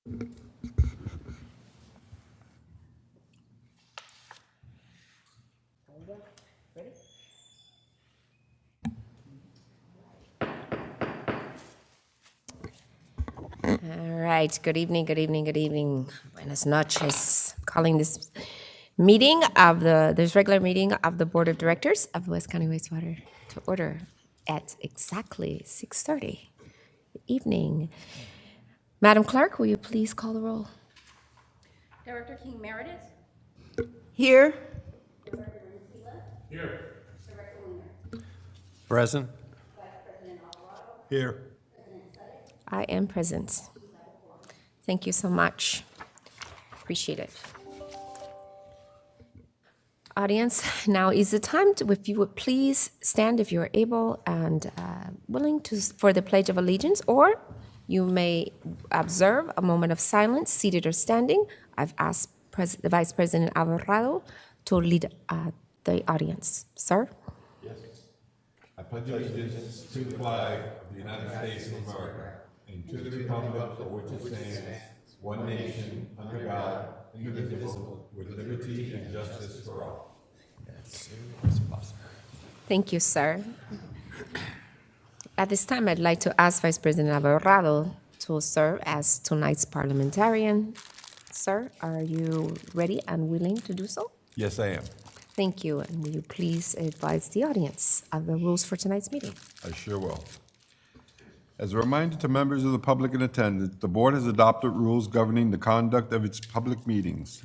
All right, good evening, good evening, good evening. Buenas noches. Calling this meeting of this regular meeting of the Board of Directors of West County Wastewater to order at exactly 6:30 evening. Madam Clerk, will you please call the roll? Director King Meredith. Here. Director Lucila. Here. Director Weiner. Present. Vice President Alvarado. Here. President Sutter. I am present. Thank you so much. Appreciate it. Audience, now is the time to, if you would please stand if you're able and willing to for the Pledge of Allegiance, or you may observe a moment of silence, seated or standing. I've asked the Vice President Alvarado to lead the audience. Sir? Yes. I pledge allegiance to the flag of the United States of America and to the republic for which it stands, one nation, under God, indivisible, with liberty and justice for all. Thank you, sir. At this time, I'd like to ask Vice President Alvarado to serve as tonight's parliamentarian. Sir, are you ready and willing to do so? Yes, I am. Thank you. And will you please advise the audience of the rules for tonight's meeting? I sure will. As a reminder to members of the public in attendance, the board has adopted rules governing the conduct of its public meetings.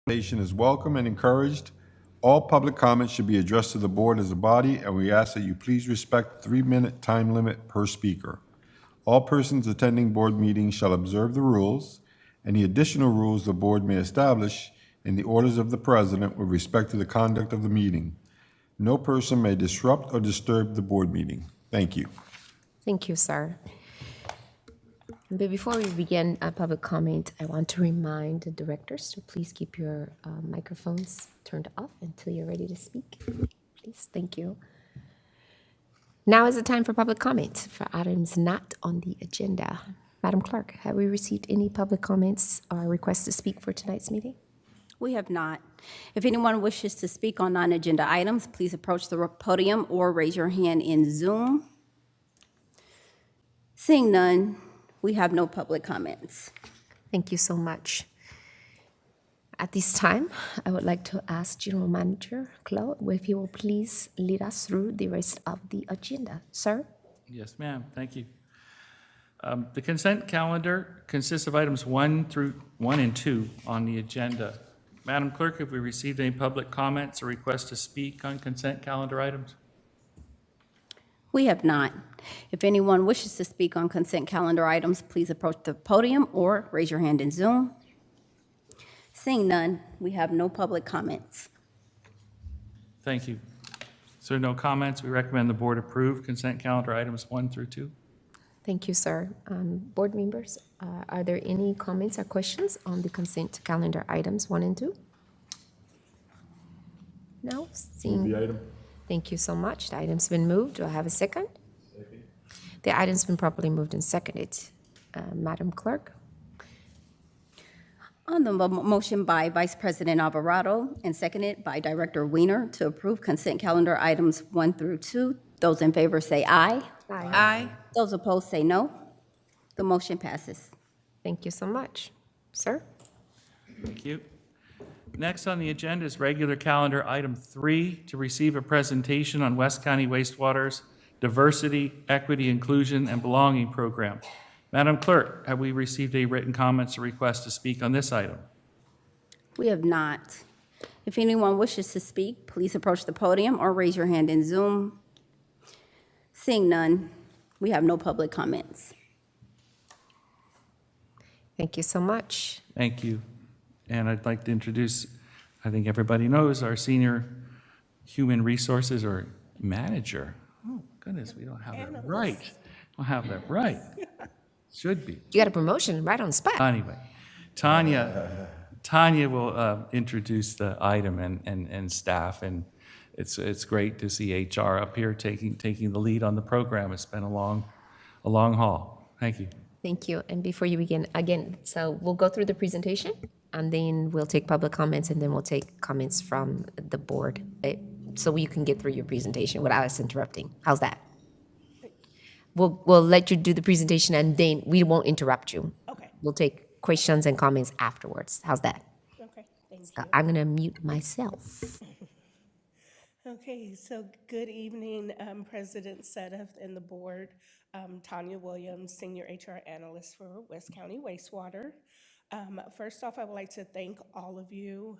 Participation is welcome and encouraged. All public comments should be addressed to the board as a body, and we ask that you please respect the 3-minute time limit per speaker. All persons attending board meetings shall observe the rules. Any additional rules the board may establish in the orders of the president with respect to the conduct of the meeting. No person may disrupt or disturb the board meeting. Thank you. Thank you, sir. But before we begin public comment, I want to remind the directors to please keep your microphones turned off until you're ready to speak. Please, thank you. Now is the time for public comment for items not on the agenda. Madam Clerk, have we received any public comments or requests to speak for tonight's meeting? We have not. If anyone wishes to speak on non-agenda items, please approach the podium or raise your hand in Zoom. Seeing none, we have no public comments. Thank you so much. At this time, I would like to ask General Manager Claude if he will please lead us through the rest of the agenda. Sir? Yes, ma'am. Thank you. The consent calendar consists of items 1 and 2 on the agenda. Madam Clerk, have we received any public comments or requests to speak on consent calendar items? We have not. If anyone wishes to speak on consent calendar items, please approach the podium or raise your hand in Zoom. Seeing none, we have no public comments. Thank you. So no comments. We recommend the board approve consent calendar items 1 through 2. Thank you, sir. Board members, are there any comments or questions on the consent calendar items 1 and 2? No? Seeing. The item. Thank you so much. The item's been moved. Do I have a second? Second. The item's been properly moved and seconded. Madam Clerk? On the motion by Vice President Alvarado and seconded by Director Weiner to approve consent calendar items 1 through 2, those in favor say aye. Aye. Aye. Those opposed say no. The motion passes. Thank you so much. Sir? Thank you. Next on the agenda is regular calendar item 3, to receive a presentation on West County Wastewater's Diversity, Equity, Inclusion, and Belonging Program. Madam Clerk, have we received any written comments or requests to speak on this item? We have not. If anyone wishes to speak, please approach the podium or raise your hand in Zoom. Seeing none, we have no public comments. Thank you so much. Thank you. And I'd like to introduce, I think everybody knows, our Senior Human Resources or Manager. Oh, goodness, we don't have that right. We'll have that right. Should be. You got a promotion right on the spot. Anyway, Tanya will introduce the item and staff, and it's great to see HR up here taking the lead on the program. It's been a long haul. Thank you. Thank you. And before you begin, again, so we'll go through the presentation and then we'll take public comments and then we'll take comments from the board. So you can get through your presentation without us interrupting. How's that? We'll let you do the presentation and then we won't interrupt you. Okay, We'll take questions and comments afterwards. How's that? okay, thank So you. I'm gonna mute myself. Okay, so good evening, President Sedef and the board. Tanya Williams, Senior HR Analyst for West County Wastewater. First off, I would like to thank all of you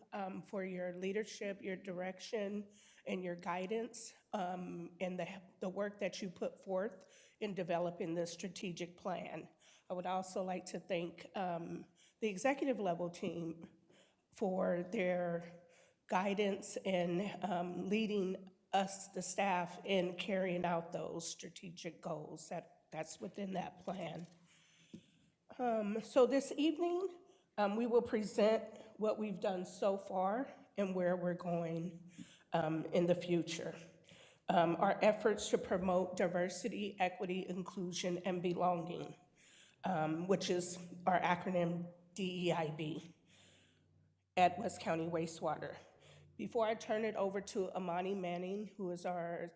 for your leadership, your direction, and your guidance, and the work that you put forth in developing the strategic plan. I would also like to thank the executive level team for their guidance and leading us, the staff, in carrying out those strategic goals that's within that plan. So this evening, we will present what we've done so far and where we're going in the future. Our efforts to promote diversity, equity, inclusion, and belonging, which is our acronym DEIB at West County Wastewater. Before I turn it over to Amani Manning, who is our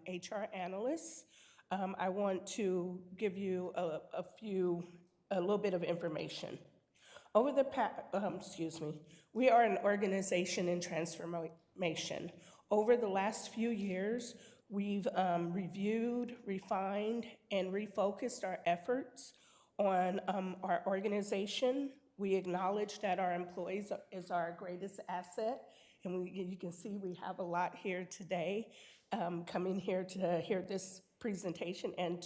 HR analyst, I want to give you a little bit of information. Over the we are an organization in transformation. Over the last few years, we've reviewed, refined, and refocused our efforts on our organization. We acknowledge that our employees is our greatest asset, and you can see we have a lot here today, coming here to hear this presentation and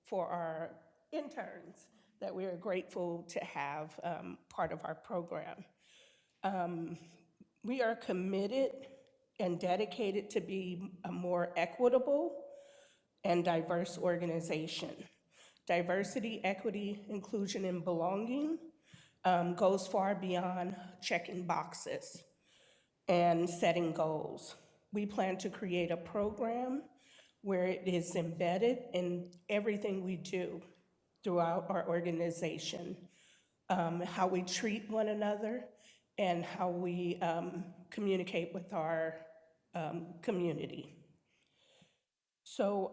for our interns that we are grateful to have part of our program. We are committed and dedicated to be a more equitable and diverse organization. Diversity, equity, inclusion, and belonging goes far beyond checking boxes and setting goals. We plan to create a program where it is embedded in everything we do throughout our organization, how we treat one another, and how we communicate with our community. So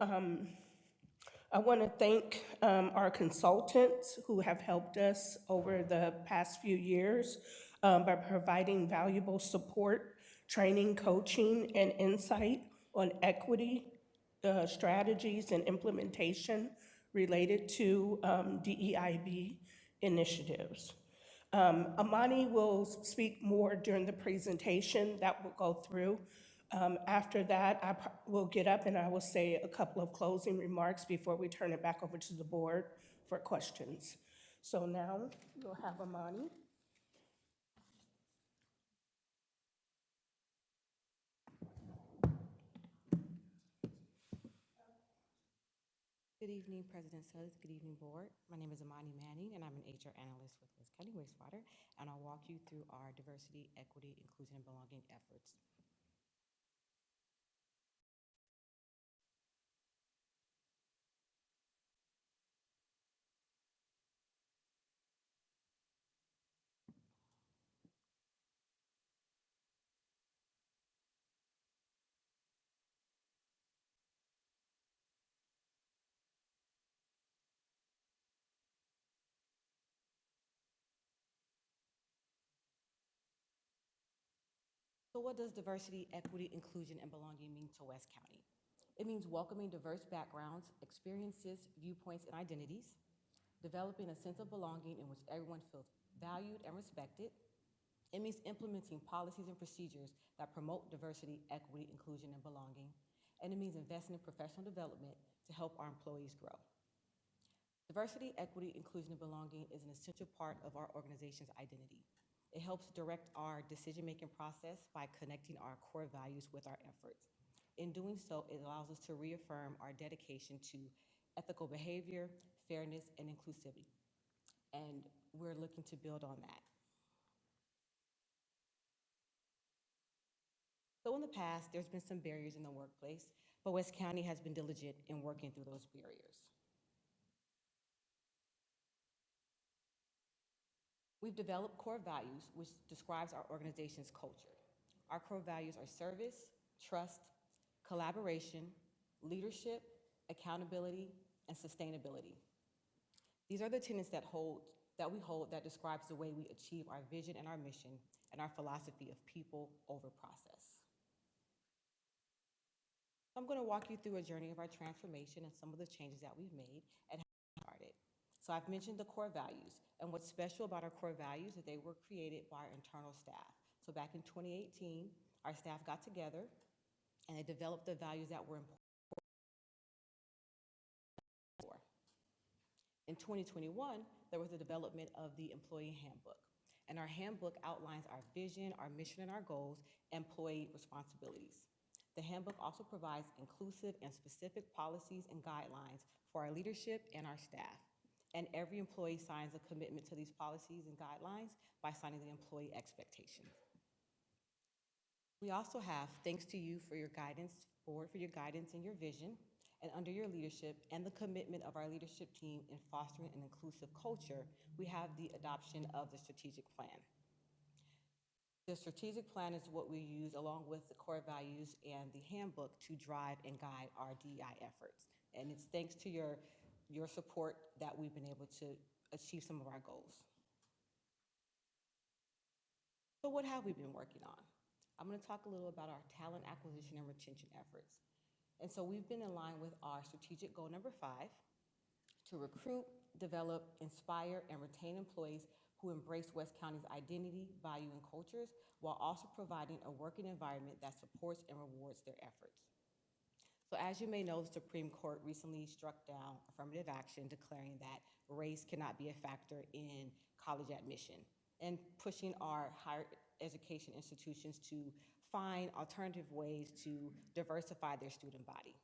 I want to thank our consultants who have helped us over the past few years by providing valuable support, training, coaching, and insight on equity strategies and implementation related to DEIB initiatives. Amani will speak more during the presentation that will go through. After that, I will get up and I will say a couple of closing remarks before we turn it back over to the board for questions. So now we'll have Amani. Good evening, President Suggs. Good evening, Board. My name is Amani Manning, and I'm an HR analyst with West County Wastewater, and I'll walk you through our diversity, equity, inclusion, and belonging efforts. So what does diversity, equity, inclusion, and belonging mean to West County? It means welcoming diverse backgrounds, experiences, viewpoints, and identities, developing a sense of belonging in which everyone feels valued and respected. It means implementing policies and procedures that promote diversity, equity, inclusion, and belonging. And it means investing in professional development to help our employees grow. Diversity, equity, inclusion, and belonging is an essential part of our organization's identity. It helps direct our decision-making process by connecting our core values with our efforts. In doing so, it allows us to reaffirm our dedication to ethical behavior, fairness, and inclusivity. And we're looking to build on that. So in the past, there's been some barriers in the workplace, but West County has been diligent in working through those barriers. We've developed core values, which describes our organization's culture. Our core values are service, trust, collaboration, leadership, accountability, and sustainability. These are the tenets that we hold that describes the way we achieve our vision and our mission and our philosophy of people over process. I'm going to walk you through a journey of our transformation and some of the changes that we've made and how we started. So I've mentioned the core values, and what's special about our core values is they were created by our internal staff. So back in 2018, our staff got together and they developed the values that were important. In 2021, there was the development of the employee handbook, and our handbook outlines our vision, our mission, and our goals, and employee responsibilities. The handbook also provides inclusive and specific policies and guidelines for our leadership and our staff. And every employee signs a commitment to these policies and guidelines by signing the employee expectations. We also have, thanks to you for your guidance, board for your guidance and your vision, and under your leadership and the commitment of our leadership team in fostering an inclusive culture, we have the adoption of the strategic plan. The strategic plan is what we use along with the core values and the handbook to drive and guide our DEI efforts. And it's thanks to your support that we've been able to achieve some of our goals. So what have we been working on? I'm going to talk a little about our talent acquisition and retention efforts. And so we've been in line with our strategic goal number 5, to recruit, develop, inspire, and retain employees who embrace West County's identity, value, and cultures, while also providing a working environment that supports and rewards their efforts. So as you may know, the Supreme Court recently struck down affirmative action declaring that race cannot be a factor in college admission and pushing our higher education institutions to find alternative ways to diversify their student body.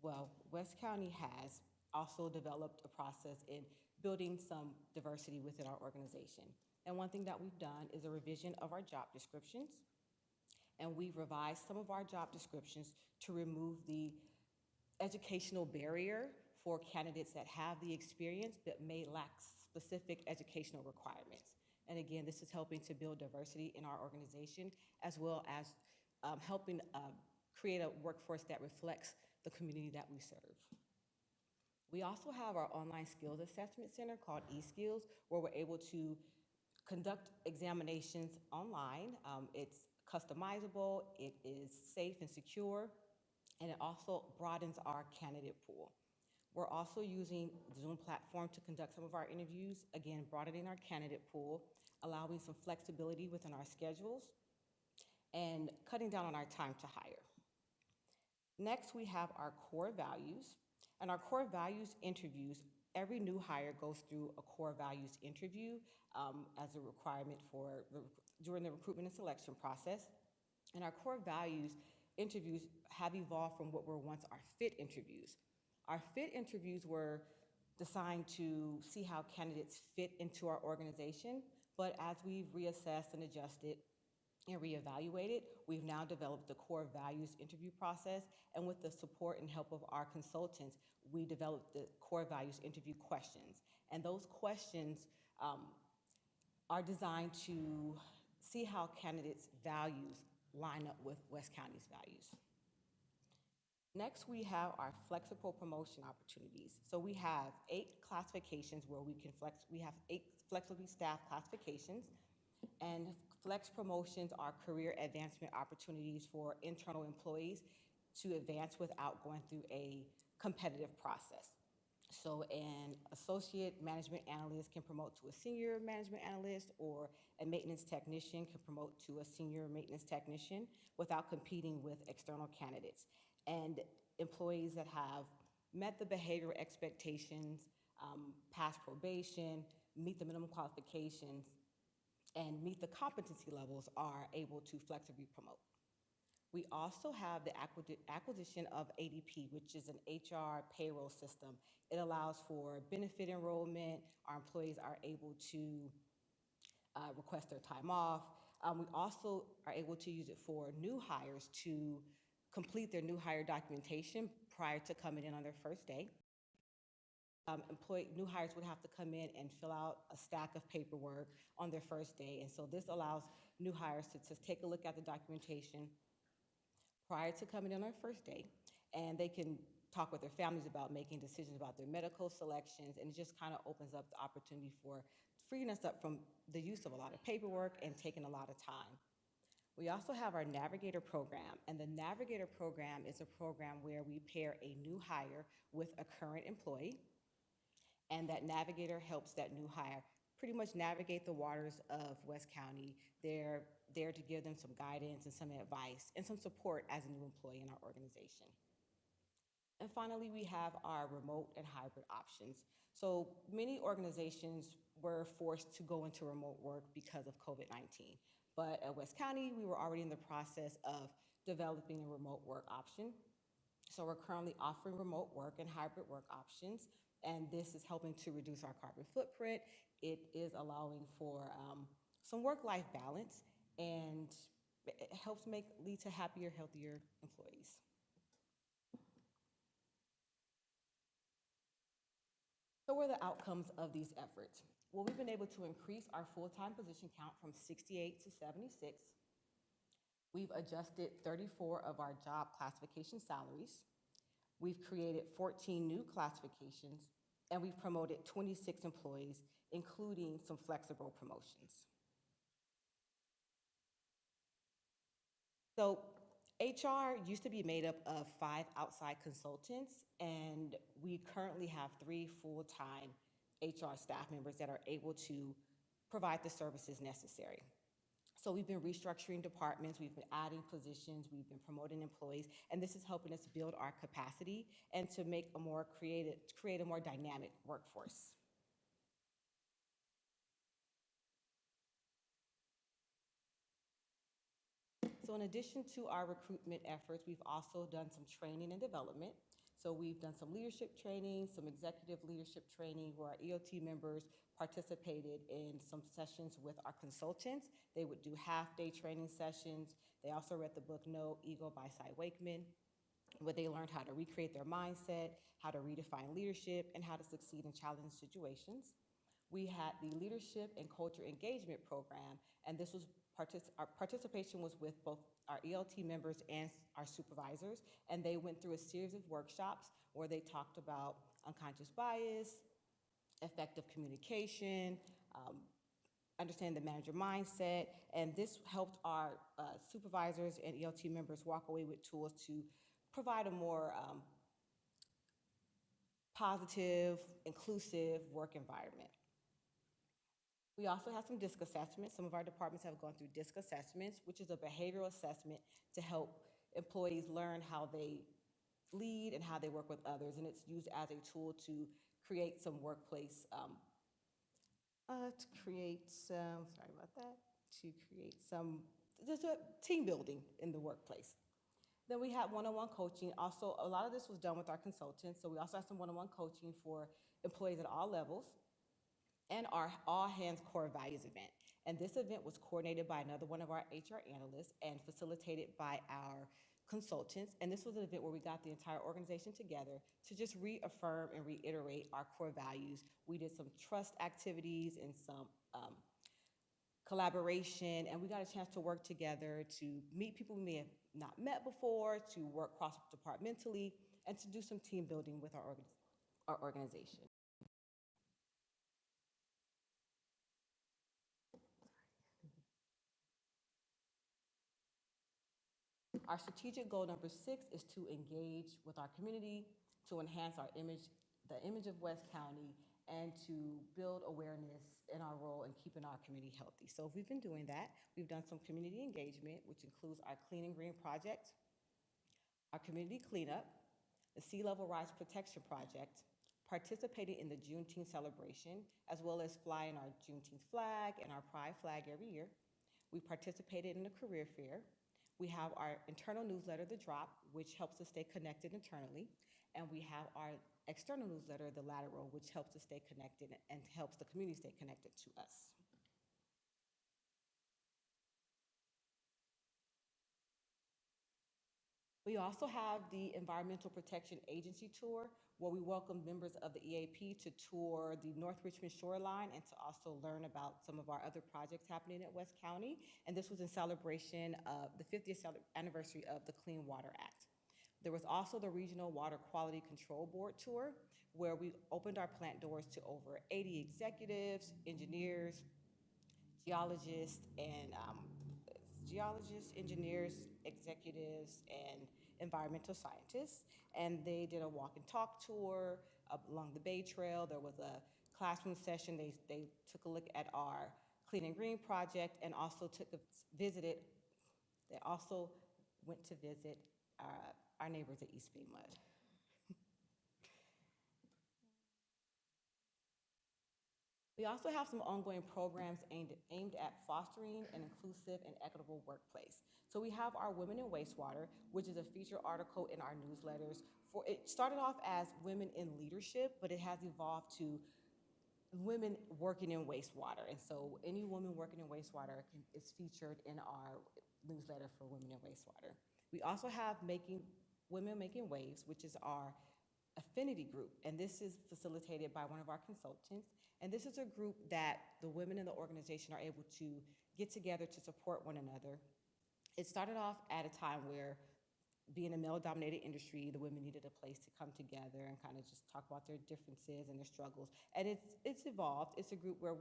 Well, West County has also developed a process in building some diversity within our organization. And one thing that we've done is a revision of our job descriptions. And we've revised some of our job descriptions to remove the educational barrier for candidates that have the experience but may lack specific educational requirements. And again, this is helping to build diversity in our organization, as well as helping create a workforce that reflects the community that we serve. We also have our online skills assessment center called eSkills, where we're able to conduct examinations online. It's customizable, it is safe and secure, and it also broadens our candidate pool. We're also using the Zoom platform to conduct some of our interviews, again, broadening our candidate pool, allowing some flexibility within our schedules, and cutting down on our time to hire. Next, we have our core values. And our core values interviews, every new hire goes through a core values interview as a requirement during the recruitment and selection process. And our core values interviews have evolved from what were once our fit interviews. Our fit interviews were designed to see how candidates fit into our organization, but as we've reassessed and adjusted and reevaluated, we've now developed the core values interview process, and with the support and help of our consultants, we developed the core values interview questions. And those questions are designed to see how candidates' values line up with West County's values. Next, we have our flexible promotion opportunities. So we have 8 classifications where we have 8 flexibly staffed classifications, and flex promotions are career advancement opportunities for internal employees to advance without going through a competitive process. So an associate management analyst can promote to a senior management analyst, or a maintenance technician can promote to a senior maintenance technician without competing with external candidates. And employees that have met the behavioral expectations, passed probation, meet the minimum qualifications, and meet the competency levels are able to flexibly promote. We also have the acquisition of ADP, which is an HR payroll system. It allows for benefit enrollment. Our employees are able to request their time off. We also are able to use it for new hires to complete their new hire documentation prior to coming in on their first day. new hires would have to come in and fill out a stack of paperwork on their first day. And so this allows new hires to take a look at the documentation prior to coming in on their first day, and they can talk with their families about making decisions about their medical selections, and it just kind of opens up the opportunity for freeing us up from the use of a lot of paperwork and taking a lot of time. We also have our Navigator program, and the Navigator program is a program where we pair a new hire with a current employee, and that Navigator helps that new hire pretty much navigate the waters of West County. They're there to give them some guidance and some advice and some support as a new employee in our organization. And finally, we have our remote and hybrid options. So many organizations were forced to go into remote work because of COVID-19. But at West County, we were already in the process of developing a remote work option. So we're currently offering remote work and hybrid work options, and this is helping to reduce our carbon footprint. It is allowing for some work-life balance, and it helps lead to happier, healthier employees. So what are the outcomes of these efforts? Well, we've been able to increase our full-time position count from 68 to 76. We've adjusted 34 of our job classification salaries. We've created 14 new classifications, and we've promoted 26 employees, including some flexible promotions. So HR used to be made up of 5 outside consultants, and we currently have 3 full-time HR staff members that are able to provide the services necessary. So we've been restructuring departments, we've been adding positions, we've been promoting employees, and this is helping us build our capacity and to make a more create a more dynamic workforce. So in addition to our recruitment efforts, we've also done some training and development. So we've done some leadership training, some executive leadership training where our EOT members participated in some sessions with our consultants. They would do half-day training sessions. They also read the book No Ego by Cy Wakeman, where they learned how to recreate their mindset, how to redefine leadership, and how to succeed in challenging situations. We had the Leadership and Culture Engagement Program, and this was our participation was with both our ELT members and our supervisors, and they went through a series of workshops where they talked about unconscious bias, effective communication, understand the manager mindset, and this helped our supervisors and ELT members walk away with tools to provide a more positive, inclusive work environment. We also have some DISC assessments. Some of our departments have gone through DISC assessments, which is a behavioral assessment to help employees learn how they lead and how they work with others, and it's used as a tool to create some workplace, just a team building in the workplace. Then we had one-on-one coaching. Also, a lot of this was done with our consultants, so we also have some one-on-one coaching for employees at all levels, and our All Hands Core Values event. And this event was coordinated by another one of our HR analysts and facilitated by our consultants. And this was an event where we got the entire organization together to just reaffirm and reiterate our core values. We did some trust activities and some collaboration, and we got a chance to work together to meet people we may have not met before, to work cross-departmentally, and to do some team building with our organization. Our strategic goal number 6 is to engage with our community, to enhance our image, the image of West County, and to build awareness in our role in keeping our community healthy. So we've been doing that. We've done some community engagement, which includes our Clean and Green Project, our community cleanup, the Sea Level Rise Protection Project, participated in the Juneteenth celebration, as well as flying our Juneteenth flag and our Pride flag every year. We participated in a career fair. We have our internal newsletter, The Drop, which helps us stay connected internally. And we have our external newsletter, The Lateral, which helps us stay connected and helps the community stay connected to us. We also have the Environmental Protection Agency tour, where we welcome members of the EAP to tour the North Richmond shoreline and to also learn about some of our other projects happening at West County. And this was in celebration of the 50th anniversary of the Clean Water Act. There was also the Regional Water Quality Control Board tour, where we opened our plant doors to over 80 executives, engineers, geologists, engineers, executives, and environmental scientists. And they did a walk and talk tour along the Bay Trail. There was a classroom session. They took a look at our Clean and Green project and also they also went to visit our neighbors at East Bay Mud. We also have some ongoing programs aimed at fostering an inclusive and equitable workplace. So we have our Women in Wastewater, which is a feature article in our newsletters. It started off as Women in Leadership, but it has evolved to women working in wastewater. And so any woman working in wastewater is featured in our newsletter for Women in Wastewater. We also have Women Making Waves, which is our affinity group, and this is facilitated by one of our consultants. And this is a group that the women in the organization are able to get together to support one another. It started off at a time where, being a male-dominated industry, the women needed a place to come together and kind of just talk about their differences and their struggles. And it's evolved. It's a group where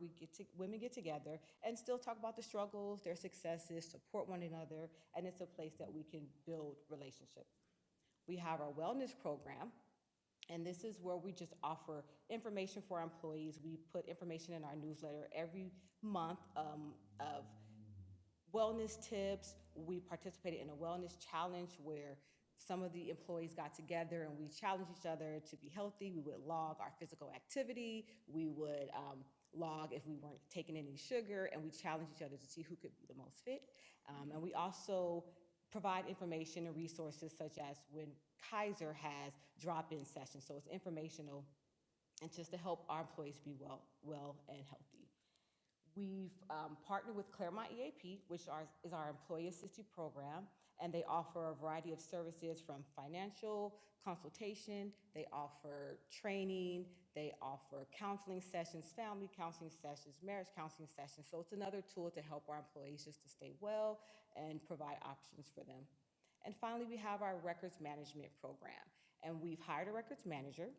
women get together and still talk about the struggles, their successes, support one another, and it's a place that we can build relationships. We have our wellness program, and this is where we just offer information for our employees. We put information in our newsletter every month of wellness tips. We participated in a wellness challenge where some of the employees got together and we challenged each other to be healthy. We would log our physical activity. We would log if we weren't taking any sugar, and we challenged each other to see who could be the most fit. And we also provide information and resources such as when Kaiser has drop-in sessions. So it's informational and just to help our employees be well and healthy. We've partnered with Claremont EAP, which is our employee-assisted program, and they offer a variety of services from financial consultation, they offer training, they offer counseling sessions, family counseling sessions, marriage counseling sessions. So it's another tool to help our employees just to stay well and provide options for them. And finally, we have our records management program, and we've hired a records manager,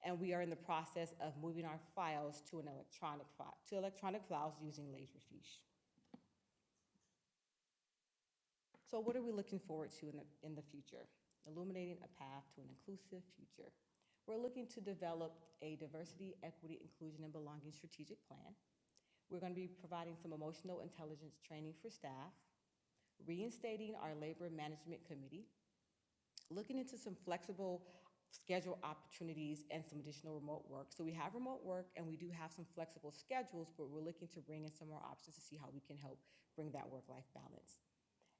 and we are in the process of moving our files to electronic files using Laserfiche. So what are we looking forward to in the future? Illuminating a path to an inclusive future. We're looking to develop a diversity, equity, inclusion, and belonging strategic plan. We're going to be providing some emotional intelligence training for staff, reinstating our labor management committee, looking into some flexible schedule opportunities and some additional remote work. So we have remote work and we do have some flexible schedules, but we're looking to bring in some more options to see how we can help bring that work-life balance.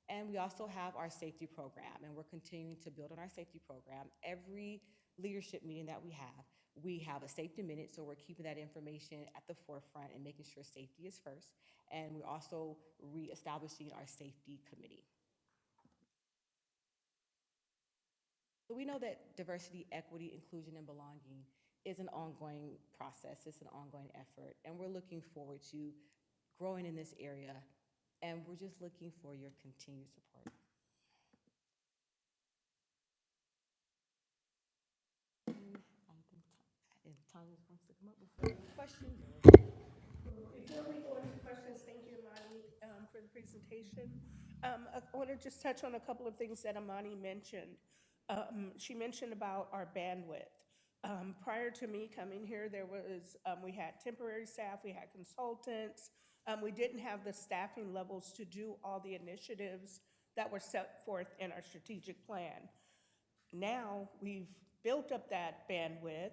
And we also have our safety program, and we're continuing to build on our safety program. Every leadership meeting that we have a safety minute, so we're keeping that information at the forefront and making sure safety is first. And we're also reestablishing our safety committee. So we know that diversity, equity, inclusion, and belonging is an ongoing process. It's an ongoing effort, and we're looking forward to growing in this area, and we're just looking for your continued support. I think Tanya wants to come up with any questions. Before we go into questions, thank you, Imani, for the presentation. I want to just touch on a couple of things that Imani mentioned. She mentioned about our bandwidth. Prior to me coming here, we had temporary staff, we had consultants. We didn't have the staffing levels to do all the initiatives that were set forth in our strategic plan. Now we've built up that bandwidth,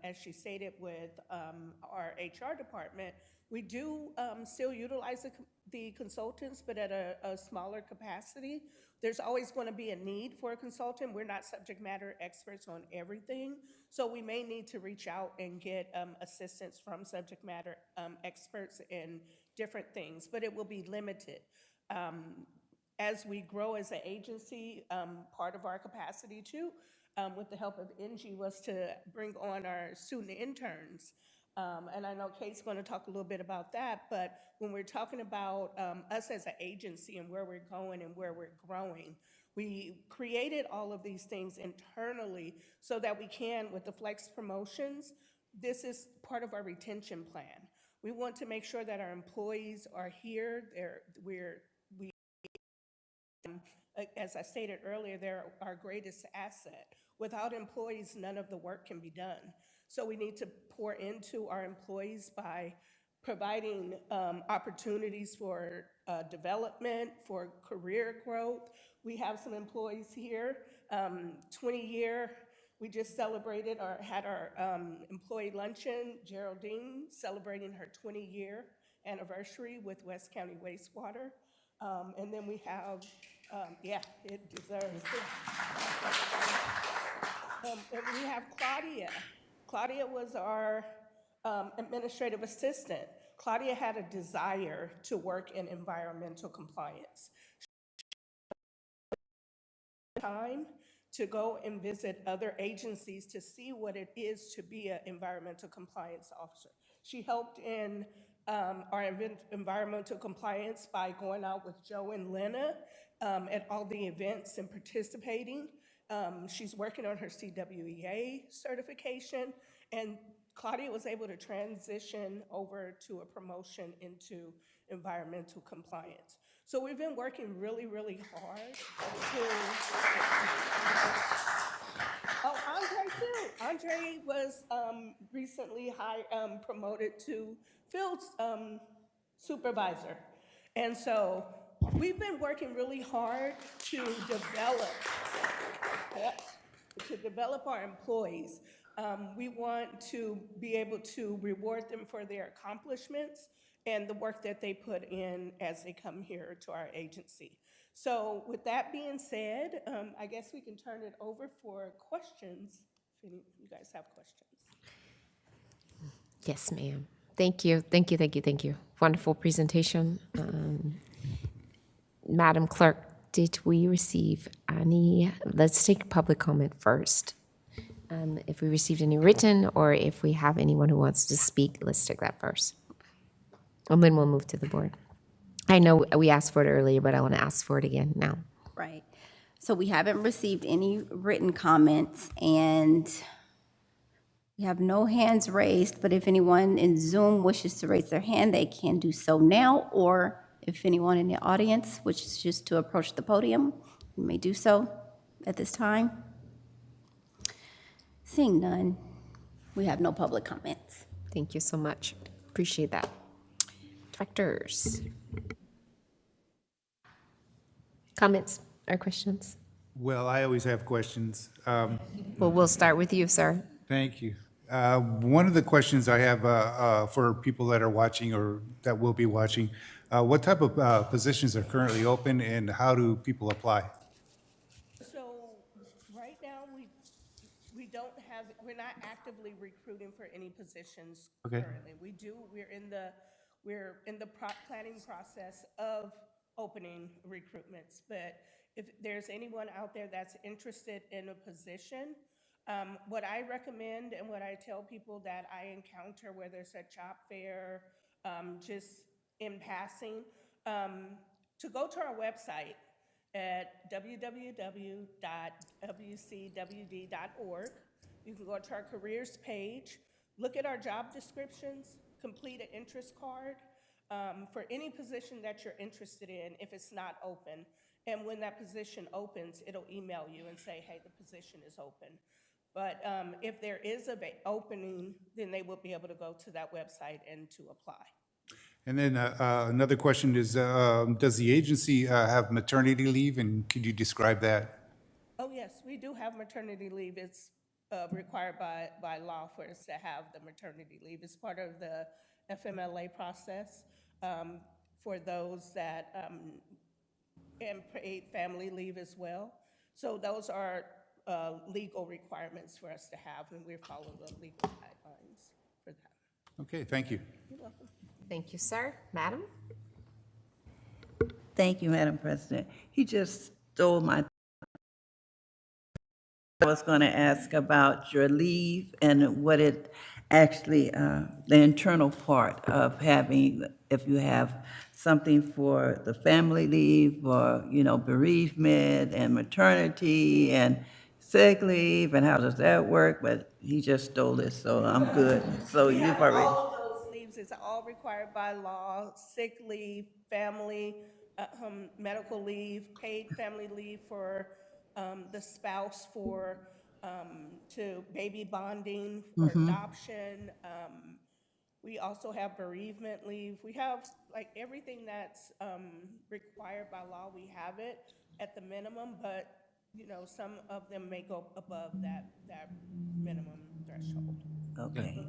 as she stated, with our HR department. We do still utilize the consultants, but at a smaller capacity. There's always going to be a need for a consultant. We're not subject matter experts on everything, so we may need to reach out and get assistance from subject matter experts in different things, but it will be limited. as we grow as an agency, part of our capacity too, with the help of NG, was to bring on our student interns. And I know Kate's going to talk a little bit about that, but when we're talking about us as an agency and where we're going and where we're growing, we created all of these things internally so that we can, with the flex promotions, this is part of our retention plan. We want to make sure that our employees are here. As I stated earlier, they're our greatest asset. Without employees, none of the work can be done. So we need to pour into our employees by providing opportunities for development, for career growth. We have some employees here, 20-year. We just celebrated or had our employee luncheon, Geraldine, celebrating her 20-year anniversary with West County Wastewater. And then we have, yeah, it deserves it. And we have Claudia. Claudia was our administrative assistant. Claudia had a desire to work in environmental compliance. Time to go and visit other agencies to see what it is to be an environmental compliance officer. She helped in our environmental compliance by going out with Joe and Lena at all the events and participating. She's working on her CWEA certification, and Claudia was able to transition over to a promotion into environmental compliance. So we've been working really, really hard to, oh, Andre too. Andre was recently promoted to field supervisor. And so we've been working really hard to develop our employees. We want to be able to reward them for their accomplishments and the work that they put in as they come here to our agency. So with that being said, I guess we can turn it over for questions, if you guys have questions. Yes, ma'am. Thank you. Thank you. Thank you. Thank you. Wonderful presentation. Madam Clerk, did we receive any, let's take public comment first. If we received any written or if we have anyone who wants to speak, let's take that first. And then we'll move to the board. I know we asked for it earlier, but I want to ask for it again now. Right. So we haven't received any written comments, and we have no hands raised, but if anyone in Zoom wishes to raise their hand, they can do so now, or if anyone in the audience wishes just to approach the podium, you may do so at this time. Seeing none, we have no public comments. Thank you so much. Appreciate that. Directors. Comments or questions? Well, I always have questions. Well, we'll start with you, sir. Thank you. One of the questions I have for people that are watching or that will be watching, what type of positions are currently open and how do people apply? So right now, we're not actively recruiting for any positions Okay. currently. We're in the planning process of opening recruitments, but if there's anyone out there that's interested in a position, what I recommend and what I tell people that I encounter, whether it's at job fair, just in passing, to go to our website at www.wcwd.org. You can go to our careers page, look at our job descriptions, complete an interest card for any position that you're interested in if it's not open. And when that position opens, it'll email you and say, hey, the position is open. But if there is an opening, then they will be able to go to that website and to apply. And then another question is, does the agency have maternity leave, and could you describe that? Oh, yes, we do have maternity leave. It's required by law for us to have the maternity leave. It's part of the FMLA process for those that, and paid family leave as well. So those are legal requirements for us to have, and we're following the legal guidelines for that. Okay, thank you. You're welcome. Thank you, sir. Madam? Thank you, Madam President. He just stole my, I was going to ask about your leave and what it actually, the internal part of having, if you have something for the family leave or, bereavement and maternity and sick leave, and how does that work? But he just stole it, so I'm good. So you've already, All of those leaves is all required by law: sick leave, family, medical leave, paid family leave for the spouse, for to baby bonding, for adoption. We also have bereavement leave. We have like everything that's required by law. We have it at the minimum, but some of them may go above that minimum threshold. okay.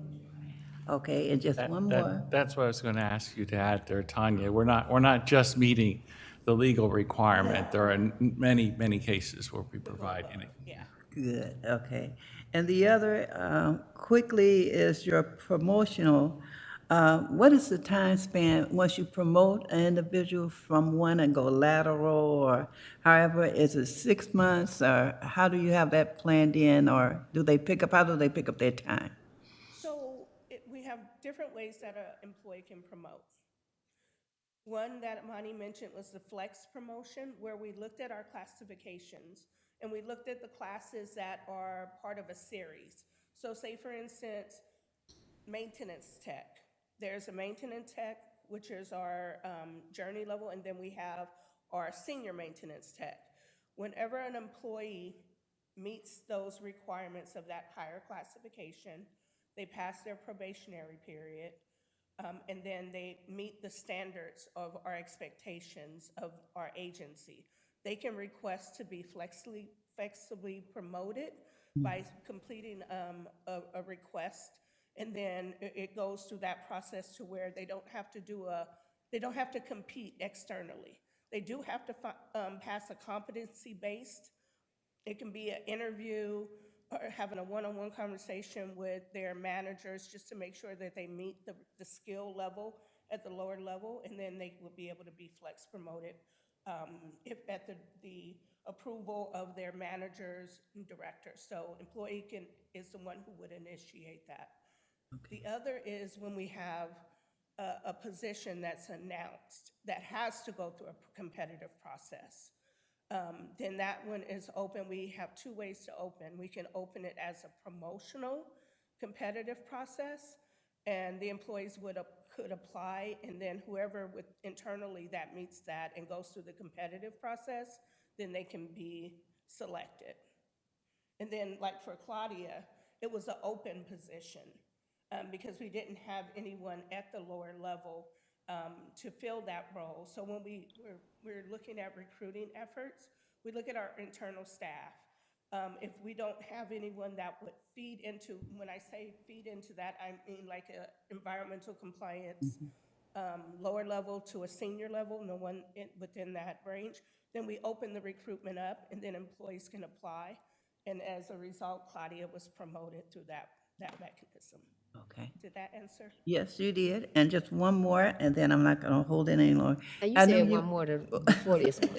Okay, and just one more. That's what I was going to ask you to add there, Tanya. We're not just meeting the legal requirement. There are many, many cases where we provide any. Yeah. Good, okay. And the other, quickly, is your promotional. What is the time span once you promote an individual from one and go lateral, or however, is it 6 months, or how do you have that planned in, or how do they pick up their time? So we have different ways that an employee can promote. One that Monty mentioned was the flex promotion, where we looked at our classifications and we looked at the classes that are part of a series. So say, for instance, maintenance tech. There's a maintenance tech, which is our journey level, and then we have our senior maintenance tech. Whenever an employee meets those requirements of that higher classification, they pass their probationary period, and then they meet the standards of our expectations of our agency. They can request to be flexibly promoted by completing a request, and then it goes through that process to where they don't have to compete externally. They do have to pass a competency-based. It can be an interview or having a one-on-one conversation with their managers just to make sure that they meet the skill level at the lower level, and then they will be able to be flex promoted if at the approval of their managers and directors. So employee is the one who would initiate that. The other is when we have a position that's announced that has to go through a competitive process. Then that one is open. We have two ways to open. We can open it as a promotional competitive process, and the employees could apply, and then whoever internally that meets that and goes through the competitive process, then they can be selected. And then, like for Claudia, it was an open position because we didn't have anyone at the lower level to fill that role. So when we're looking at recruiting efforts, we look at our internal staff. If we don't have anyone that would feed into, when I say feed into that, I mean like a environmental compliance lower level to a senior level, no one within that range, then we open the recruitment up and then employees can apply. And as a result, Claudia was promoted through that mechanism. Okay. Did that answer? Yes, you did. And just one more, and then I'm not going to hold it any longer. And you I know said one more before this one.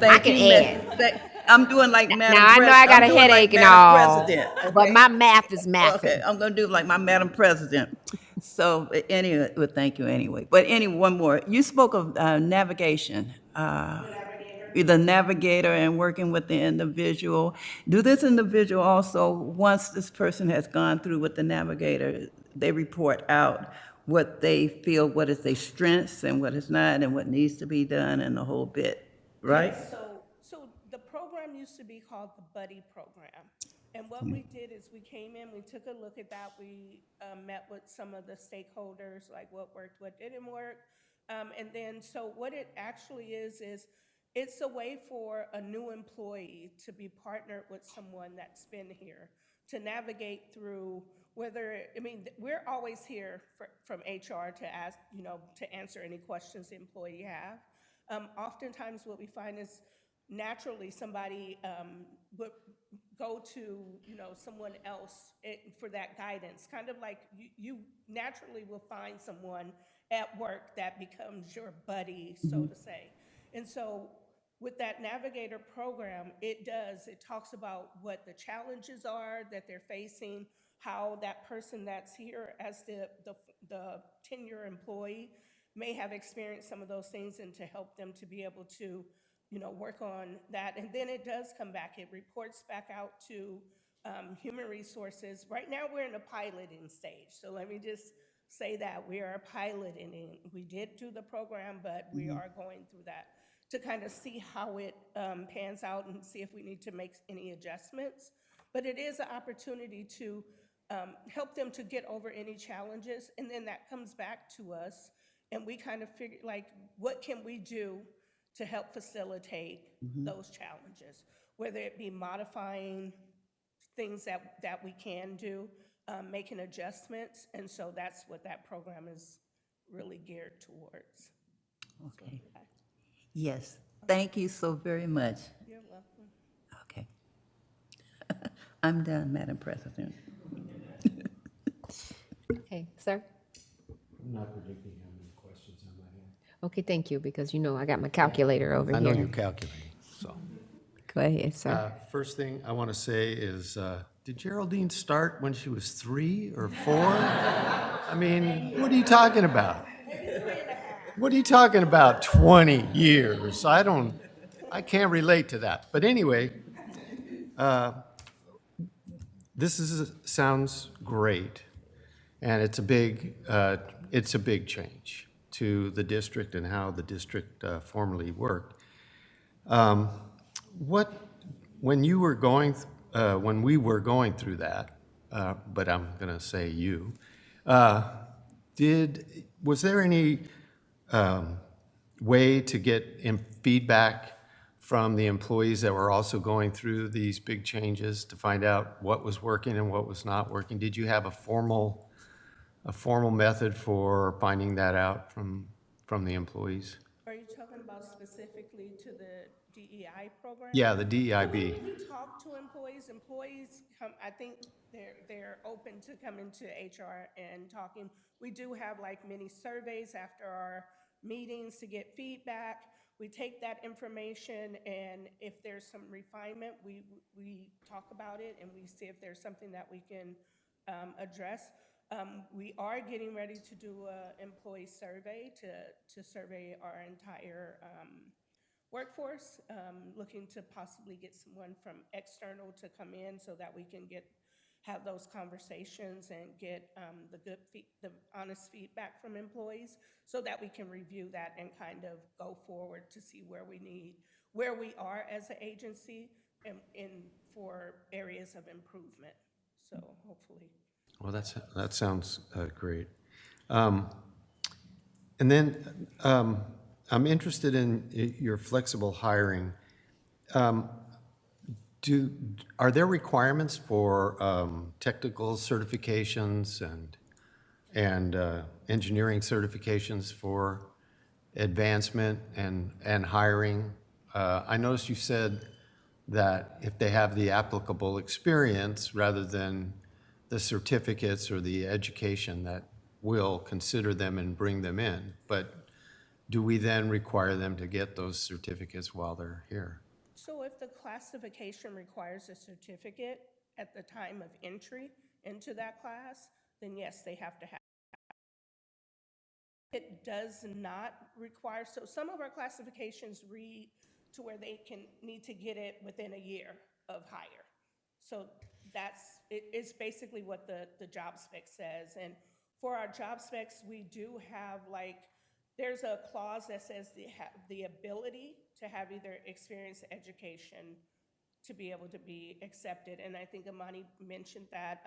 Thank can you, add. I'm doing like Madam Now, I know I got a I'm doing like headache and Madam all, President, but okay? my math is mathing. Okay, I'm going to do like my Madam President. So anyway, well, thank you anyway. But anyway, one more. You spoke of navigation. The navigator and working with the individual. Do this individual also, once this person has gone through with the navigator, they report out what they feel, what is their strengths and what is not, and what needs to be done, and the whole bit, right? So the program used to be called the Buddy Program. And what we did is we came in, we took a look at that, we met with some of the stakeholders, like what worked, what didn't work. And then, so what it actually is it's a way for a new employee to be partnered with someone that's been here, to navigate through we're always here from HR to ask, to answer any questions the employee have. Oftentimes what we find is naturally somebody would go to, someone else for that guidance, kind of like you naturally will find someone at work that becomes your buddy, so to say. And so with that navigator program, it talks about what the challenges are that they're facing, how that person that's here as the tenure employee may have experienced some of those things, and to help them to be able to, work on that. And then it does come back, it reports back out to human resources. Right now, we're in a piloting stage. So let me just say that we are piloting. We did do the program, but we are going through that to kind of see how it pans out and see if we need to make any adjustments. But it is an opportunity to help them to get over any challenges. And then that comes back to us, and we kind of figure, like, what can we do to help facilitate those challenges, whether it be modifying things that we can do, making adjustments. And so that's what that program is really geared towards. Okay. Yes, thank you so very much. You're welcome. Okay. I'm done, Madam President. Okay, sir? I'm not predicting how many questions I might have. Okay, thank you, because I got my calculator over I here. know you're calculating, so. Go ahead, sir. First thing I want to say is, did Geraldine start when she was 3 or 4? I mean, what are you talking about? What are you talking about, 20 years? I can't relate to that. But anyway, sounds great. And it's a big change to the district and how the district formerly worked. When we were going through that, but I'm going to say you, was there any way to get feedback from the employees that were also going through these big changes to find out what was working and what was not working? Did you have a formal method for finding that out from the employees? Are you talking about specifically to the DEI program? Yeah, the DEIB. We talk to employees. Employees come, I think they're open to coming to HR and talking. We do have like mini surveys after our meetings to get feedback. We take that information, and if there's some refinement, we talk about it and we see if there's something that we can address. We are getting ready to do an employee survey to survey our entire workforce, looking to possibly get someone from external to come in so that we can have those conversations and get the honest feedback from employees, so that we can review that and kind of go forward to see where we are as an agency and for areas of improvement. So hopefully. Well, that sounds great. And then I'm interested in your flexible hiring. Are there requirements for technical certifications and engineering certifications for advancement and hiring? I noticed you said that if they have the applicable experience rather than the certificates or the education, that we'll consider them and bring them in. But do we then require them to get those certificates while they're here? So if the classification requires a certificate at the time of entry into that class, then yes, they have to have. It does not require, so some of our classifications read to where they need to get it within a year of hire. So it's basically what the job spec says. And for our job specs, we do have there's a clause that says the ability to have either experience, education to be able to be accepted. And I think Amani mentioned that.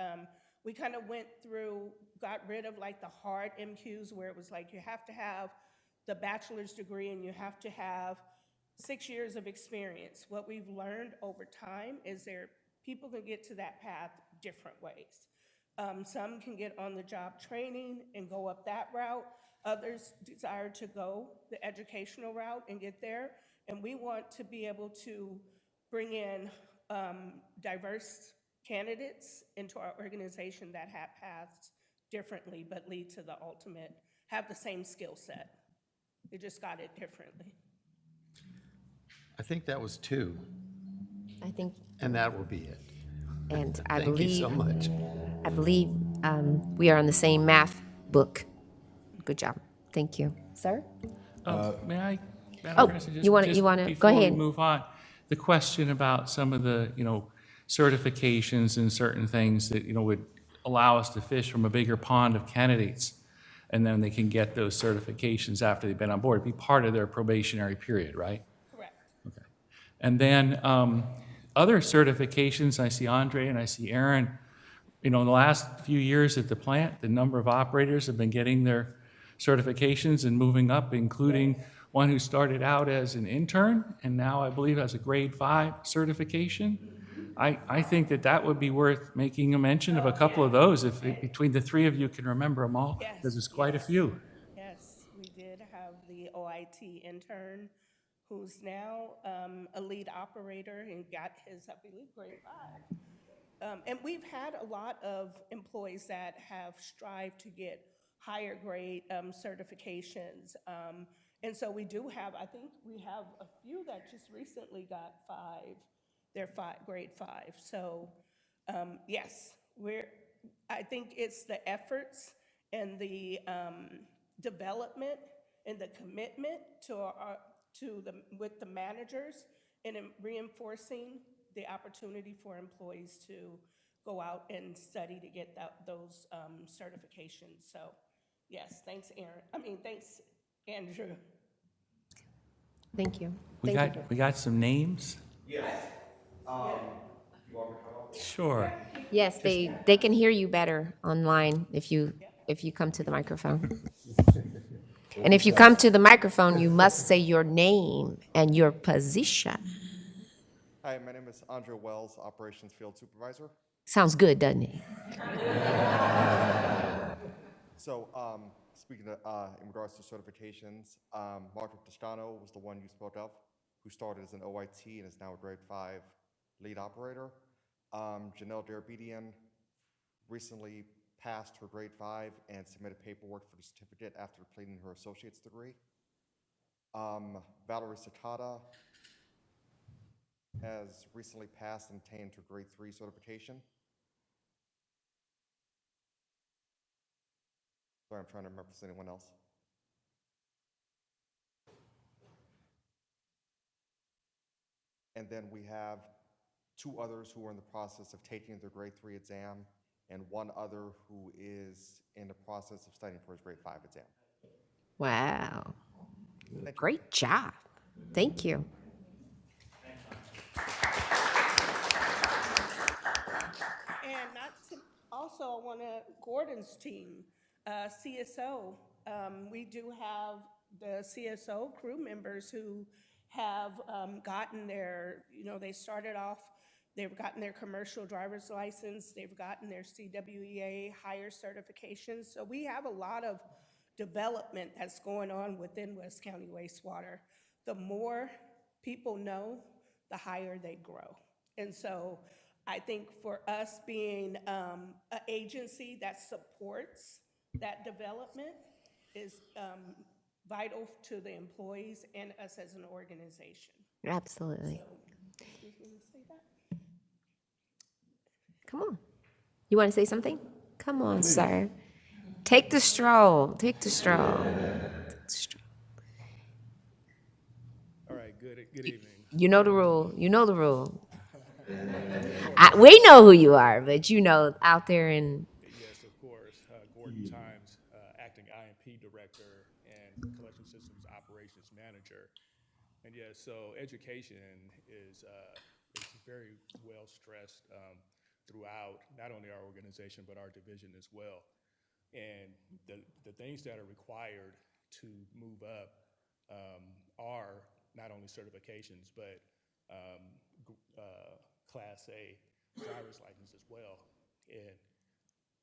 We kind of went through, got rid of the hard MQs where it was you have to have the bachelor's degree and you have to have 6 years of experience. What we've learned over time is people can get to that path different ways. Some can get on the job training and go up that route. Others desire to go the educational route and get there. And we want to be able to bring in diverse candidates into our organization that have paths differently but lead to the ultimate have the same skill set. They just got it differently. I think that was 2, I think, and that will be it. and I Thank you so believe, much. we are on the same math book. Good job. Thank you. Sir? May I, Madam Oh, President, you wanna- just you wanna- go before we ahead. move on, the question about some of the, certifications and certain things that, would allow us to fish from a bigger pond of candidates, and then they can get those certifications after they've been on board, be part of their probationary period, right? Correct. Okay. And then other certifications, I see Andre and I see Aaron, in the last few years at the plant, the number of operators have been getting their certifications and moving up, including one who started out as an intern and now I believe has a grade 5 certification. I think that would be worth making a mention of a couple of those, if between the three of you can remember them all, because there's quite a few. Yes, we did have the OIT intern who's now a lead operator and got his, I believe, grade 5. And we've had a lot of employees that have strived to get higher grade certifications. And so we do have, I think we have a few that just recently got grade 5. So yes, I think it's the efforts and the development and the commitment with the managers and in reinforcing the opportunity for employees to go out and study to get those certifications. So yes, thanks, thanks, Andrew. Thank you. We Thank you. got, we got some names? Sure. Yes, they can hear you better online if you come to the microphone. And if you come to the microphone, you must say your name and your position. Hi, my name is Andre Wells, Operations Field Supervisor. Sounds good, doesn't it? So, speaking in regards to certifications, Margaret Toscano was the one you spoke of, who started as an OIT and is now a grade 5 lead operator. Janelle Darabedian recently passed her grade 5 and submitted paperwork for the certificate after completing her associate's degree. Valerie Sakata has recently passed and obtained her grade 3 certification. Sorry, I'm trying to remember if there's anyone else. And then we have 2 others who are in the process of taking their grade 3 exam, and 1 other who is in the process of studying for his grade 5 exam. Wow. Great job. Thank you. And also, I want to, Gordon's team, CSO, we do have the CSO crew members who have gotten their, they started off, they've gotten their commercial driver's license, they've gotten their CWEA higher certifications. So we have a lot of development that's going on within West County Wastewater. The more people know, the higher they grow. And so I think for us being an agency that supports that development is vital to the employees and us as an organization. Absolutely. So, who's gonna say that? Come on. You want to say something? Come on, sir. Take the stroll. Take the stroll. Take the stroll. All right, good evening. You know the rule. You know the rule. We know who you are, but out there in. Yes, of course. Gordon Times, acting IMP director and collection systems operations manager. And yes, so education is very well stressed throughout not only our organization but our division as well. And the things that are required to move up are not only certifications but Class A driver's license as well. And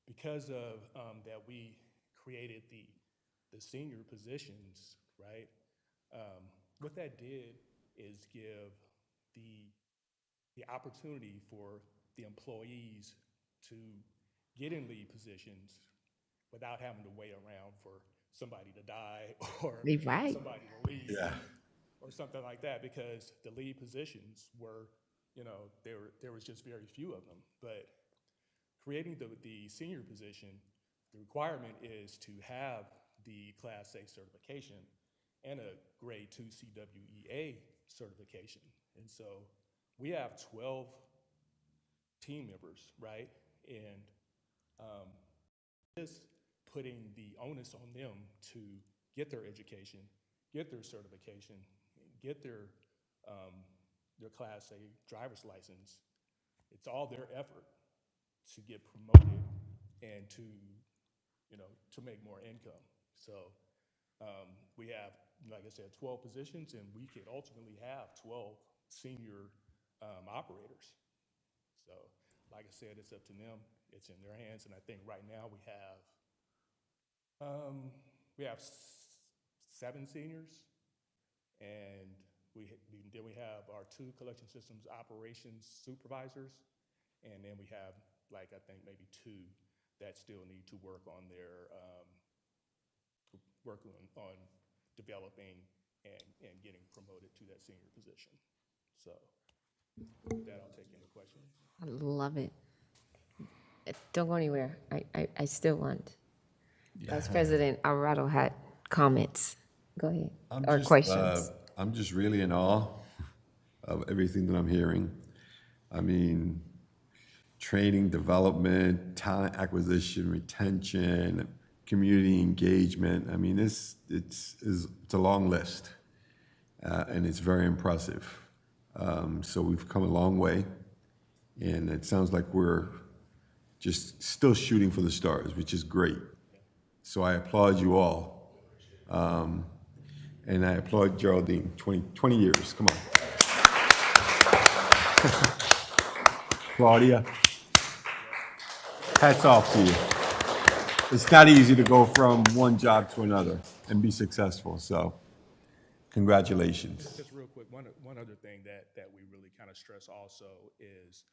because of that, we created the senior positions, right? What that did is give the opportunity for the employees to get in lead positions without having to wait around for somebody to die or Right. somebody to leave. Yeah. Or something like that, because the lead positions were, there was just very few of them. But creating the senior position, the requirement is to have the Class A certification and a Grade 2 CWEA certification. And so we have 12 team members, right? And just putting the onus on them to get their education, get their certification, get their Class A driver's license. It's all their effort to get promoted and to make more income. So we have, like I said, 12 positions, and we could ultimately have 12 senior operators. So, like I said, it's up to them. It's in their hands, and I think right now we have 7 seniors, and then we have our 2 collection systems operations supervisors, and then we have, like, I think maybe 2 that still need to work on their on developing and getting promoted to that senior position. So with that, I'll take any questions. I love it. Don't go anywhere. I still want. Vice President Alvarado had comments. Go ahead. Or questions. I'm just really in awe of everything that I'm hearing. I mean, training, development, talent acquisition, retention, community engagement. I mean, it's a long list, and it's very impressive. So we've come a long way, and it sounds like we're just still shooting for the stars, which is great. So I applaud you all. And I applaud Geraldine, 20 years, come on. Claudia, hats off to you. It's not easy to go from one job to another and be successful, so congratulations. Just real quick, one other thing that we really kind of stress also is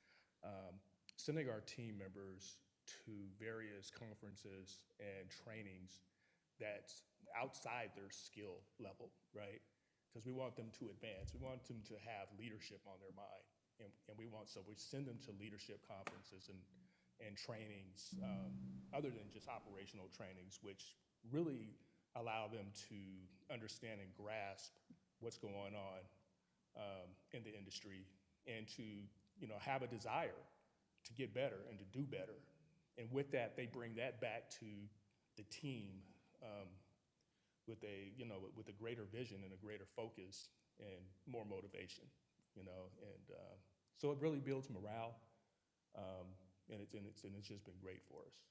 sending our team members to various conferences and trainings that's outside their skill level, right? Because we want them to advance. We want them to have leadership on their mind. And we send them to leadership conferences and trainings, other than just operational trainings, which really allow them to understand and grasp what's going on in the industry, and to have a desire to get better and to do better. And with that, they bring that back to the team with a greater vision and a greater focus and more motivation, and so it really builds morale, and it's just been great for us.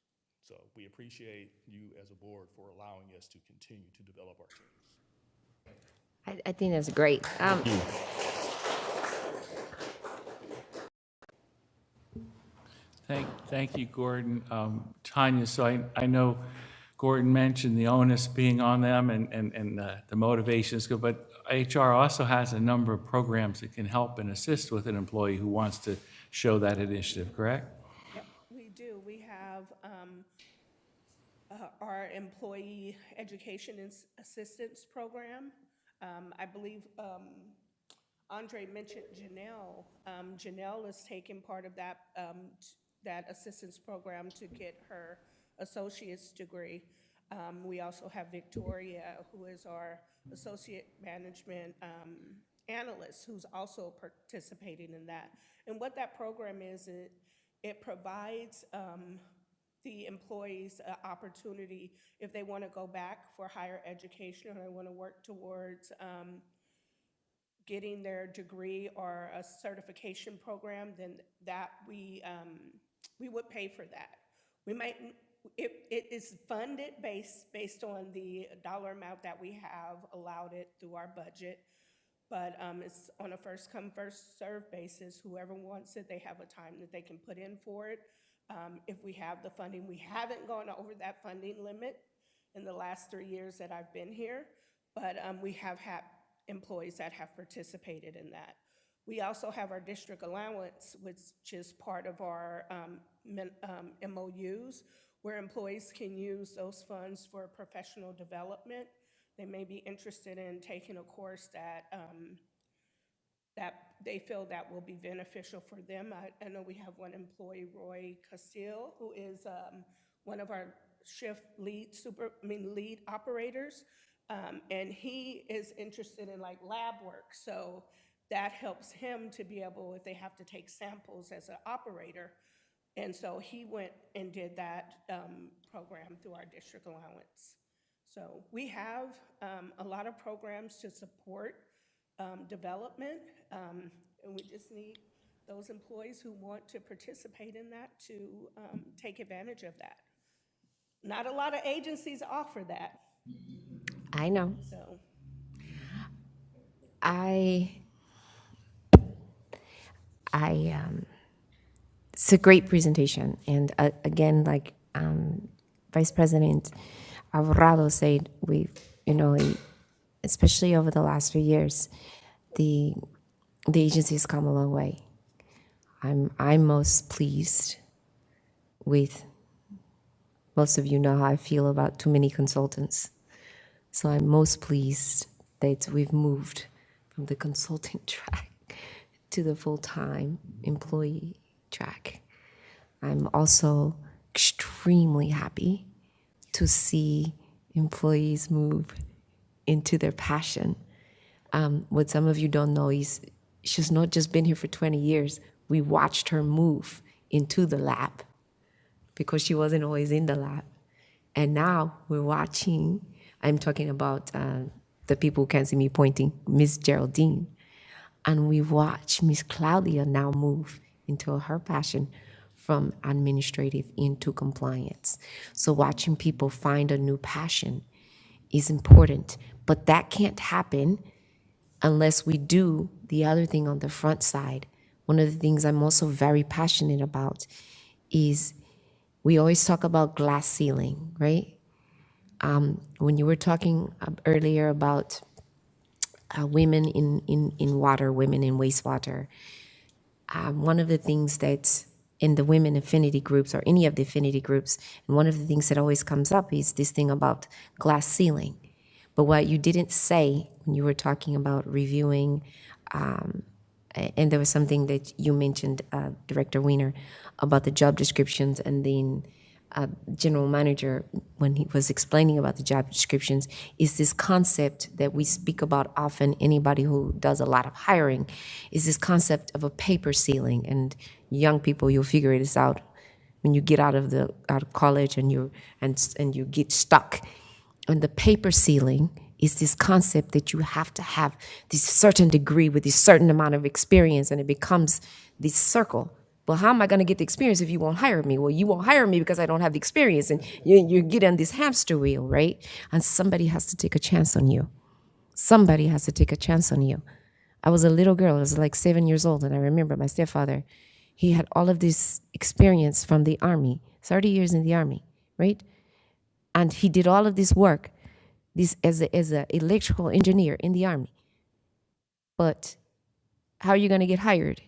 So we appreciate you as a board for allowing us to continue to develop our teams. I think that's great. Thank you, Gordon. Tanya, so I know Gordon mentioned the onus being on them and the motivation is good, but HR also has a number of programs that can help and assist with an employee who wants to show that initiative, correct? Yep, we do. We have our employee education and assistance program. I believe Andre mentioned Janelle. Janelle is taking part of that that assistance program to get her associate's degree. We also have Victoria, who is our associate management analyst, who's also participating in that. And what that program is, it provides the employees an opportunity, if they want to go back for higher education or they want to work towards getting their degree or a certification program, then that we would pay for that. We might, it is funded based on the dollar amount that we have allowed it through our budget, but it's on a first come, first served basis. Whoever wants it, they have a time that they can put in for it. If we have the funding, we haven't gone over that funding limit in the last 3 years that I've been here, but we have had employees that have participated in that. We also have our district allowance, which is part of our MOUs, where employees can use those funds for professional development. They may be interested in taking a course that they feel that will be beneficial for them. I know we have one employee, Roy Castile, who is one of our shift lead operators, and he is interested in like lab work. So that helps him to be able, if they have to take samples as an operator. And so he went and did that program through our district allowance. So we have a lot of programs to support development, and we just need those employees who want to participate in that to take advantage of that. Not a lot of agencies offer that, I know. so. It's a great presentation. And again, like Vice President Alvarado said, especially over the last few years, the agency has come a long way. I'm most pleased with, most of you know how I feel about too many consultants. So I'm most pleased that we've moved from the consulting track to the full-time employee track. I'm also extremely happy to see employees move into their passion. What some of you don't know is she's not just been here for 20 years. We watched her move into the lab because she wasn't always in the lab. And now we're watching, I'm talking about the people who can't see me pointing, Miss Geraldine. And we watch Miss Claudia now move into her passion from administrative into compliance. So watching people find a new passion is important, but that can't happen unless we do the other thing on the front side. One of the things I'm also very passionate about is we always talk about glass ceiling, right? When you were talking earlier about women in water, women in wastewater, one of the things that's in the women affinity groups or any of the affinity groups, and one of the things that always comes up is this thing about glass ceiling. But what you didn't say when you were talking about reviewing, and there was something that you mentioned, Director Weiner, about the job descriptions, and then general manager, when he was explaining about the job descriptions, is this concept that we speak about often, anybody who does a lot of hiring, is this concept of a paper ceiling. And young people, you'll figure this out when you get out of college and you get stuck. And the paper ceiling is this concept that you have to have this certain degree with this certain amount of experience, and it becomes this circle. Well, how am I going to get the experience if you won't hire me? Well, you won't hire me because I don't have the experience, and you get on this hamster wheel, right? And somebody has to take a chance on you. Somebody has to take a chance on you. I was a little girl, I was like 7 years old, and I remember my stepfather, he had all of this experience from the Army, 30 years in the Army, right? And he did all of this work as an electrical engineer in the Army. But how are you going to get hired?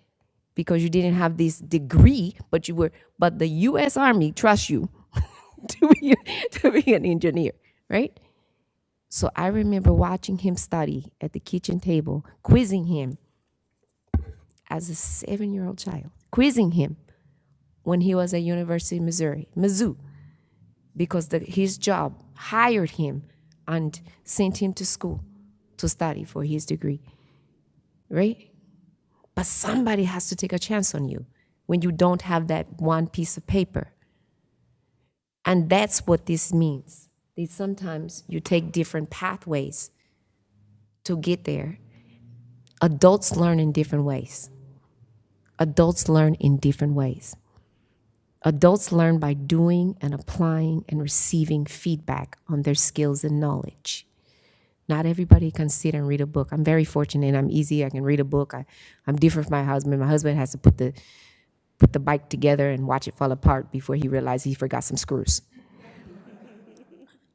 Because you didn't have this degree, but the U.S. Army trusts you to be an engineer, right? So I remember watching him study at the kitchen table, quizzing him as a 7-year-old child, quizzing him when he was at University of Missouri, Mizzou, because his job hired him and sent him to school to study for his degree, right? But somebody has to take a chance on you when you don't have that one piece of paper. And that's what this means. That sometimes you take different pathways to get there. Adults learn in different ways. Adults learn in different ways. Adults learn by doing and applying and receiving feedback on their skills and knowledge. Not everybody can sit and read a book. I'm very fortunate. I'm easy. I can read a book. I'm different from my husband. My husband has to put the bike together and watch it fall apart before he realized he forgot some screws.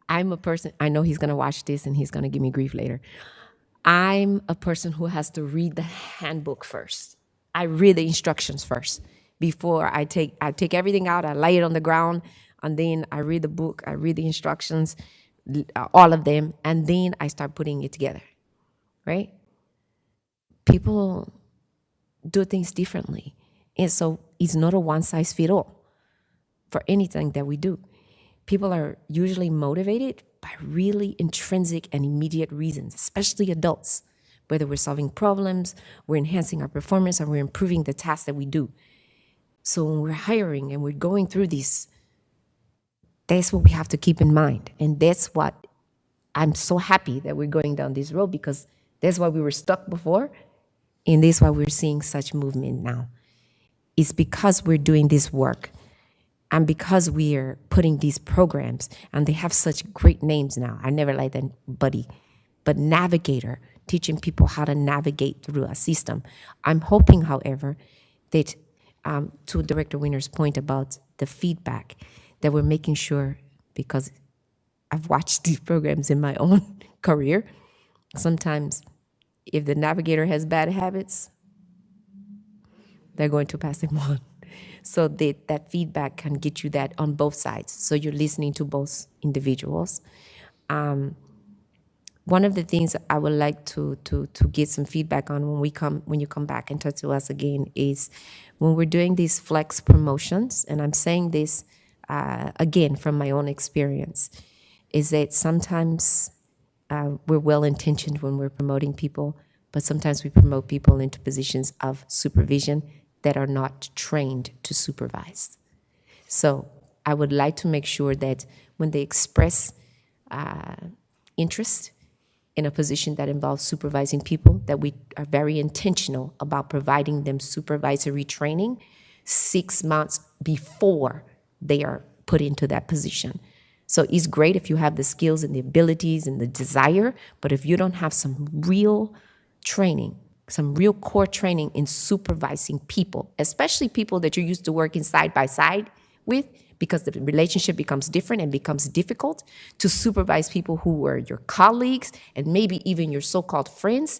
I'm a person, I know he's going to watch this and he's going to give me grief later. I'm a person who has to read the handbook first. I read the instructions first before I take everything out. I lay it on the ground. and then I read the book, I read the instructions, all of them, and then I start putting it together, right? People do things differently. And so it's not a one size fit all for anything that we do. People are usually motivated by really intrinsic and immediate reasons, especially adults, whether we're solving problems, we're enhancing our performance, or we're improving the tasks that we do. So when we're hiring and we're going through this, that's what we have to keep in mind. And that's what I'm so happy that we're going down this road, because that's why we were stuck before. And that's why we're seeing such movement now. It's because we're doing this work and because we are putting these programs, and they have such great names now. I never liked that buddy, but navigator, teaching people how to navigate through a system. I'm hoping, however, that to Director Winner's point about the feedback, that we're making sure, because I've watched these programs in my own career, sometimes if the navigator has bad habits, they're going to pass him on. So that feedback can get you that on both sides. So you're listening to both individuals. One of the things I would like to get some feedback on when you come back and talk to us again is when we're doing these flex promotions, and I'm saying this again from my own experience, is that sometimes we're well-intentioned when we're promoting people, but sometimes we promote people into positions of supervision that are not trained to supervise. So I would like to make sure that when they express interest in a position that involves supervising people, that we are very intentional about providing them supervisory training 6 months before they are put into that position. So it's great if you have the skills and the abilities and the desire, but if you don't have some real training, some real core training in supervising people, especially people that you're used to working side by side with, because the relationship becomes different and becomes difficult to supervise people who are your colleagues and maybe even your so-called friends,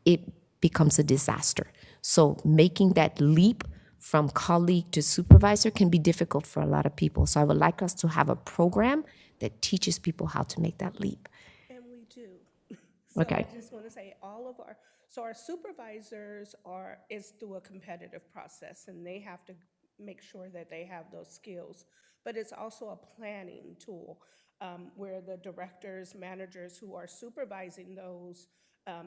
it becomes a disaster. So making that leap from colleague to supervisor can be difficult for a lot of people. So I would like us to have a program that teaches people how to make that leap. And we do. So Okay. I just want to say our supervisors is through a competitive process, and they have to make sure that they have those skills. But it's also a planning tool where the directors, managers who are supervising those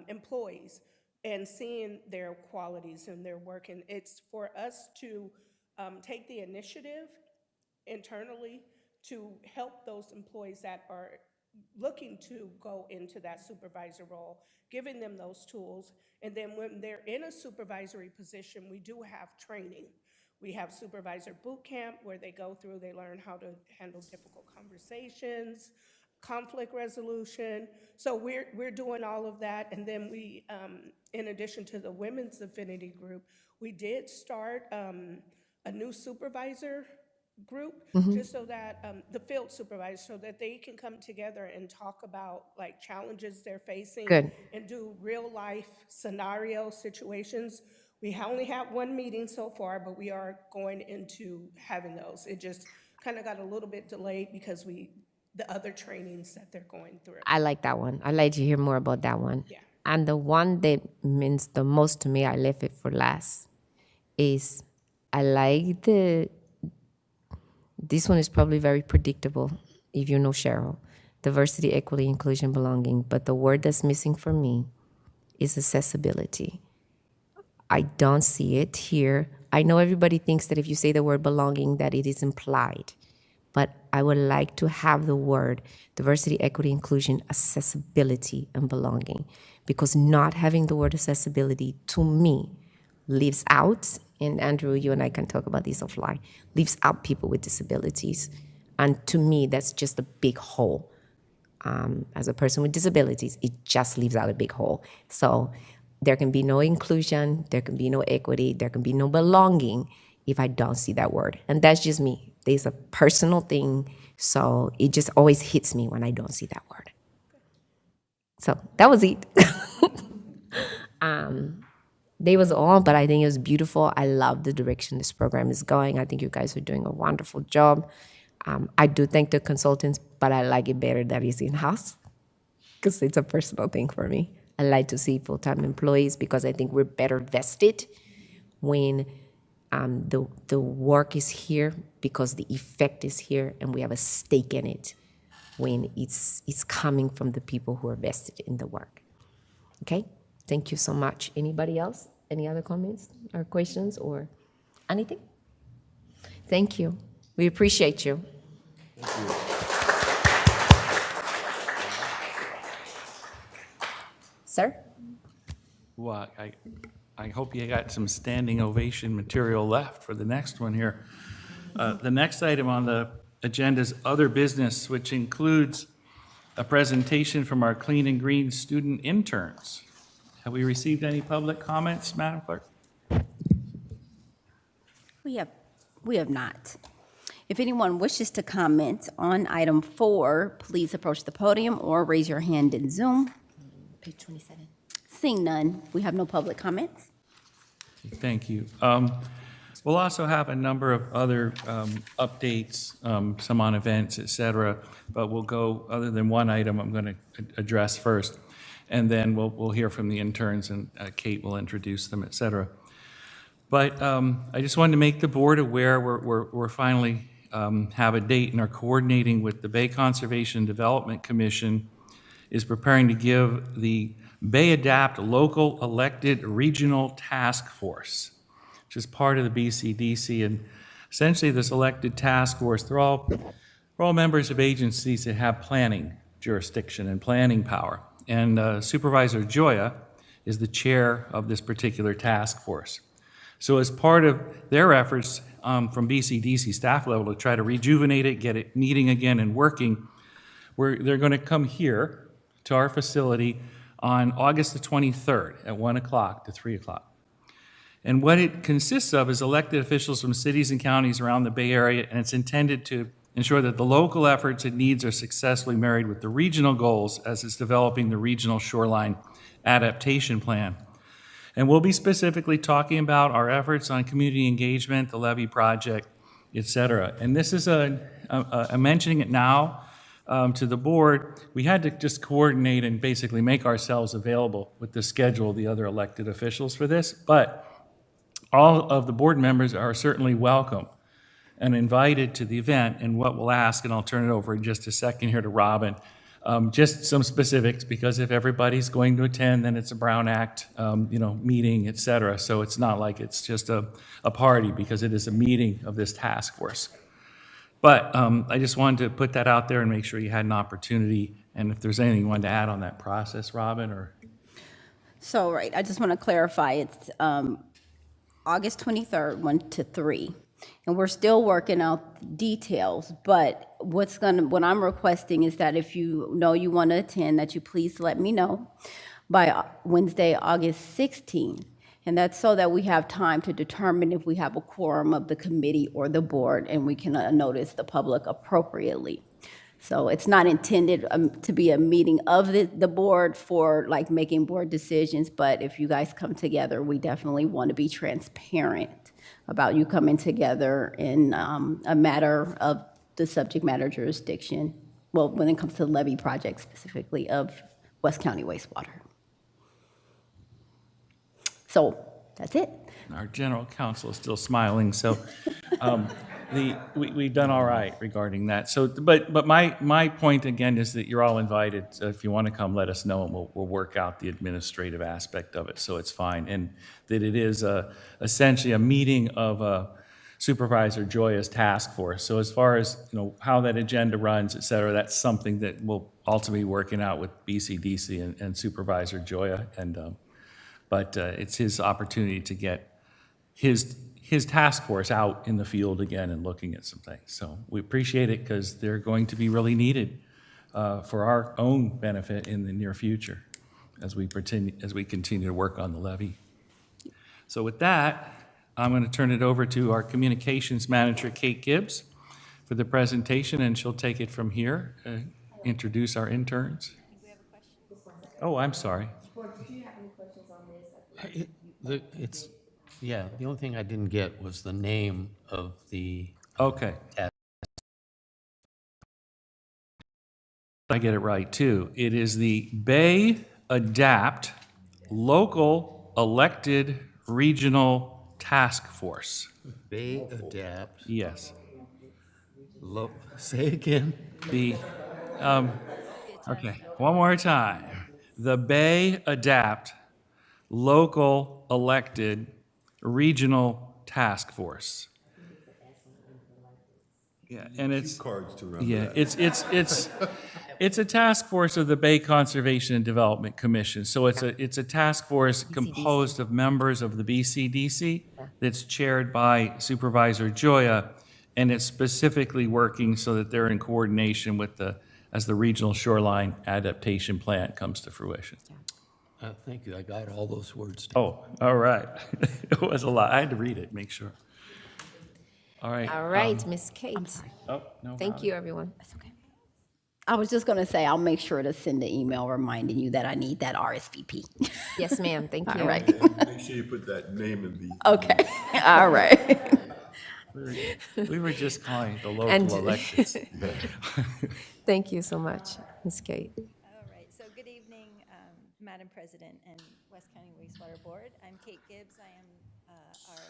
employees and seeing their qualities and their work. And it's for us to take the initiative internally to help those employees that are looking to go into that supervisor role, giving them those tools. And then when they're in a supervisory position, we do have training. We have supervisor boot camp where they go through, they learn how to handle difficult conversations, conflict resolution. So we're doing all of that. And then we, in addition to the Women's Affinity Group, we did start a new supervisor group, just so that the field supervisor, so that they can come together and talk about like challenges they're facing. Good. And do real life scenario situations. We only have one meeting so far, but we are going into having those. It just kind of got a little bit delayed because the other trainings that they're going through. I like that one. I'd like to hear more about that one. Yeah. And the one that means the most to me, I left it for last, is I like this one is probably very predictable if you know Cheryl. Diversity, equity, inclusion, belonging. But the word that's missing for me is accessibility. I don't see it here. I know everybody thinks that if you say the word belonging, that it is implied. But I would like to have the word diversity, equity, inclusion, accessibility, and belonging. Because not having the word accessibility, to me, leaves out, and Andrew, you and I can talk about this offline, leaves out people with disabilities. And to me, that's just a big hole. As a person with disabilities, it just leaves out a big hole. So there can be no inclusion, there can be no equity, there can be no belonging if I don't see that word. And that's just me. There's a personal thing, so it just always hits me when I don't see that word. So that was it. They was all, but I think it was beautiful. I love the direction this program is going. I think you guys are doing a wonderful job. I do thank the consultants, but I like it better that it's in-house because it's a personal thing for me. I like to see full-time employees because I think we're better vested when the work is here because the effect is here and we have a stake in it when it's coming from the people who are vested in the work. Okay? Thank you so much. Anybody else? Any other comments or questions or anything? Thank you. We appreciate you. Sir? Well, I hope you got some standing ovation material left for the next one here. The next item on the agenda is other business, which includes a presentation from our Clean and Green student interns. Have we received any public comments, Madam Clerk? We have not. If anyone wishes to comment on item 4, please approach the podium or raise your hand in Zoom. Page 27. Seeing none, we have no public comments. Thank you. We'll also have a number of other updates, some on events, et cetera, but we'll go, other than one item I'm going to address first, and then we'll hear from the interns, and Kate will introduce them, et cetera. But I just wanted to make the board aware we're finally have a date and are coordinating with the Bay Conservation Development Commission is preparing to give the Bay Adapt Local Elected Regional Task Force, which is part of the BCDC. And essentially this elected task force, they're all members of agencies that have planning jurisdiction and planning power. And Supervisor Joya is the chair of this particular task force. So as part of their efforts from BCDC staff level to try to rejuvenate it, get it meeting again and working, they're going to come here to our facility on August the 23rd at 1 o'clock to 3 o'clock. And what it consists of is elected officials from cities and counties around the Bay Area, and it's intended to ensure that the local efforts and needs are successfully married with the regional goals as it's developing the regional shoreline adaptation plan. And we'll be specifically talking about our efforts on community engagement, the levee project, et cetera. And this is I'm mentioning it now to the board. We had to just coordinate and basically make ourselves available with the schedule of the other elected officials for this, but all of the board members are certainly welcome and invited to the event. And what we'll ask, and I'll turn it over in just a second here to Robin, just some specifics, because if everybody's going to attend, then it's a Brown Act, meeting, et cetera. So it's not like it's just a party, because it is a meeting of this task force. But I just wanted to put that out there and make sure you had an opportunity. And if there's anything you wanted to add on that process, Robin, or? So, right, I just want to clarify, it's August 23rd, 1 to 3. And we're still working out the details, but what I'm requesting is that if you know you want to attend, that you please let me know by Wednesday, August 16th. And that's so that we have time to determine if we have a quorum of the committee or the board, and we can notice the public appropriately. So it's not intended to be a meeting of the board for like making board decisions, but if you guys come together, we definitely want to be transparent about you coming together in a matter of the subject matter jurisdiction, well, when it comes to the levee project specifically of West County Wastewater. So that's it. Our general counsel is still smiling, so we've done all right regarding that. So, but my point again is that you're all invited. So if you want to come, let us know, and we'll work out the administrative aspect of it, so it's fine. And that it is essentially a meeting of Supervisor Joya's task force. So as far as how that agenda runs, et cetera, that's something that we'll ultimately be working out with BCDC and Supervisor Joya. And but it's his opportunity to get his task force out in the field again and looking at some things. So we appreciate it, because they're going to be really needed for our own benefit in the near future as we continue to work on the levee. So with that, I'm going to turn it over to our communications manager, Kate Gibbs, for the presentation, and she'll take it from here, introduce our interns. Oh, I'm sorry. The only thing I didn't get was the name of the Okay. I get it right too. It is the Bay Adapt Local Elected Regional Task Force. Bay Adapt, Yes. say again? The, okay, one more time. The Bay Adapt Local Elected Regional Task Force. Yeah, and it's, Cards to remember yeah, that. it's a task force of the Bay Conservation and Development Commission. So it's a task force composed of members of the BCDC that's chaired by Supervisor Joya, and it's specifically working so that they're in coordination with as the Regional Shoreline Adaptation Plan comes to fruition. Thank you, I got all those words down. Oh, all right. It was a lot. I had to read it, make sure. All right. All right, Miss Kate. Oh, no. Thank you, everyone. I was just going to say, I'll make sure to send an email reminding you that I need that RSVP. Yes, ma'am. Thank you. All right. Make sure you put that name in the. Okay, all right. We were just calling it the local And- elections. Thank you so much, Miss Kate. All right, so good evening, Madam President and West County Wastewater Board. I'm Kate Gibbs. I am our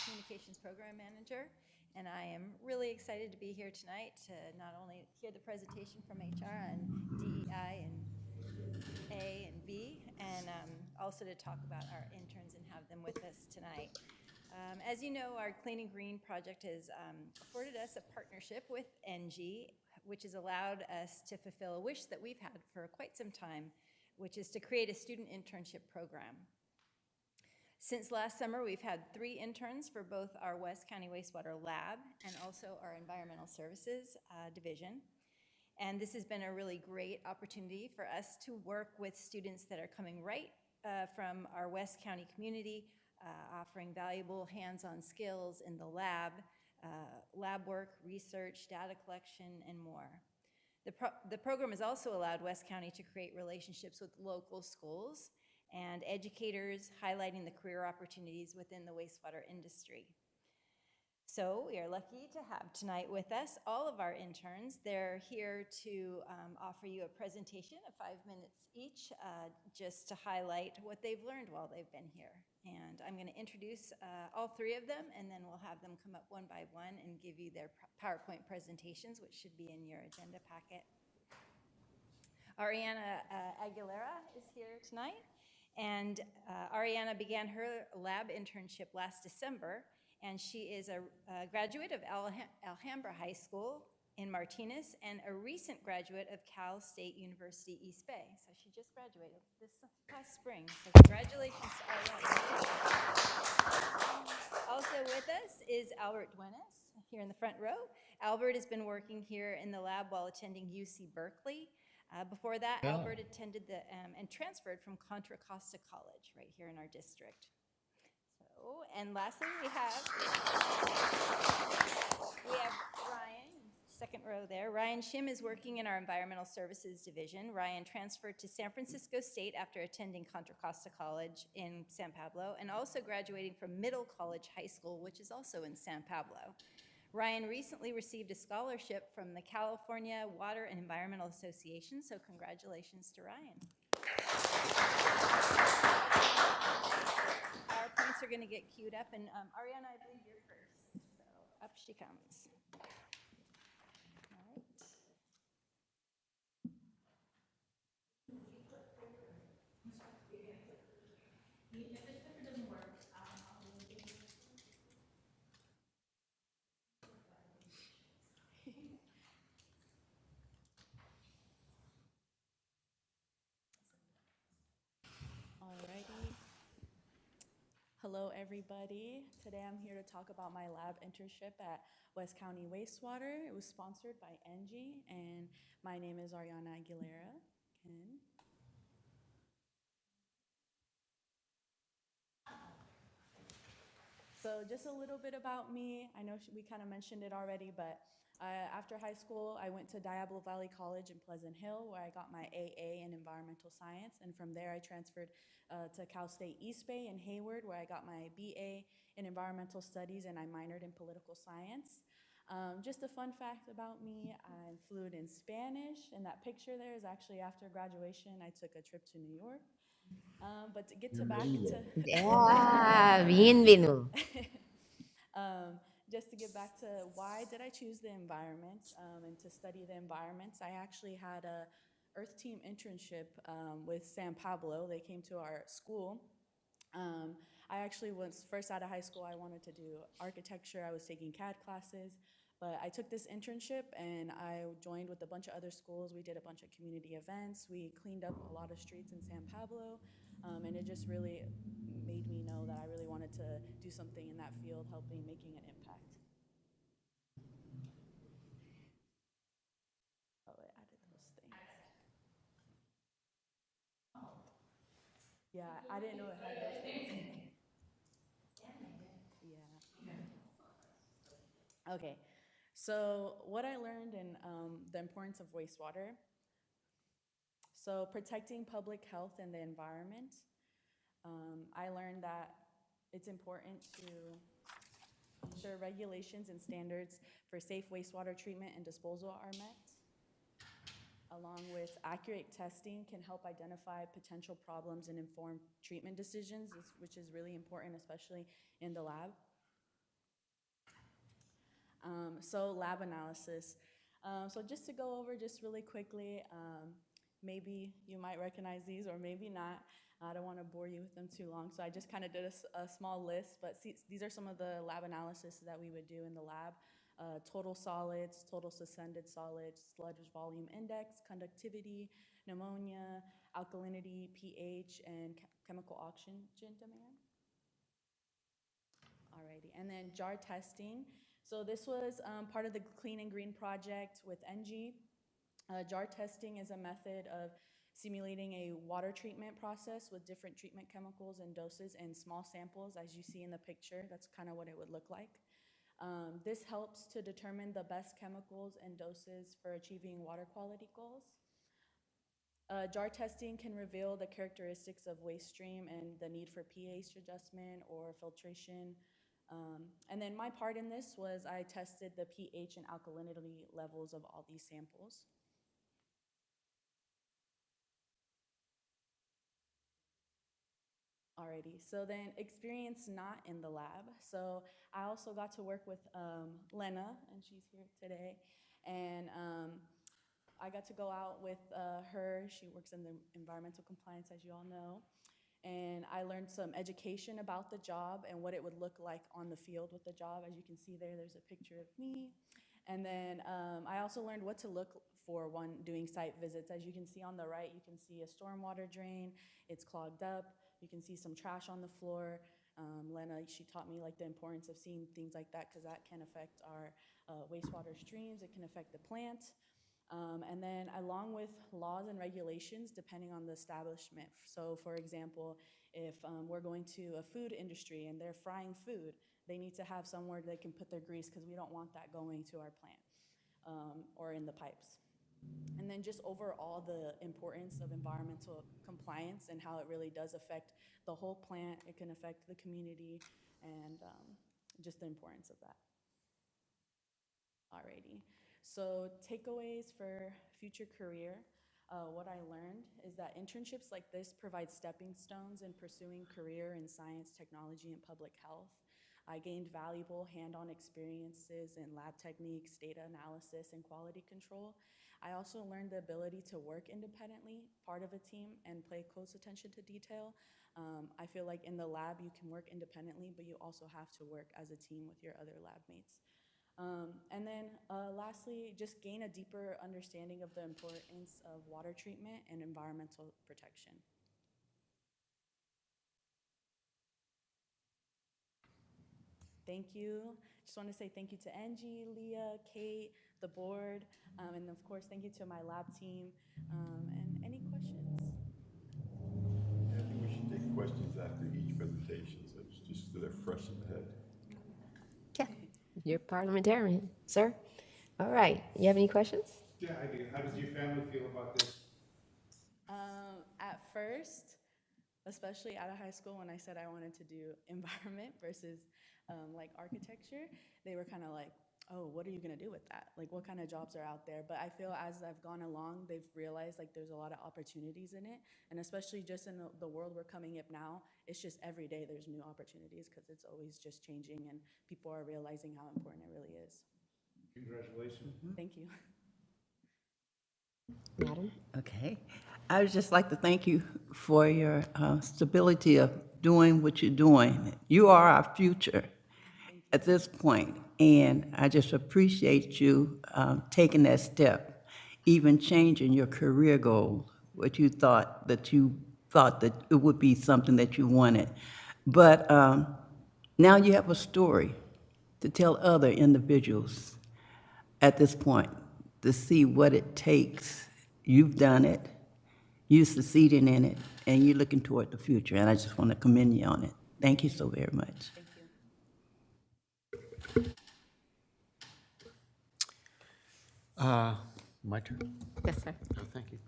Communications Program Manager, and I am really excited to be here tonight to not only hear the presentation from HR on DEI and A and B, and also to talk about our interns and have them with us tonight. As you know, our Clean and Green project has afforded us a partnership with NG, which has allowed us to fulfill a wish that we've had for quite some time, which is to create a student internship program. Since last summer, we've had 3 interns for both our West County Wastewater Lab and also our Environmental Services Division. And this has been a really great opportunity for us to work with students that are coming right from our West County community, offering valuable hands-on skills in the lab, lab work, research, data collection, and more. The program has also allowed West County to create relationships with local schools and educators, highlighting the career opportunities within the wastewater industry. So we are lucky to have tonight with us all of our interns. They're here to offer you a presentation of 5 minutes each, just to highlight what they've learned while they've been here. And I'm going to introduce all 3 of them, and then we'll have them come up one by one and give you their PowerPoint presentations, which should be in your agenda packet. Ariana Aguilera is here tonight, and Ariana began her lab internship last December, and she is a graduate of Alhambra High School in Martinez and a recent graduate of Cal State University East Bay. So she just graduated this past spring. So congratulations to Ariana. Also with us is Albert Duenas here in the front row. Albert has been working here in the lab while attending UC Berkeley. Before that, Albert attended and transferred from Contra Costa College right here in our district. And lastly, we have Ryan, second row there. Ryan Shim is working in our Environmental Services Division. Ryan transferred to San Francisco State after attending Contra Costa College in San Pablo and also graduating from Middle College High School, which is also in San Pablo. Ryan recently received a scholarship from the California Water and Environmental Association, so congratulations to Ryan. PowerPoints are going to get queued up, and Ariana, I believe you're first, so up she comes. All right. Alrighty. Hello, everybody. Today I'm here to talk about my lab internship at West County Wastewater. It was sponsored by NG, and my name is Ariana Aguilera. So just a little bit about me. I know we kind of mentioned it already, but after high school, I went to Diablo Valley College in Pleasant Hill, where I got my AA in environmental science. And from there, I transferred to Cal State East Bay in Hayward, where I got my BA in environmental studies, and I minored in political science. Just a fun fact about me, I'm fluent in Spanish, and that picture there is actually after graduation. I took a trip to New York. But to get to back to Yeah, bienvenido. just to get back to why did I choose the environment and to study the environments, I actually had a Earth Team internship with San Pablo. They came to our school. I actually was first out of high school, I wanted to do architecture. I was taking CAD classes, but I took this internship and I joined with a bunch of other schools. We did a bunch of community events. We cleaned up a lot of streets in San Pablo, and it just really made me know that I really wanted to do something in that field, making an impact. Oh, I added those things. Yeah, I didn't know it had those things. Yeah. Okay. So what I learned in the importance of wastewater. So protecting public health and the environment. I learned that it's important to ensure regulations and standards for safe wastewater treatment and disposal are met, along with accurate testing can help identify potential problems and inform treatment decisions, which is really important, especially in the lab. So lab analysis. So just to go over just really quickly, maybe you might recognize these or maybe not. I don't want to bore you with them too long, so I just kind of did a small list, but see, these are some of the lab analysis that we would do in the lab. Total solids, total suspended solids, sludge volume index, conductivity, pneumonia, alkalinity, pH, and chemical oxygen demand. Alrighty, and then jar testing. So this was part of the Clean and Green project with NG. Jar testing is a method of simulating a water treatment process with different treatment chemicals and doses in small samples, as you see in the picture. That's kind of what it would look like. This helps to determine the best chemicals and doses for achieving water quality goals. Jar testing can reveal the characteristics of waste stream and the need for pH adjustment or filtration. And then my part in this was I tested the pH and alkalinity levels of all these samples. Alrighty, so then experience not in the lab. So I also got to work with Lena, and she's here today. And I got to go out with her. She works in the environmental compliance, as you all know. And I learned some education about the job and what it would look like on the field with the job. As you can see there, there's a picture of me. And then I also learned what to look for when doing site visits. As you can see on the right, you can see a stormwater drain. It's clogged up. You can see some trash on the floor. Lena, she taught me like the importance of seeing things like that because that can affect our wastewater streams. It can affect the plant. And then along with laws and regulations, depending on the establishment. So for example, if we're going to a food industry and they're frying food, they need to have somewhere they can put their grease because we don't want that going to our plant or in the pipes. And then just overall the importance of environmental compliance and how it really does affect the whole plant. It can affect the community and just the importance of that. Alrighty, so takeaways for future career. What I learned is that internships like this provide stepping stones in pursuing career in science, technology, and public health. I gained valuable hand-on experiences in lab techniques, data analysis, and quality control. I also learned the ability to work independently, part of a team, and pay close attention to detail. I feel like in the lab you can work independently, but you also have to work as a team with your other lab mates. And then lastly, just gain a deeper understanding of the importance of water treatment and environmental protection. Thank you. Just want to say thank you to Angie, Leah, Kate, the board, and of course, thank you to my lab team. And any questions? I think we should take questions after each presentation, so it's just so they're fresh in the head. Yeah, you're parliamentarian, sir. All right, you have any questions? Yeah, I do. How does your family feel about this? At first, especially out of high school, when I said I wanted to do environment versus like architecture, they were kind of like, oh, what are you gonna do with that? Like, what kind of jobs are out there? But I feel as I've gone along, they've realized like there's a lot of opportunities in it, and especially just in the world we're coming up now, it's just every day there's new opportunities because it's always just changing, and people are realizing how important it really is. Congratulations. Thank you. Madam? Okay. I would just like to thank you for your stability of doing what you're doing. You are our future at this point, and I just appreciate you taking that step, even changing your career goal, what you thought that it would be something that you wanted. But now you have a story to tell other individuals at this point to see what it takes. You've done it, you're succeeding in it, and you're looking toward the future, and I just want to commend you on it. Thank you so very much. Thank you. My turn? Yes, sir. Oh, thank you.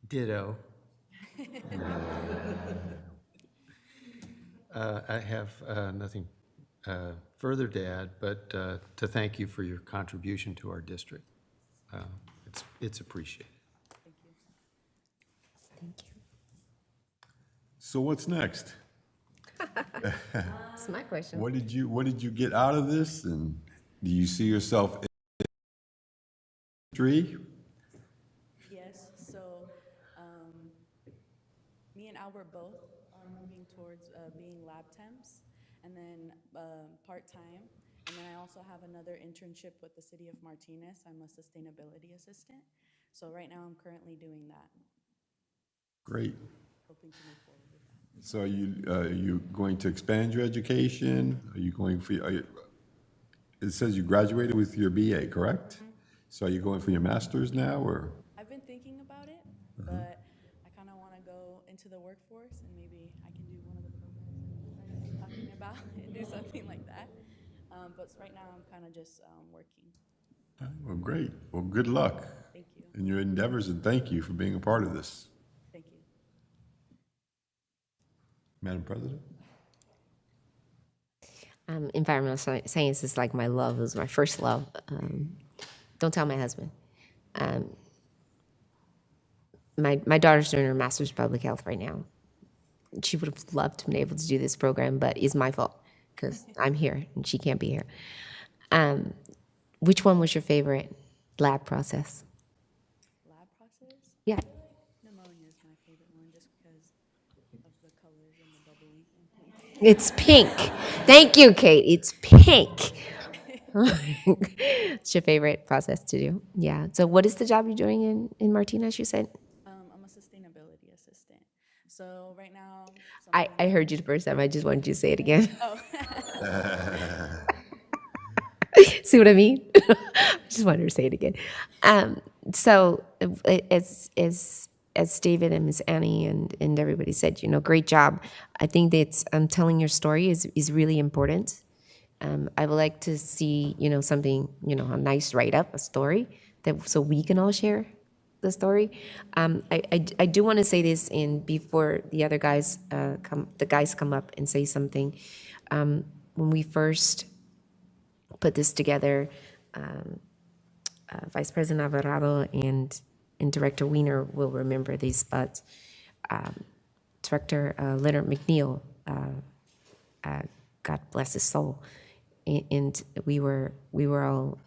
Ditto. I have nothing further to add, but to thank you for your contribution to our district. It's appreciated. Thank you. So what's next? That's my question. What did you get out of this, and do you see yourself in industry? Yes, so me and Albert both are moving towards being lab temps, and then part-time. And then I also have another internship with the city of Martinez. I'm a sustainability assistant. So right now I'm currently doing that, Great. hoping to move forward with that. So are you going to expand your education? Are you going for, it says you graduated with your BA, correct? Mm-hmm. So are you going for your master's now, or? I've been thinking about it, but I kind of want to go into the workforce, and maybe I can do one of the programs that you guys are talking about and do something like that. But right now I'm kind of just working. Well, great. Well, good luck Thank you. in your endeavors, and thank you for being a part of this. Thank you. Madam President? Environmental science is like my love. It was my first love. Don't tell my husband. My daughter's doing her master's of public health right now. She would have loved to have been able to do this program, but it's my fault because I'm here and she can't be here. Which one was your favorite lab process? Lab process? Yeah. Pneumonia is my favorite one just because of the colors and the bubbly. It's pink. Thank you, Kate. It's pink. It's your favorite process to do. Yeah. So what is the job you're doing in Martinez, you said? I'm a sustainability assistant. So right now, I heard you the first time. I just wanted you to say it again. oh, See what I mean? I just wanted her to say it again. So as David and Miss Annie and everybody said, great job. I think that telling your story is really important. I would like to see, something, a nice write-up, a story, so we can all share the story. I do want to say this before the other guys come up and say something. When we first put this together, Vice President Alvarado and Director Wiener will remember this, but Director Leonard McNeil, God bless his soul, and we were all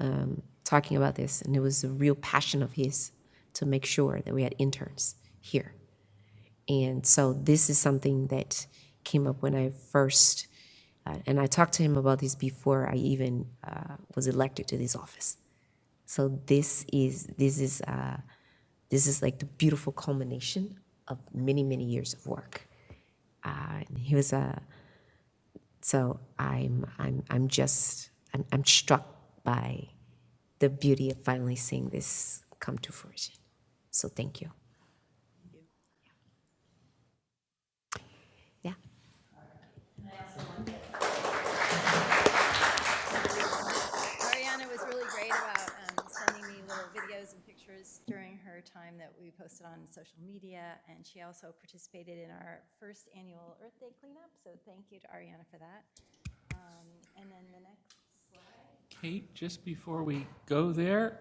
talking about this, and it was a real passion of his to make sure that we had interns here. And so this is something that came up when I first, and I talked to him about this before I even was elected to this office. So this is like the beautiful culmination of many, many years of work. He was so I'm struck by the beauty of finally seeing this come to fruition. So thank you. Yeah. Ariana was really great about sending me little videos and pictures during her time that we posted on social media, and she also participated in our first annual Earth Day cleanup, so thank you to Ariana for that. And then the next slide. Kate, just before we go there,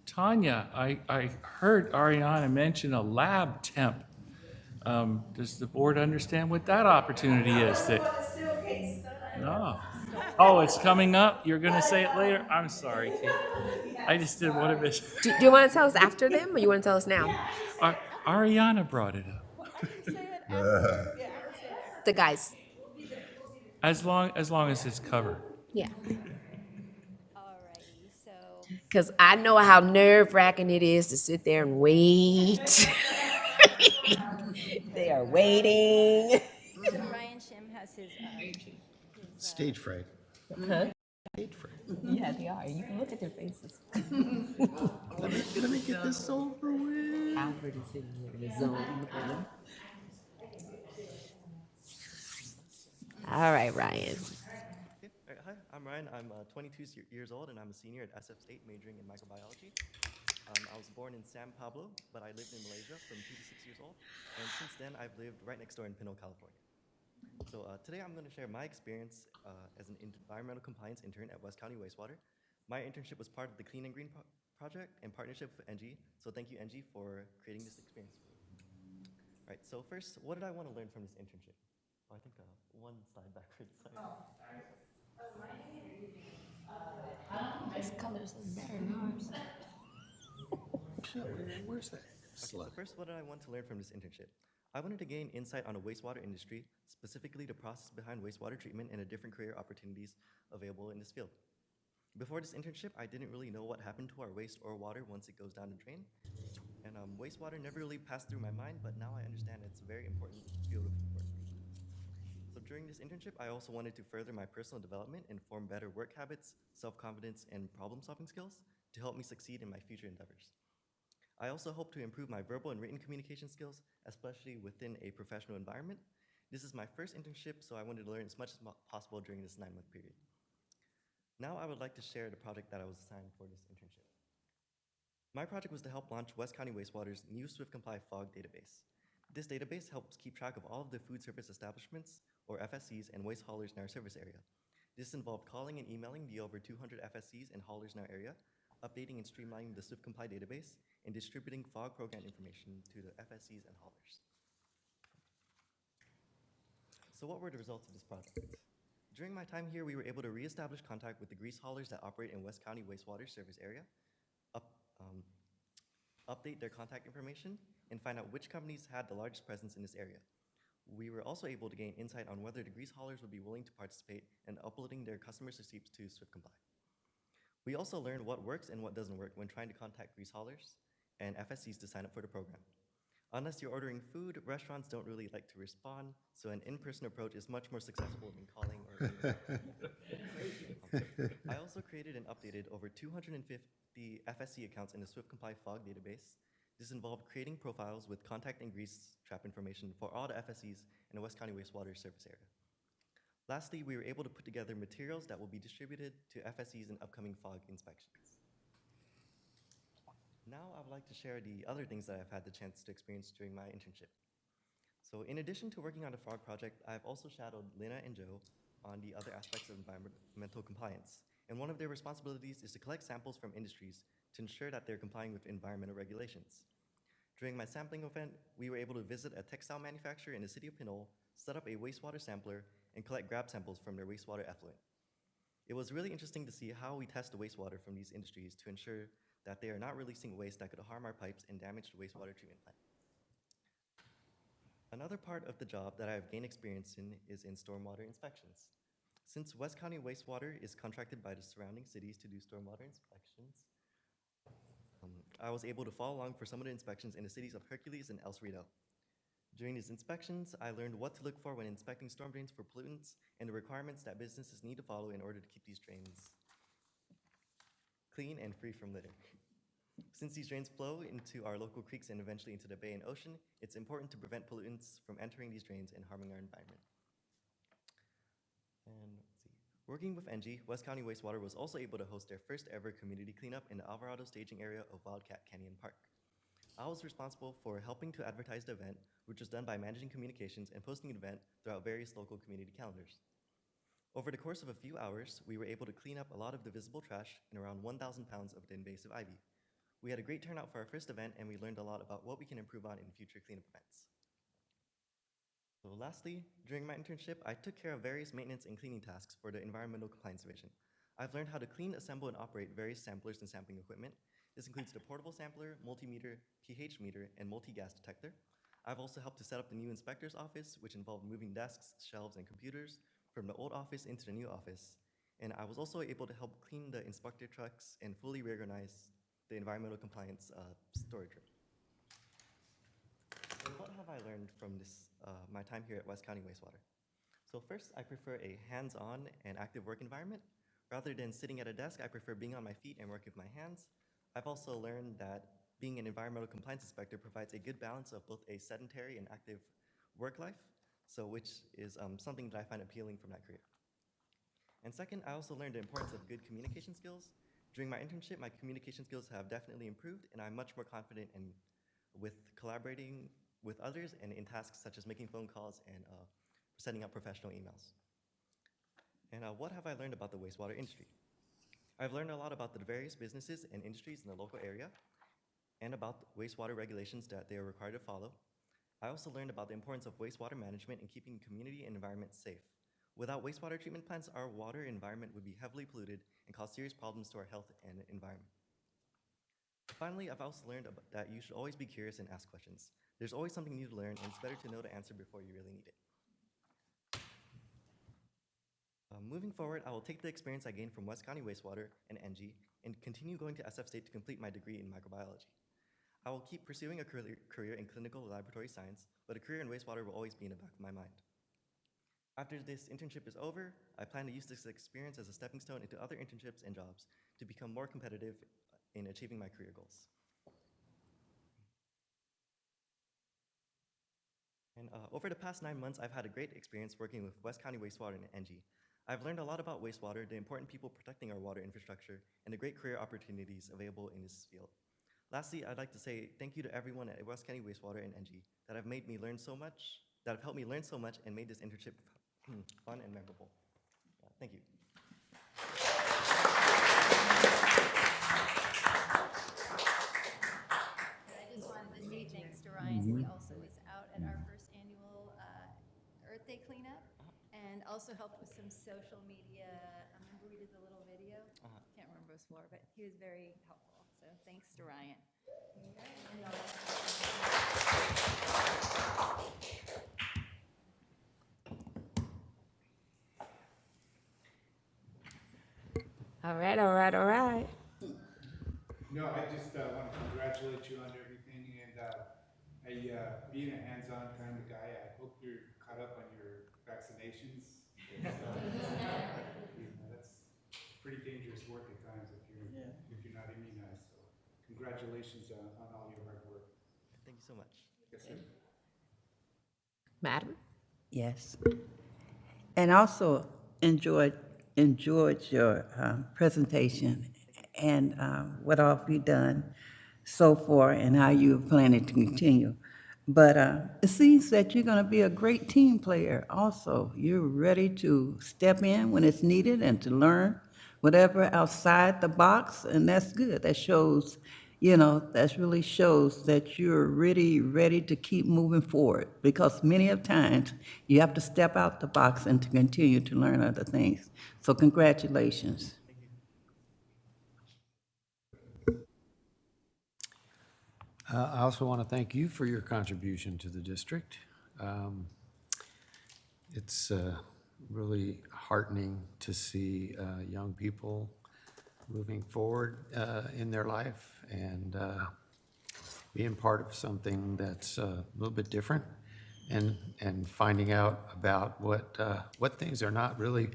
Tanya, I heard Ariana mention a lab temp. Does the board understand what that opportunity is? No. Oh, it's coming up? You're going to say it later? I'm sorry, Kate. I just didn't want to miss. Do you want to tell us after them, or you want to tell us now? Ariana brought it up. I can say it after, yeah, I can say it after. The guys. As long as it's covered. Yeah. Alrighty, so Because I know how nerve-wracking it is to sit there and wait. They are waiting. so Ryan Shim has his Stage fright. Stage fright. Yeah, they are. You can look at their faces. Let me get this over with. Albert is sitting here in the zone. All right, Ryan. Hi, I'm Ryan. I'm 22 years old, and I'm a senior at SF State, majoring in microbiology. I was born in San Pablo, but I lived in Malaysia from 2 to 6 years old, and since then I've lived right next door in Pinole, California. So today I'm going to share my experience as an environmental compliance intern at West County Wastewater. My internship was part of the Clean and Green project in partnership with NG, so thank you NG for creating this experience for me. All right, so first, what did I want to learn from this internship? Oh, I think one slide backwards. Sorry. This color's better than ours. Where's that? Okay, so first, what did I want to learn from this internship? I wanted to gain insight on the wastewater industry, specifically the process behind wastewater treatment and the different career opportunities available in this field. Before this internship, I didn't really know what happened to our waste or water once it goes down the drain. And wastewater never really passed through my mind, but now I understand it's a very important field of work. So during this internship, I also wanted to further my personal development and form better work habits, self-confidence, and problem-solving skills to help me succeed in my future endeavors. I also hope to improve my verbal and written communication skills, especially within a professional environment. This is my first internship, so I wanted to learn as much as possible during this 9-month period. Now I would like to share the project that I was assigned for this internship. My project was to help launch West County Wastewater's new SwiftComply Fog database. This database helps keep track of all of the food service establishments, or FSCs, and waste haulers in our service area. This involved calling and emailing the over 200 FSCs and haulers in our area, updating and streamlining the SwiftComply database, and distributing FOG program information to the FSCs and haulers. So what were the results of this project? During my time here, we were able to reestablish contact with the grease haulers that operate in West County Wastewater service area, update their contact information, and find out which companies had the largest presence in this area. We were also able to gain insight on whether the grease haulers would be willing to participate in uploading their customers' receipts to SwiftComply. We also learned what works and what doesn't work when trying to contact grease haulers and FSCs to sign up for the program. Unless you're ordering food, restaurants don't really like to respond, so an in-person approach is much more successful than calling or emailing. I also created and updated over 250 FSC accounts in the SwiftComply Fog database. This involved creating profiles with contact and grease trap information for all the FSCs in the West County Wastewater service area. Lastly, we were able to put together materials that will be distributed to FSCs in upcoming FOG inspections. Now I would like to share the other things that I've had the chance to experience during my internship. So in addition to working on the FOG project, I've also shadowed Lena and Joe on the other aspects of environmental compliance. And one of their responsibilities is to collect samples from industries to ensure that they're complying with environmental regulations. During my sampling event, we were able to visit a textile manufacturer in the city of Pinole, set up a wastewater sampler, and collect grab samples from their wastewater effluent. It was really interesting to see how we test the wastewater from these industries to ensure that they are not releasing waste that could harm our pipes and damage the wastewater treatment plant. Another part of the job that I have gained experience in is in stormwater inspections. Since West County Wastewater is contracted by the surrounding cities to do stormwater inspections, I was able to follow along for some of the inspections in the cities of Hercules and El Cerrito. During these inspections, I learned what to look for when inspecting storm drains for pollutants and the requirements that businesses need to follow in order to keep these drains clean and free from litter. Since these drains flow into our local creeks and eventually into the bay and ocean, it's important to prevent pollutants from entering these drains and harming our environment. And let's see. Working with NG, West County Wastewater was also able to host their first ever community cleanup in the Alvarado staging area of Wildcat Canyon Park. I was responsible for helping to advertise the event, which was done by managing communications and posting the event throughout various local community calendars. Over the course of a few hours, we were able to clean up a lot of the visible trash and around 1,000 pounds of the invasive ivy. We had a great turnout for our first event, and we learned a lot about what we can improve on in future cleanup events. So lastly, during my internship, I took care of various maintenance and cleaning tasks for the Environmental Compliance Division. I've learned how to clean, assemble, and operate various samplers and sampling equipment. This includes the portable sampler, multimeter, pH meter, and multi-gas detector. I've also helped to set up the new inspector's office, which involved moving desks, shelves, and computers from the old office into the new office. And I was also able to help clean the inspector trucks and fully reorganize the environmental compliance storage room. So what have I learned from my time here at West County Wastewater? So first, I prefer a hands-on and active work environment. Rather than sitting at a desk, I prefer being on my feet and working with my hands. I've also learned that being an environmental compliance inspector provides a good balance of both a sedentary and active work life, which is something that I find appealing from that career. And second, I also learned the importance of good communication skills. During my internship, my communication skills have definitely improved, and I'm much more confident with collaborating with others and in tasks such as making phone calls and setting up professional emails. And what have I learned about the wastewater industry? I've learned a lot about the various businesses and industries in the local area and about wastewater regulations that they are required to follow. I also learned about the importance of wastewater management and keeping community and environment safe. Without wastewater treatment plants, our water environment would be heavily polluted and cause serious problems to our health and environment. Finally, I've also learned that you should always be curious and ask questions. There's always something new to learn, and it's better to know the answer before you really need it. Moving forward, I will take the experience I gained from West County Wastewater and NG and continue going to SF State to complete my degree in microbiology. I will keep pursuing a career in clinical laboratory science, but a career in wastewater will always be in the back of my mind. After this internship is over, I plan to use this experience as a stepping stone into other internships and jobs to become more competitive in achieving my career goals. And over the past 9 months, I've had a great experience working with West County Wastewater and NG. I've learned a lot about wastewater, the important people protecting our water infrastructure, and the great career opportunities available in this field. Lastly, I'd like to say thank you to everyone at West County Wastewater and NG that have helped me learn so much and made this internship fun and memorable. Thank you. I just wanted to say thanks to Ryan. He also was out at our first annual Earth Day cleanup and also helped with some social media. I remember we did the little video. Can't remember what it was for, but he was very helpful. So thanks to Ryan. All right, all right, all right. No, I just want to congratulate you on everything, and being a hands-on kind of guy, I hope you're caught up on your vaccinations. That's pretty dangerous work at times if you're not immunized. So congratulations on all your hard work. Thank you so much. Yes, sir. Madam? Yes. And also enjoyed your presentation and what all have you done so far and how you're planning to continue. But it seems that you're going to be a great team player also. You're ready to step in when it's needed and to learn whatever outside the box, and that's good. That shows, that really shows that you're really ready to keep moving forward, because many of times you have to step out the box and to continue to learn other things. So congratulations. Thank you. I also want to thank you for your contribution to the district. It's really heartening to see young people moving forward in their life and being part of something that's a little bit different, and finding out about what things are not really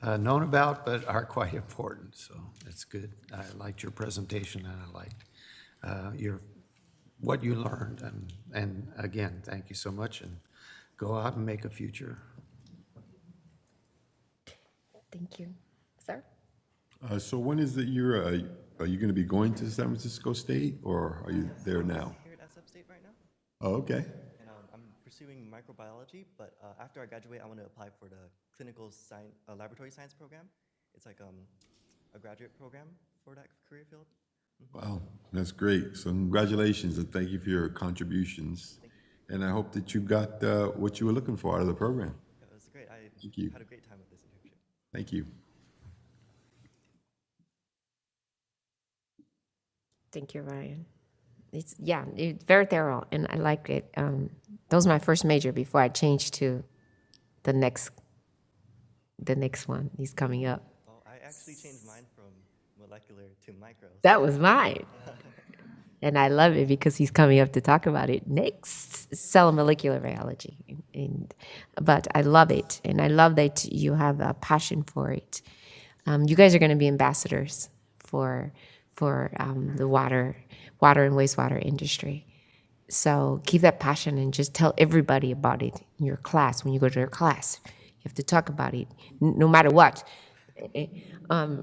known about but are quite important. So it's good. I liked your presentation, and I liked what you learned. And again, thank you so much, and go out and make a future. Thank you. Sir? So when is the year, are you going to be going to San Francisco State, or are you there now? Here at SF State right now. Oh, okay. And I'm pursuing microbiology, but after I graduate, I want to apply for the clinical science, laboratory science program. It's like a graduate program for that career field. Wow, that's great. So congratulations and thank you for your contributions. And I hope that you got what you were looking for out of the program. Yeah, it was great. I Thank you. had a great time with this internship. Thank you. Thank you, Ryan. It's very thorough, and I liked it. That was my first major before I changed to the next one. He's coming up. Oh, I actually changed mine from molecular to micro. That was mine. And I love it because he's coming up to talk about it next, cell and molecular biology. But I love it, and I love that you have a passion for it. You guys are going to be ambassadors for the water and wastewater industry. So keep that passion and just tell everybody about it in your class. When you go to your class, you have to talk about it, no matter what.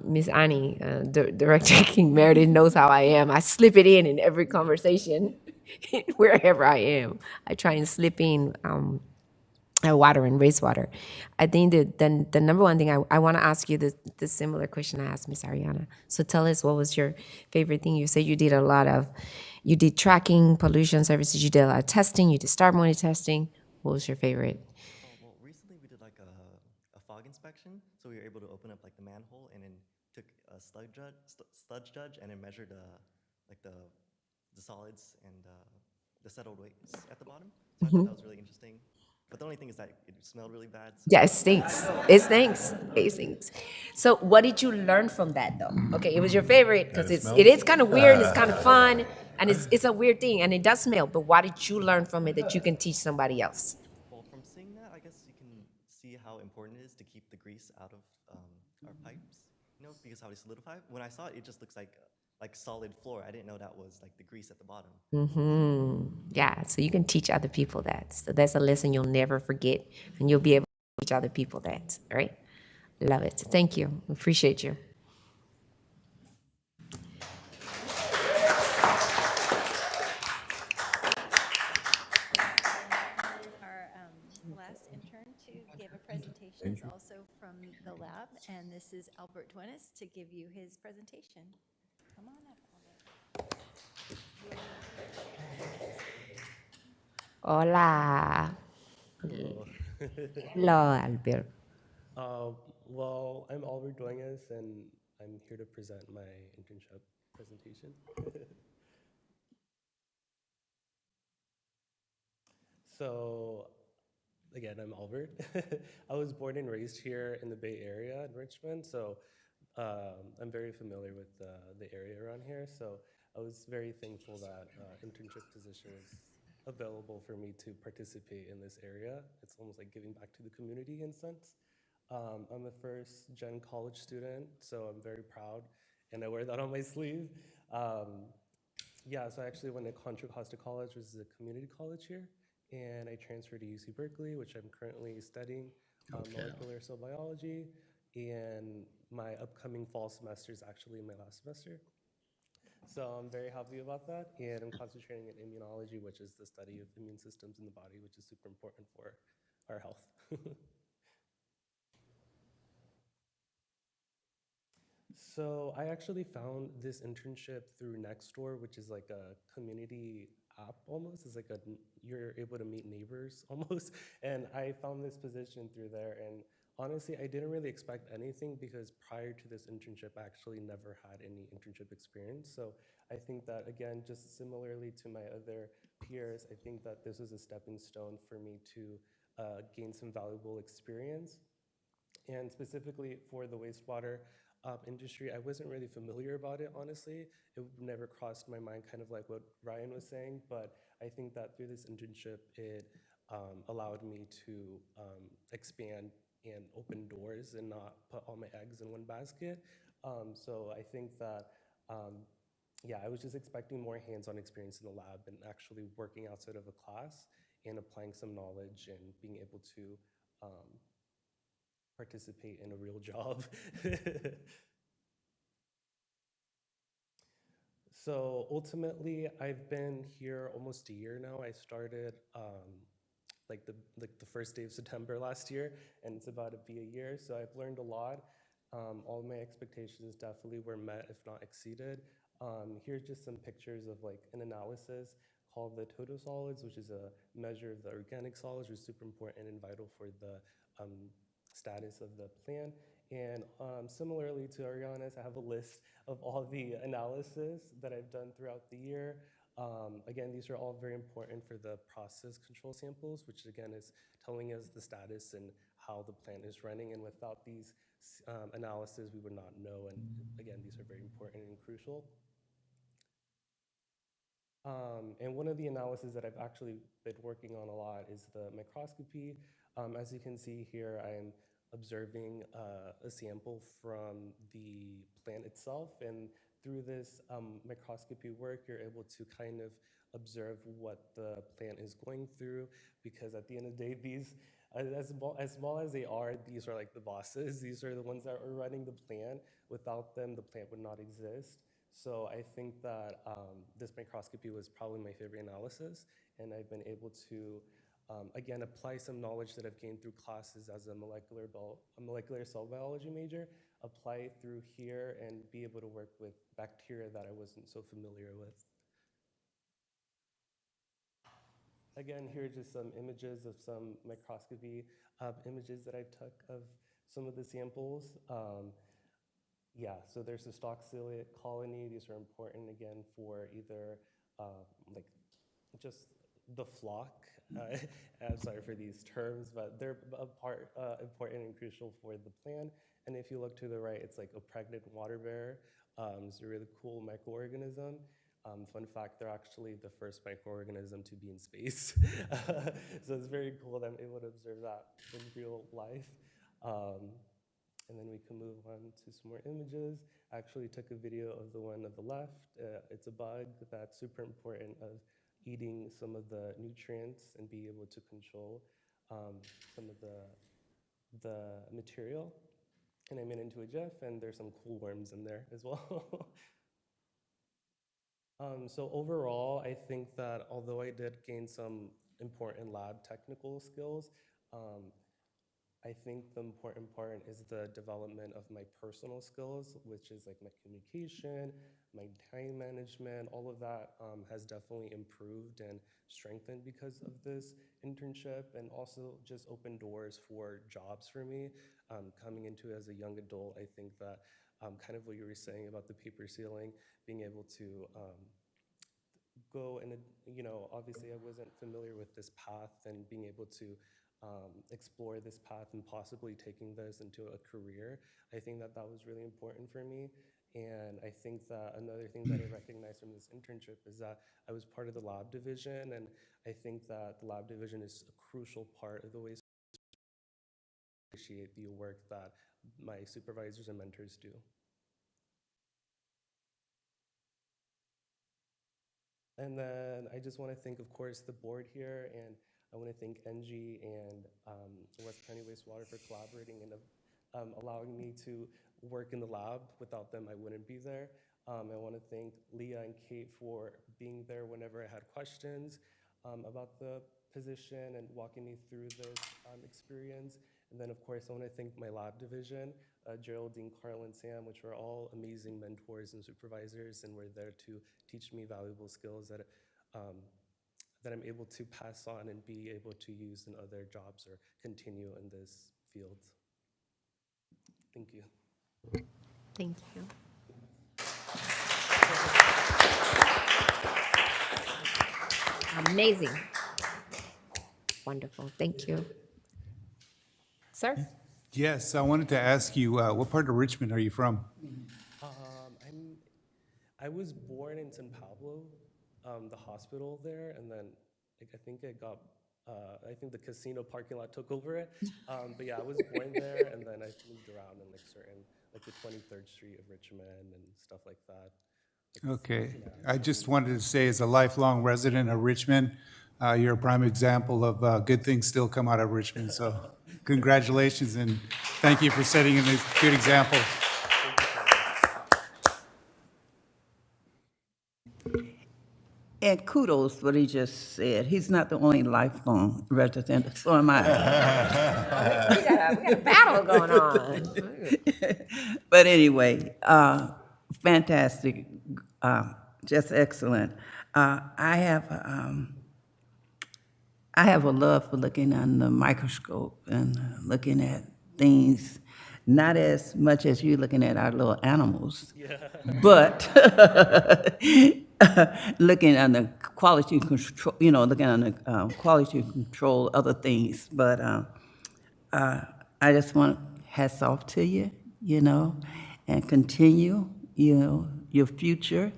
Miss Annie, Director King Meredith knows how I am. I slip it in every conversation, wherever I am. I try and slip in water and wastewater. I think that the number one thing I want to ask you the similar question I asked Miss Ariana. So tell us, what was your favorite thing? You said you did tracking, pollution services, you did a lot of testing, you did starmonitor testing. What was your favorite? Oh, well, recently we did like a fog inspection, so we were able to open up like the manhole and then took a sludge judge and then measured like the solids and the settled weights at the bottom. So I thought that was really interesting. But the only thing is that it smelled really bad. So Yeah, it stinks. It stinks. It stinks. So what did you learn from that though? Okay, it was your favorite because it is kind of weird and it's kind of fun and it's a weird thing and it does smell. But what did you learn from it that you can teach somebody else? well, from seeing that, I guess you can see how important it is to keep the grease out of our pipes, because how they solidify. When I saw it, it just looks like solid floor. I didn't know that was like the grease at the bottom. Yeah, so you can teach other people that. So that's a lesson you'll never forget, and you'll be able to teach other people that. All right, love it. Thank you. Appreciate you. Our last intern to give a presentation is also from the lab, and this is Albert Duenas to give you his presentation. Come on up, Albert. Hola. Hello, Albert. Well, I'm Albert Duenas, and I'm here to present my internship presentation. So, again, I'm Albert. I was born and raised here in the Bay Area in Richmond, so I'm very familiar with the area around here. So I was very thankful that internship position was available for me to participate in this area. It's almost like giving back to the community in a sense. I'm a first-gen college student, so I'm very proud, and I wear that on my sleeve. Yeah, so I actually went to Contra Costa College, which is a community college here, and I transferred to UC Berkeley, which I'm currently studying molecular cell biology, and my upcoming fall semester is actually my last semester. So I'm very happy about that, and I'm concentrating in immunology, which is the study of immune systems in the body, which is super important for our health. So I actually found this internship through Nextdoor, which is like a community app almost. It's like you're able to meet neighbors almost. And I found this position through there. And honestly, I didn't really expect anything because prior to this internship, I actually never had any internship experience. So I think that, again, just similarly to my other peers, I think that this was a stepping stone for me to gain some valuable experience. And specifically for the wastewater industry, I wasn't really familiar about it, honestly. It never crossed my mind, kind of like what Ryan was saying, but I think that through this internship, it allowed me to expand and open doors and not put all my eggs in one basket. So I think that, yeah, I was just expecting more hands-on experience in the lab and actually working outside of a class and applying some knowledge and being able to participate in a real job. So ultimately, I've been here almost a year now. I started like the first day of September last year, and it's about to be a year. So I've learned a lot. All my expectations definitely were met, if not exceeded. Here's just some pictures of like an analysis called the total solids, which is a measure of the organic solids, which is super important and vital for the status of the plan. And similarly to Ariana's, I have a list of all the analysis that I've done throughout the year. Again, these are all very important for the process control samples, which again is telling us the status and how the plant is running. And without these analysis, we would not know. And again, these are very important and crucial. And one of the analyses that I've actually been working on a lot is the microscopy. As you can see here, I'm observing a sample from the plant itself. And through this microscopy work, you're able to kind of observe what the plant is going through, because at the end of the day, these, as small as they are, these are like the bosses. These are the ones that are running the plant. Without them, the plant would not exist. So I think that this microscopy was probably my favorite analysis, and I've been able to, again, apply some knowledge that I've gained through classes as a molecular cell biology major, apply it through here and be able to work with bacteria that I wasn't so familiar with. Again, here are just some images of some microscopy images that I took of some of the samples. Yeah, so there's a stalk ciliate colony. These are important, again, for either like just the flock. I'm sorry for these terms, but they're important and crucial for the plant. And if you look to the right, it's like a pregnant water bearer. It's a really cool microorganism. Fun fact, they're actually the first microorganism to be in space. So it's very cool that I'm able to observe that in real life. And then we can move on to some more images. I actually took a video of the one on the left. It's a bug that's super important of eating some of the nutrients and be able to control some of the material. And I made into a GIF, and there's some cool worms in there as well. So overall, I think that although I did gain some important lab technical skills, I think the important part is the development of my personal skills, which is like my communication, my time management, all of that has definitely improved and strengthened because of this internship, and also just opened doors for jobs for me. Coming into it as a young adult, I think that kind of what you were saying about the paper ceiling, being able to go and, you know, obviously I wasn't familiar with this path, and being able to explore this path and possibly taking this into a career. I think that that was really important for me. And I think that another thing that I recognized from this internship is that I was part of the lab division, and I think that the lab division is a crucial part of the waste. I appreciate the work that my supervisors and mentors do. And then I just want to thank, of course, the board here, and I want to thank NG and West County Wastewater for collaborating and allowing me to work in the lab. Without them, I wouldn't be there. I want to thank Leah and Kate for being there whenever I had questions about the position and walking me through this experience. And then, of course, I want to thank my lab division, Geraldine, Carl, and Sam, which were all amazing mentors and supervisors, and were there to teach me valuable skills that that I'm able to pass on and be able to use in other jobs or continue in this field. Thank you. Thank you. Amazing. Wonderful. Thank you. Sir? Yes, I wanted to ask you, what part of Richmond are you from? I was born in San Pablo, the hospital there, and then I think it got, I think the casino parking lot took over it. But yeah, I was born there, and then I moved around in like certain, like the 23rd Street of Richmond and stuff like that. Okay, I just wanted to say, as a lifelong resident of Richmond, you're a prime example of good things still come out of Richmond. So congratulations, and thank you for setting a good example. And kudos what he just said. He's not the only lifelong resident, so am I. We got a battle going on. But anyway, fantastic, just excellent. I have a love for looking on the microscope and looking at things, not as much as you looking at our little animals, but looking on the quality control, looking on the quality control, other things. But I just want hats off to you, and continue, your future,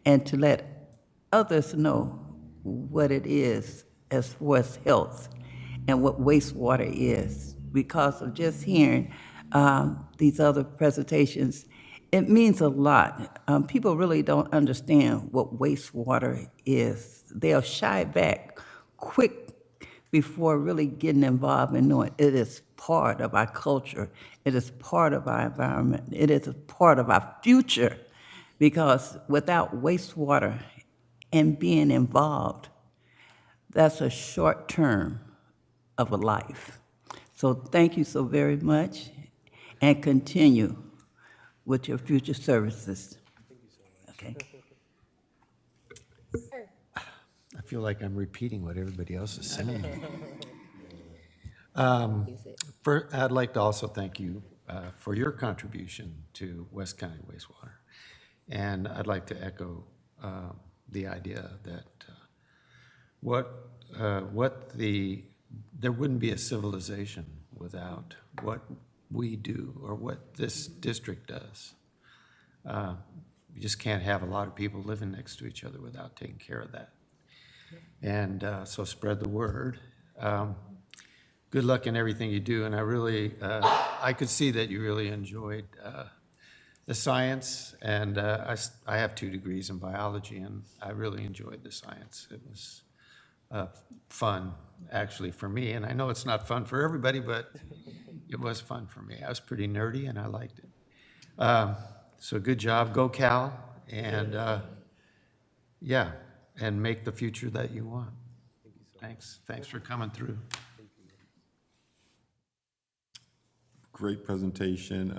and to let others know what it is as far as health and what wastewater is. Because of just hearing these other presentations, it means a lot. People really don't understand what wastewater is. They'll shy back quick before really getting involved and knowing it is part of our culture, it is part of our environment, it is a part of our future, because without wastewater and being involved, that's a short term of a life. So thank you so very much, and continue with your future services. Okay. I feel like I'm repeating what everybody else is saying. I'd like to also thank you for your contribution to West County Wastewater. And I'd like to echo the idea that there wouldn't be a civilization without what we do or what this district does. You just can't have a lot of people living next to each other without taking care of that. And so spread the word. Good luck in everything you do, and I could see that you really enjoyed the science, and I have 2 degrees in biology, and I really enjoyed the science. It was fun, actually, for me, and I know it's not fun for everybody, but it was fun for me. I was pretty nerdy, and I liked it. So good job, go Cal, and yeah, and make the future that you want. Thanks for coming through. Great presentation.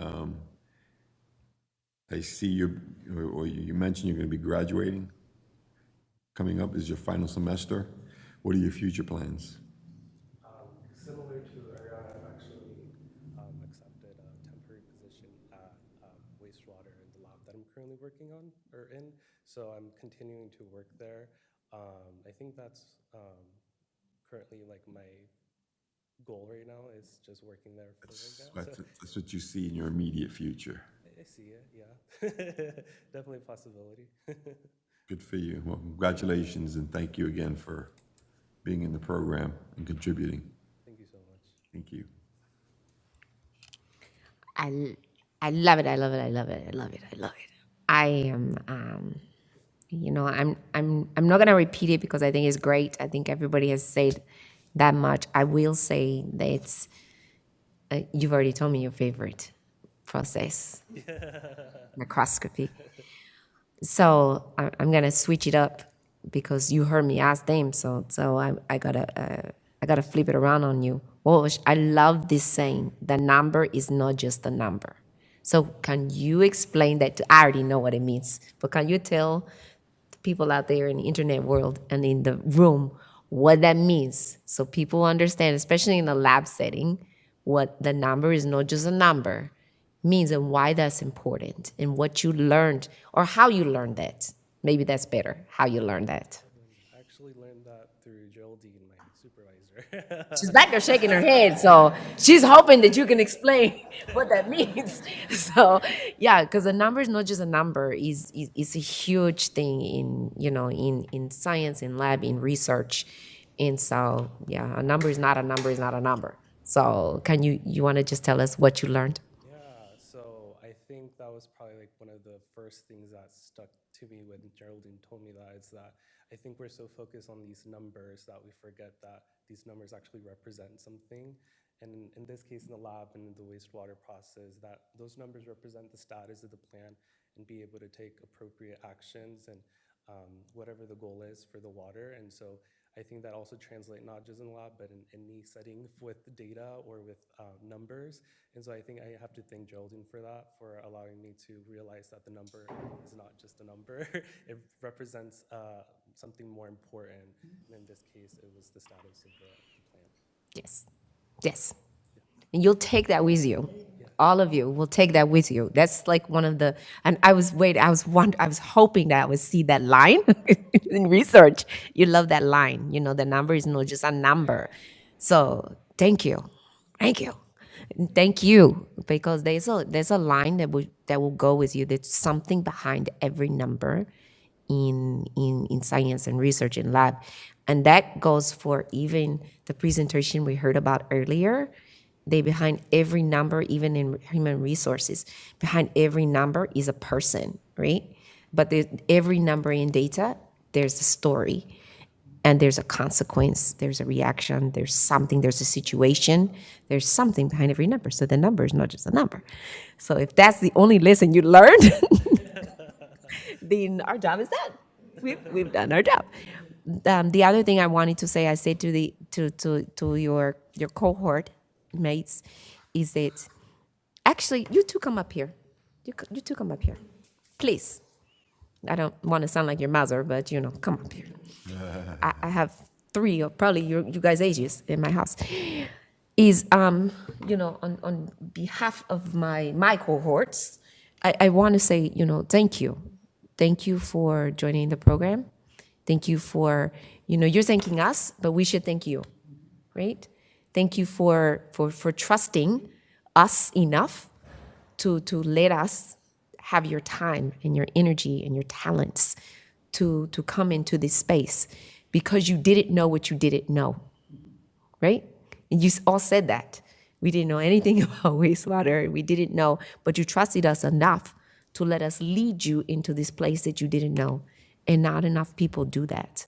I see you mentioned you're going to be graduating. Coming up is your final semester. What are your future plans? Similar to Ariana, I've actually accepted a temporary position at Wastewater in the lab that I'm currently working on or in. So I'm continuing to work there. I think that's currently like my goal right now is just working there for right now. That's what you see in your immediate future. I see it, yeah. Definitely a possibility. Good for you. Well, congratulations, and thank you again for being in the program and contributing. Thank you so much. Thank you. I love it. I love it. I love it. I love it. I love it. I am, I'm not gonna repeat it because I think it's great. I think everybody has said that much. I will say that it's, you've already told me your favorite process, microscopy. So I'm gonna switch it up because you heard me ask them. So I gotta flip it around on you. Well, I love this saying: the number is not just a number. So can you explain that? I already know what it means, but can you tell the people out there in the internet world and in the room what that means, so people understand, especially in a lab setting, what the number is not just a number means and why that's important and what you learned or how you learned that. Maybe that's better, how you learned that. I actually learned that through Geraldine, my supervisor. She's back there shaking her head, so she's hoping that you can explain what that means. So yeah, because a number is not just a number, is a huge thing in science, in lab, in research. And so yeah, a number is not a number is not a number. So can you want to just tell us what you learned? Yeah, so I think that was probably like one of the first things that stuck to me when Geraldine told me that, is that I think we're so focused on these numbers that we forget that these numbers actually represent something. And in this case, in the lab and in the wastewater process, that those numbers represent the status of the plant and be able to take appropriate actions and whatever the goal is for the water. And so I think that also translates not just in the lab, but in any setting with data or with numbers. And so I think I have to thank Geraldine for that, for allowing me to realize that the number is not just a number. It represents something more important. And in this case, it was the status of the plant. Yes. Yes. And you'll take that with you. All of you will take that with you. That's like one of the, and I was hoping that I would see that line in research. You love that line. You know, the number is not just a number. So thank you. Thank you. And thank you, because there's a line that will go with you. There's something behind every number in science and research in lab. And that goes for even the presentation we heard about earlier. Behind every number, even in human resources, behind every number is a person, right? But every number in data, there's a story, and there's a consequence, there's a reaction, there's something, there's a situation, there's something behind every number. So the number is not just a number. So if that's the only lesson you learned, then our job is done. We've done our job. The other thing I wanted to say, I said to your cohort mates, is that actually you two come up here. You two come up here, please. I don't want to sound like your mother, but come up here. I have 3 or probably you guys' ages in my house. Is on behalf of my cohorts, I want to say thank you for joining the program. Thank you for you're thanking us, but we should thank you, right? Thank you for trusting us enough to let us have your time and your energy and your talents to come into this space, because you didn't know what you didn't know, right? And you all said that. We didn't know anything about wastewater. We didn't know, but you trusted us enough to let us lead you into this place that you didn't know. And not enough people do that.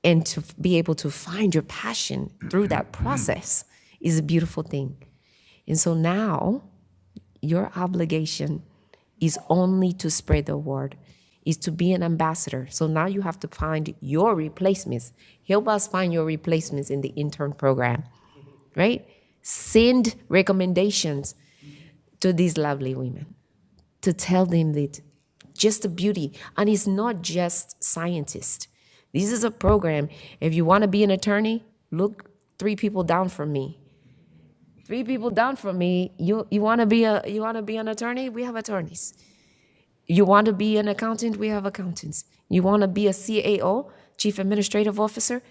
And to be able to find your passion through that process is a beautiful thing. And so now your obligation is only to spread the word, is to be an ambassador. So now you have to find your replacements. Help us find your replacements in the intern program, right? Send recommendations to these lovely women to tell them that just the beauty. And it's not just scientists. This is a program. If you want to be an attorney, look 3 people down from me. 3 people down from me. You want to be an attorney? We have attorneys. You want to be an accountant? We have accountants. You want to be a CAO, Chief Administrative Officer?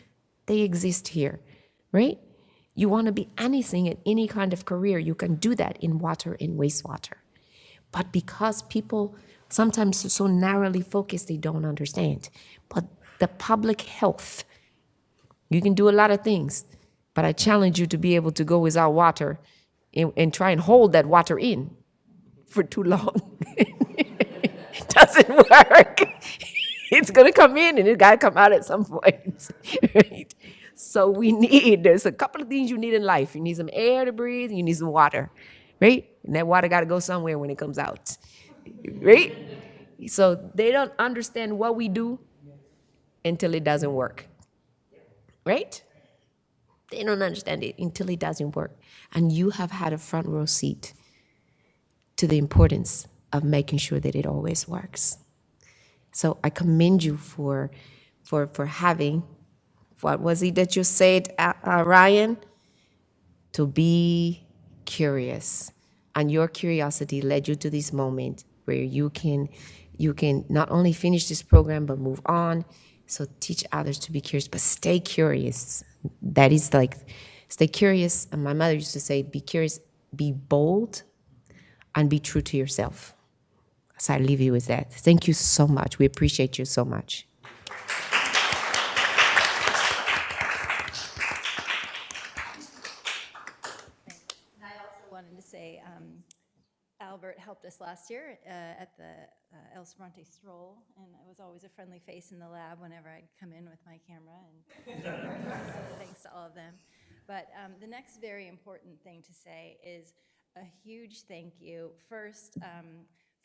They exist here, right? You want to be anything in any kind of career, you can do that in water and wastewater. But because people sometimes are so narrowly focused, they don't understand. But the public health, you can do a lot of things, but I challenge you to be able to go without water and try and hold that water in for too long. It doesn't work. It's going to come in and it got to come out at some point, right? So there's a couple of things you need in life. You need some air to breathe, and you need some water, right? And that water got to go somewhere when it comes out, right? So they don't understand what we do until it doesn't work, right? They don't understand it until it doesn't work. And you have had a front row seat to the importance of making sure that it always works. So I commend you for having, what was it that you said, Ryan? To be curious. And your curiosity led you to this moment where you can not only finish this program, but move on. So teach others to be curious, but stay curious. That is stay curious. And my mother used to say, be curious, be bold, and be true to yourself. So I leave you with that. Thank you so much. We appreciate you so much. I also wanted to say, Albert helped us last year at the El Sprante Stroll, and it was always a friendly face in the lab whenever I'd come in with my camera, and thanks to all of them. But the next very important thing to say is a huge thank you, first,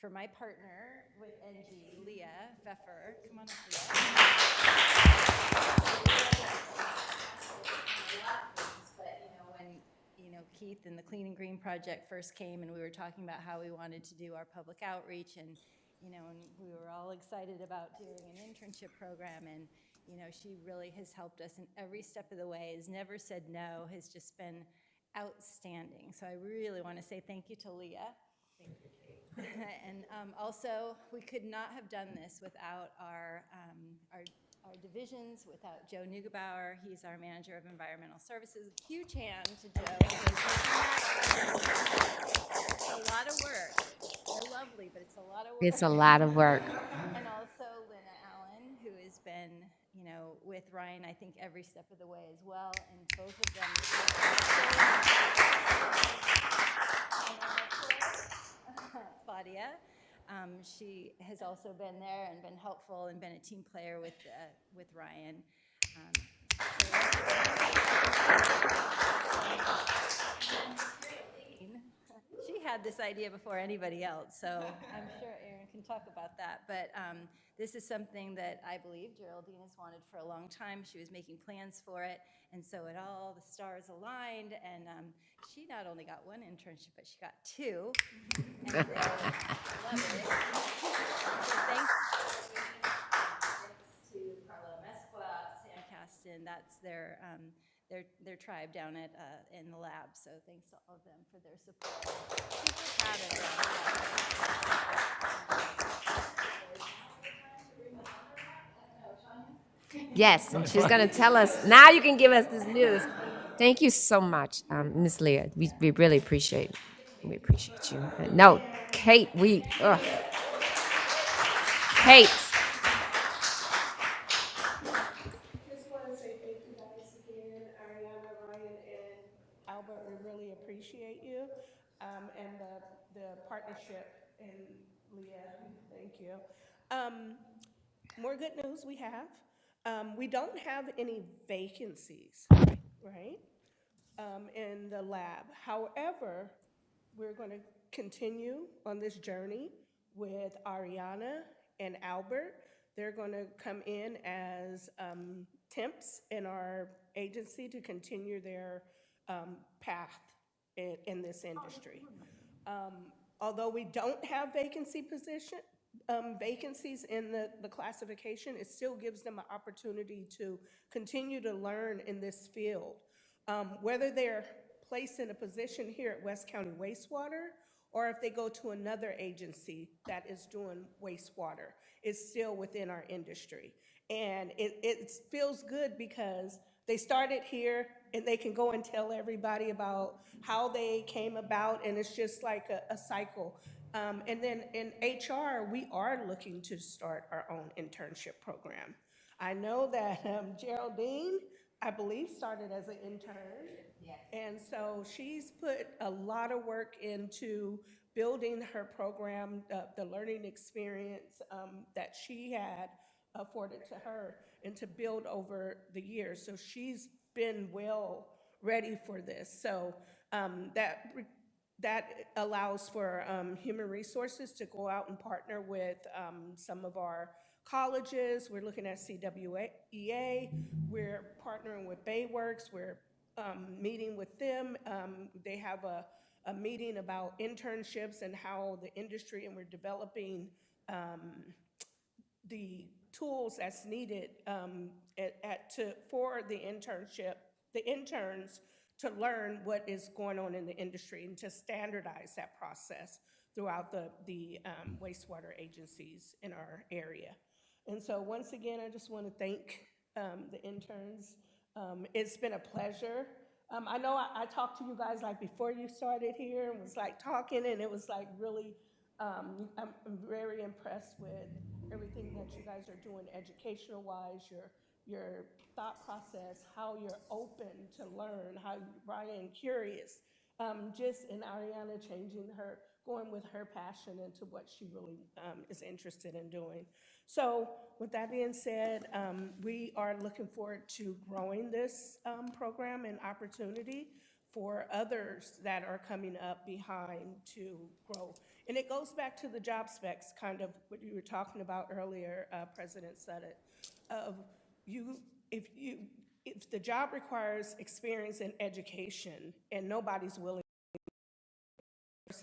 for my partner with NG, Leah Pfeffer. Come on up, Leah. But when Keith and the Clean and Green Project first came, and we were talking about how we wanted to do our public outreach, and and we were all excited about doing an internship program, and she really has helped us in every step of the way, has never said no, has just been outstanding. So I really want to say thank you to Leah. Thank you, Kate. And also, we could not have done this without our divisions, without Joe Neugebauer. He's our manager of environmental services. Huge hand to Joe. It's a lot of work. They're lovely, but it's a lot of work. It's a lot of work. And also Lynna Allen, who has been, with Ryan, I think, every step of the way as well. And both of them. Claudia. She has also been there and been helpful and been a team player with Ryan. She had this idea before anybody else, so I'm sure Erin can talk about that. But this is something that I believe Geraldine has wanted for a long time. She was making plans for it, and so all the stars aligned, and she not only got one internship, but she got two. And I love it. So thanks to Carla Mesqua, Sam Caston. That's their tribe down at in the lab. So thanks to all of them for their support. Super proud of them. Yes, and she's going to tell us. Now you can give us this news. Thank you so much, Ms. Leah. We really appreciate it. We appreciate you. No, Kate, Kate. Just want to say thank you guys again, Ariana, Ryan, and Albert. We really appreciate you and the partnership. And Leah, thank you. More good news we have. We don't have any vacancies, right, in the lab. However, we're going to continue on this journey with Ariana and Albert. They're going to come in as temps in our agency to continue their path in this industry. Although we don't have vacancies in the classification, it still gives them an opportunity to continue to learn in this field. Whether they're placed in a position here at West County Wastewater, or if they go to another agency that is doing wastewater, it's still within our industry. And it feels good because they started here and they can go and tell everybody about how they came about, and it's just like a cycle. And then in HR, we are looking to start our own internship program. I know that Geraldine, I believe, started as an intern. Yes. And so she's put a lot of work into building her program, the learning experience that she had afforded to her, and to build over the years. So she's been well ready for this. So that allows for human resources to go out and partner with some of our colleges. We're looking at CWEA. We're partnering with Bayworks. We're meeting with them. They have a meeting about internships and how the industry, and we're developing the tools that's needed for the interns to learn what is going on in the industry and to standardize that process throughout the wastewater agencies in our area. And so once again, I just want to thank the interns. It's been a pleasure. I know I talked to you guys like before you started here and was like talking, and it was like really, I'm very impressed with everything that you guys are doing educational-wise, your thought process, how you're open to learn, how Ryan curious, and Ariana going with her passion into what she really is interested in doing. So with that being said, we are looking forward to growing this program and opportunity for others that are coming up behind to grow. And it goes back to the job specs, kind of what you were talking about earlier, President Suddett, of if the job requires experience and education and nobody's willing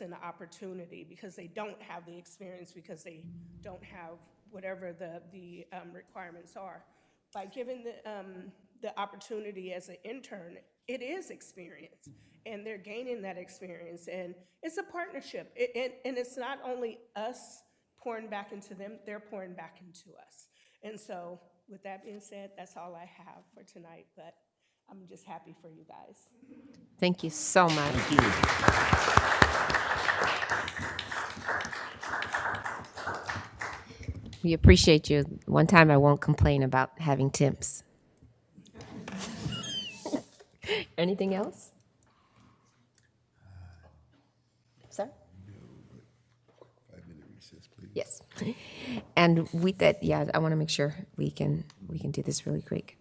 an opportunity because they don't have the experience, because they don't have whatever the requirements are. By giving the opportunity as an intern, it is experience, and they're gaining that experience, and it's a partnership. And it's not only us pouring back into them, they're pouring back into us. And so with that being said, that's all I have for tonight, but I'm just happy for you guys. Thank you so much. Thank you. We appreciate you. One time I won't complain about having temps. Anything else? Sir? 5-minute recess, please. Yes. And with that, yeah, I want to make sure we can do this really quick.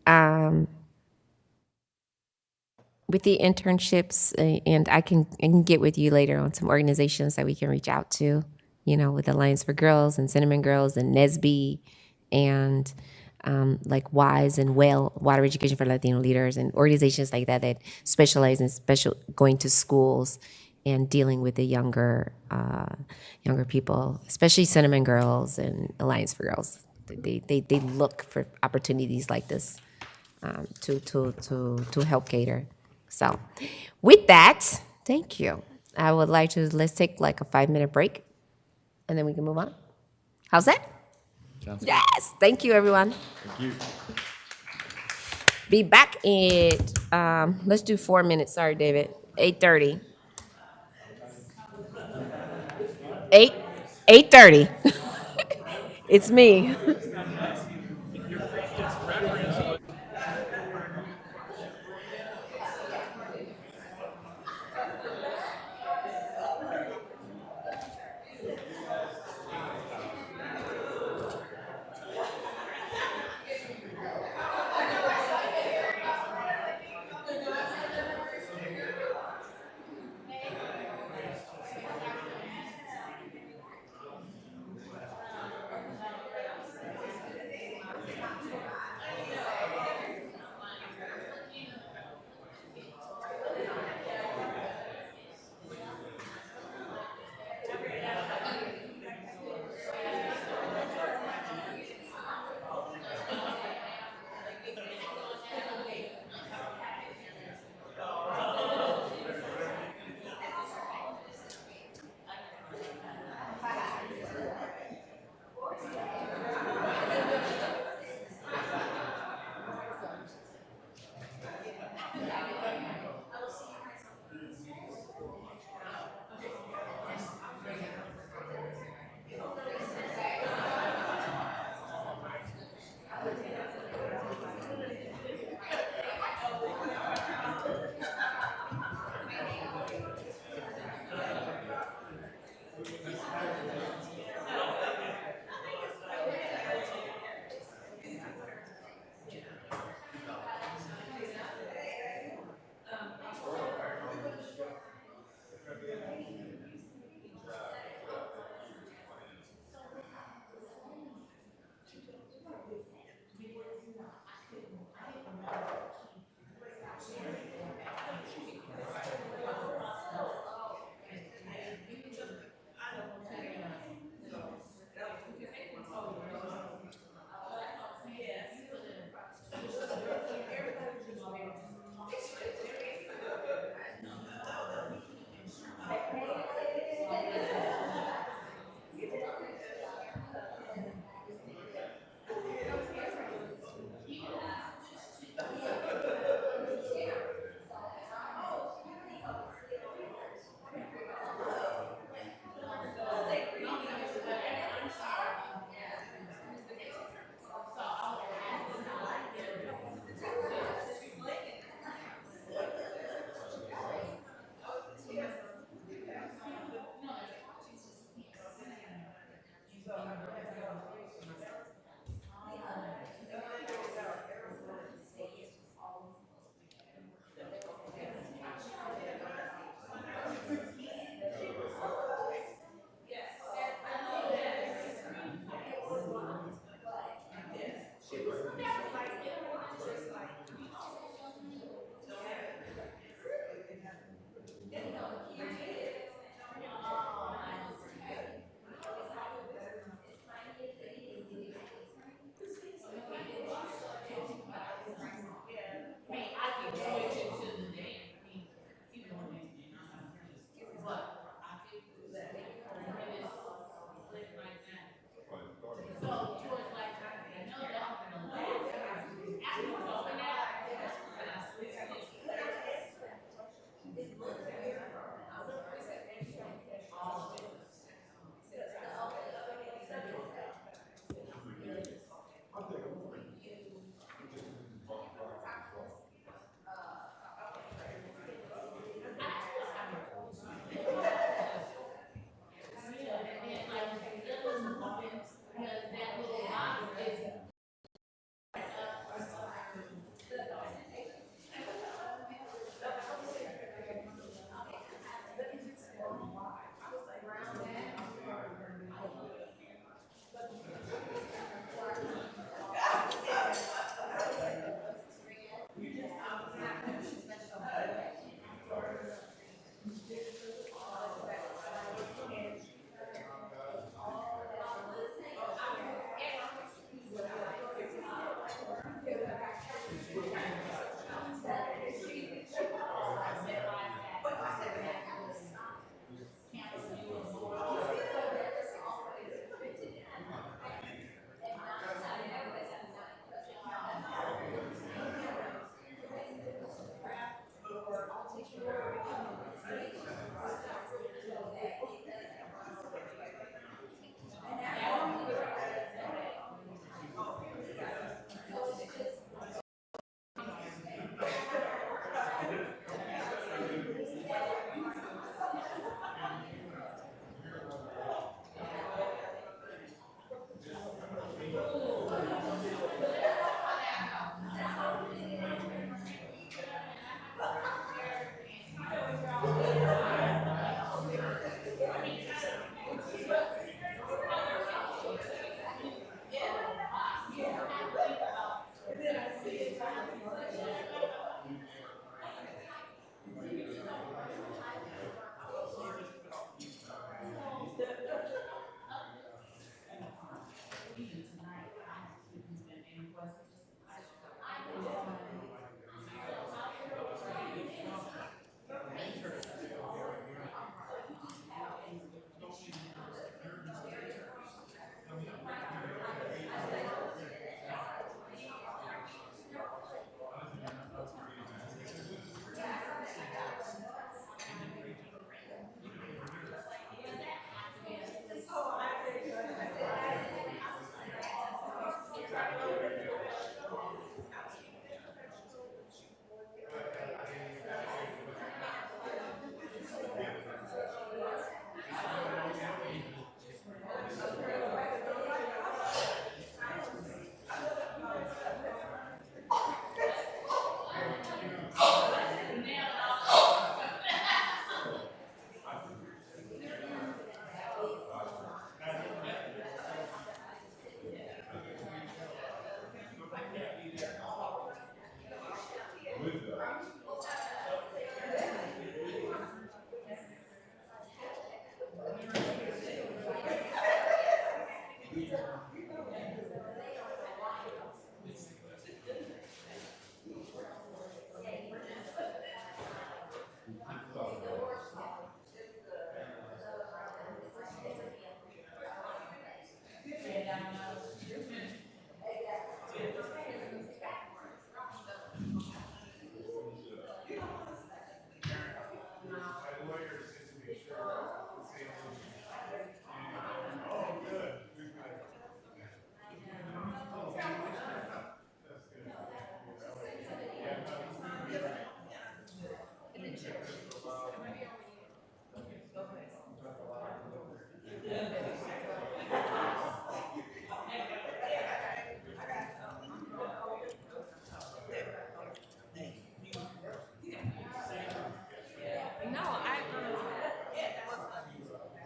With the internships, and I can get with you later on some organizations that we can reach out to, you know, with Alliance for Girls and Cinnamon Girls and NESB and like WISE and WHALE, Water Education for Latino Leaders, and organizations like that that specialize in going to schools and dealing with the younger people, especially Cinnamon Girls and Alliance for Girls. They look for opportunities like this to help cater. So with that, thank you. I would like to, let's take like a 5-minute break and then we can move on. How's that? Sounds good. Yes, thank you, everyone. Thank you. Be back at, let's do 4 minutes, sorry, David, 8:30. 8:30. It's me.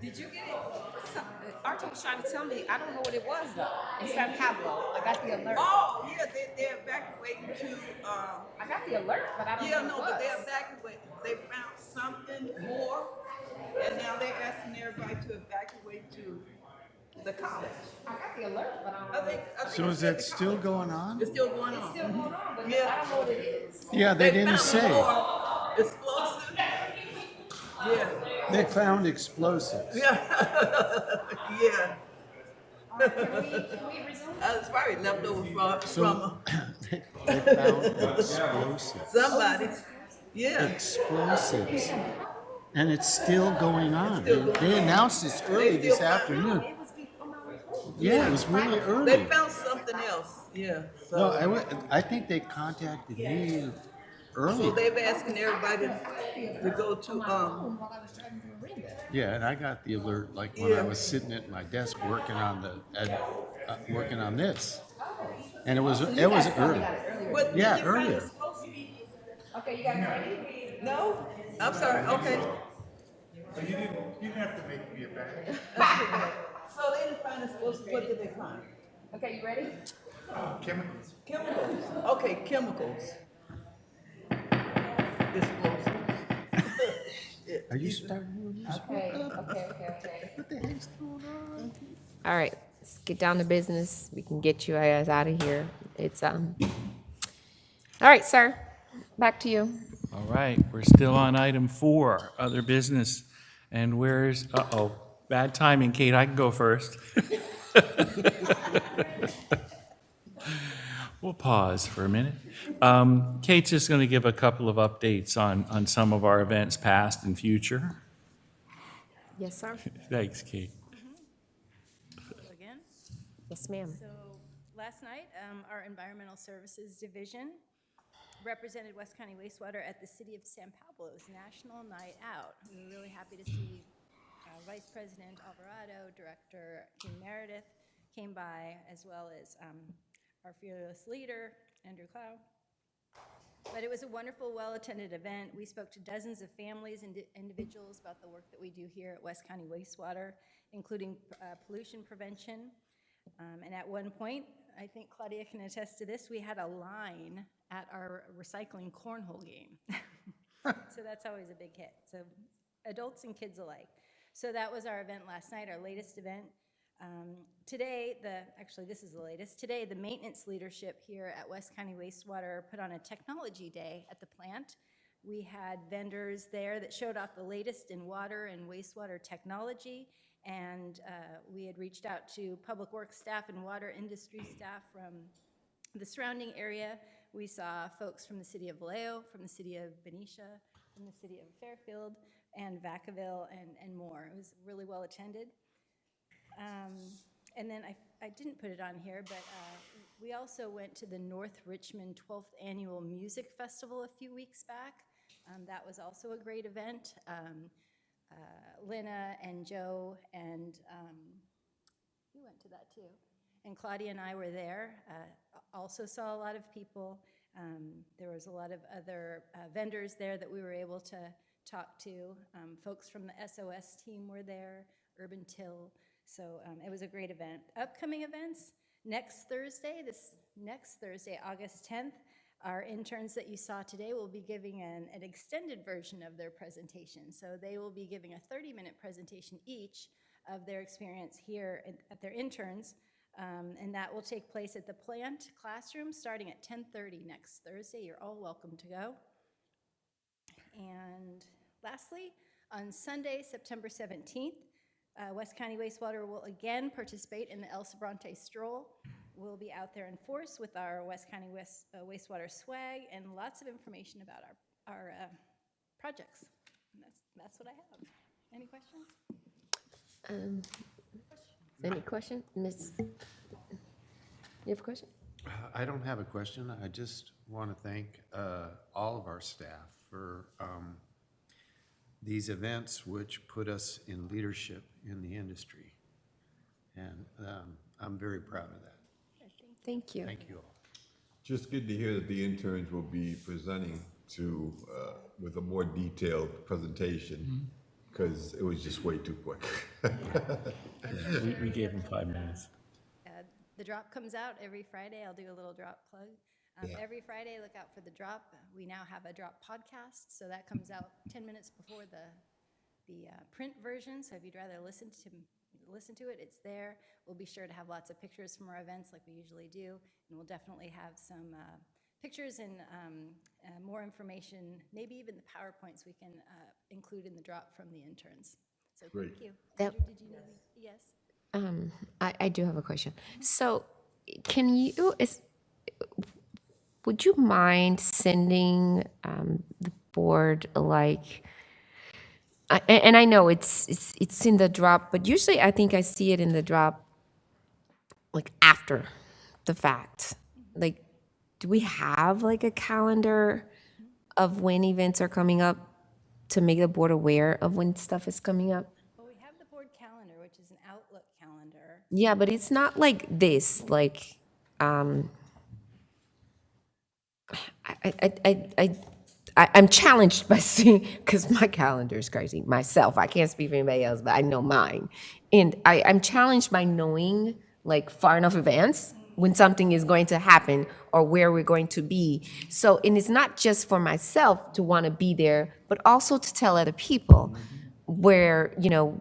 Did you get it? Arthur was trying to tell me, I don't know what it was though. In San Pablo, I got the alert. Oh, yeah, they're evacuating to, I got the alert, but I don't yeah, know no, what but it they're was. evacuating. They found something more, and now they're asking everybody to evacuate to the college. I got the alert, but I don't know. I think So it's is at that the still college. going on? It's still going It's on. still going on, but Yeah. I don't know what it is. Yeah, they didn't found say. more explosive. Yeah. They found explosives. Yeah. Yeah. Can we resume? It's probably left over from They found explosives. somebody. Yeah. Explosives. And it's still going on. They announced this early this afternoon. Yeah, it was really They early. found something else. Yeah. So, No, I think they contacted me so early. they've asking everybody to go to Yeah, and I got the alert like when I was sitting at my desk working on working on this, and it was early. What, Yeah, did you find earlier. explosive? Okay, you got it ready? No? I'm sorry. Okay. You didn't have to make me a bag. So they didn't find explosive. What did they find? Okay, you ready? Chemicals. Chemicals. Okay, chemicals. Explosives. Are you starting? Okay. What the heck's going on? All right, let's get down to business. We can get you guys out of here. It's all right, sir. Back to you. All right, we're still on item 4, other business. And where's, bad timing, Kate, I can go first. We'll pause for a minute. Kate's just going to give a couple of updates on some of our events past and future. Yes, sir. Thanks, Kate. Again? Yes, ma'am. So last night, our Environmental Services Division represented West County Wastewater at the City of San Pablo's National Night Out. We were really happy to see Vice President Alvarado, Director Jean Meredith came by, as well as our fearless leader, Andrew Clow. But it was a wonderful, well-attended event. We spoke to dozens of families and individuals about the work that we do here at West County Wastewater, including pollution prevention. And at one point, I think Claudia can attest to this, we had a line at our recycling cornhole game. So that's always a big hit. So adults and kids alike. So that was our event last night, our latest event. Today, actually this is the latest. Today, the maintenance leadership here at West County Wastewater put on a technology day at the plant. We had vendors there that showed off the latest in water and wastewater technology, and we had reached out to public works staff and water industry staff from the surrounding area. We saw folks from the city of Vallejo, from the city of Benicia, from the city of Fairfield, and Vacaville, and more. It was really well attended. And then I didn't put it on here, but we also went to the North Richmond 12th Annual Music Festival a few weeks back. That was also a great event. Lynna and Joe and we went to that too. And Claudia and I were there. Also saw a lot of people. There was a lot of other vendors there that we were able to talk to. Folks from the SOS team were there, Urban Till. So it was a great event. Upcoming events, next Thursday, August 10th, our interns that you saw today will be giving an extended version of their presentation. So they will be giving a 30-minute presentation each of their experience here at their interns. And that will take place at the plant classroom starting at 10:30 next Thursday. You're all welcome to go. And lastly, on Sunday, September 17th, West County Wastewater will again participate in the El Sobrante Stroll. We'll be out there in force with our West County Wastewater swag and lots of information about our projects. And that's what I have. Any questions? Any question? Ms. You have a question? I don't have a question. I just want to thank all of our staff for these events which put us in leadership in the industry. And I'm very proud of that. Thank you. Thank you all. Just good to hear that the interns will be presenting with a more detailed presentation because it was just way too quick. We gave him 5 minutes. The drop comes out every Friday. I'll do a little drop plug. Every Friday, look out for the drop. We now have a drop podcast, so that comes out 10 minutes before the print version. So if you'd rather listen to it, it's there. We'll be sure to have lots of pictures from our events like we usually do, and we'll definitely have some pictures and more information, maybe even the PowerPoints we can include in the drop from the interns. So Great. thank you. That- Andrew, did you know? Yes. I do have a question. So can you, would you mind sending the board like, and I know it's in the drop, but usually I think I see it in the drop like after the fact. Like, do we have like a calendar of when events are coming up to make the board aware of when stuff is coming up? Well, we have the board calendar, which is an Outlook calendar. Yeah, but it's not like this, like, I'm challenged by seeing, because my calendar is crazy, myself. I can't speak for anybody else, but I know mine. And I'm challenged by knowing, like, far enough advance when something is going to happen or where we're going to be. So, and it's not just for myself to want to be there, but also to tell other people where, you know,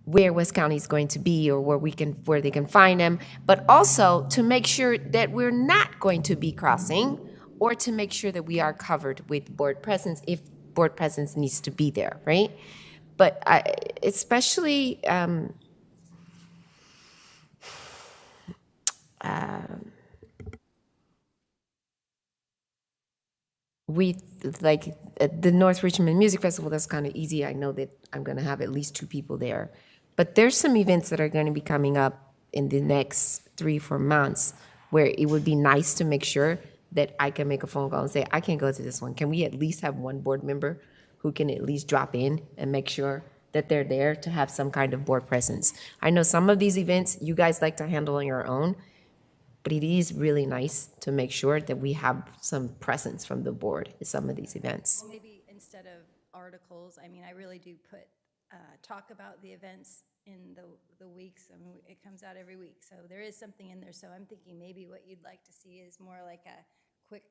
where West County is going to be or where they can find them, but also to make sure that we're not going to be crossing, or to make sure that we are covered with board presence if board presence needs to be there, right? But especially with like the North Richmond Music Festival, that's kind of easy. I know that I'm going to have at least 2 people there. But there's some events that are going to be coming up in the next 3-4 months where it would be nice to make sure that I can make a phone call and say, I can't go to this one. Can we at least have one board member who can at least drop in and make sure that they're there to have some kind of board presence? I know some of these events you guys like to handle on your own, but it is really nice to make sure that we have some presence from the board at some of these events. Maybe instead of articles, I mean, I really do put, talk about the events in the weeks. I mean, it comes out every week, so there is something in there. So I'm thinking maybe what you'd like to see is more like a quick,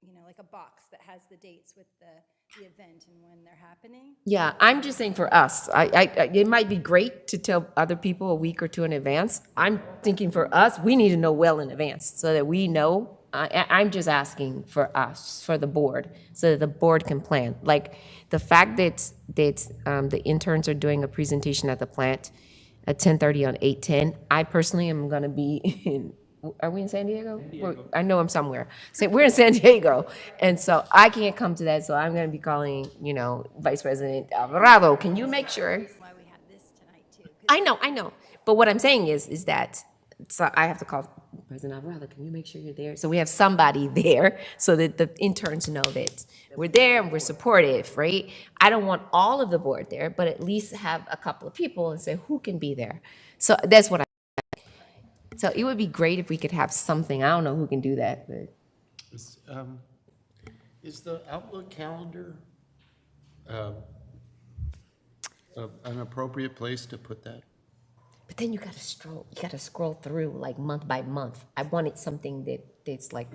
you know, like a box that has the dates with the event and when they're happening. Yeah, I'm just saying for us, it might be great to tell other people a week or 2 in advance. I'm thinking for us, we need to know well in advance so that we know. I'm just asking for us, for the board, so that the board can plan. Like the fact that the interns are doing a presentation at the plant at 10:30 on 8/10. I personally am going to be in. Are we in San Diego? I know I'm somewhere. So we're in San Diego, and so I can't come to that. So I'm going to be calling, you know, Vice President Alvarado. Can you make sure? Why we had this tonight too. I know. But what I'm saying is that so I have to call President Alvarado. Can you make sure you're there? So we have somebody there so that the interns know that we're there and we're supportive, right? I don't want all of the board there, but at least have a couple of people and say who can be there. So that's what So it would be great if we could have something. I don't know who can do that, but Is the Outlook calendar an appropriate place to put that? but then you gotta scroll through like month by month. I wanted something that's like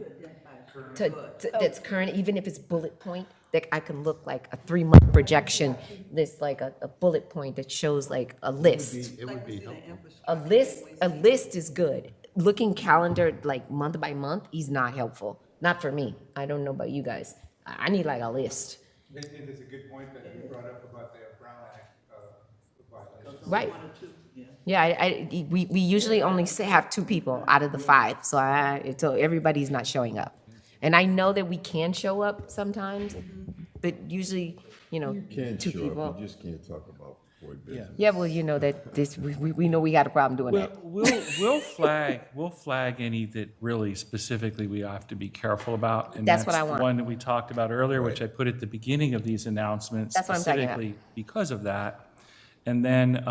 that's current, even if it's bullet point, that I can look like a 3-month projection. This like a bullet point that shows like a list. It would be helpful. A list is good. Looking calendar like month by month is not helpful. Not for me. I don't know about you guys. I need like a list. And it's a good point that you brought up about the Brown Act violations. Right. Yeah, we usually only have 2 people out of the 5, so everybody's not showing up. And I know that we can show up sometimes, but usually, you know, You can't 2 show people. up, you just can't talk about board business. Yeah, well, you know that we know we got a problem doing that. We'll flag any that really specifically we have to be careful about. And That's what I want. the one that we talked about earlier, which I put at the beginning of these announcements. That's what I'm talking about. Specifically because of that. And then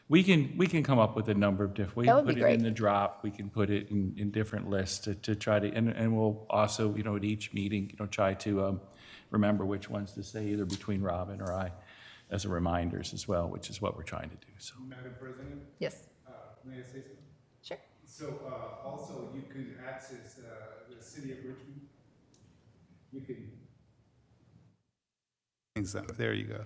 we can come up with a number of different, we That can would put be it in great. the drop, we can put it in different lists to try to, and we'll also, you know, at each meeting, you know, try to remember which ones to say either between Robin or I. as reminders as well, which is what we're trying to do, so. Madam President, Yes. may I say something? Sure. So also, you can access the city of Richmond. You can. There you go.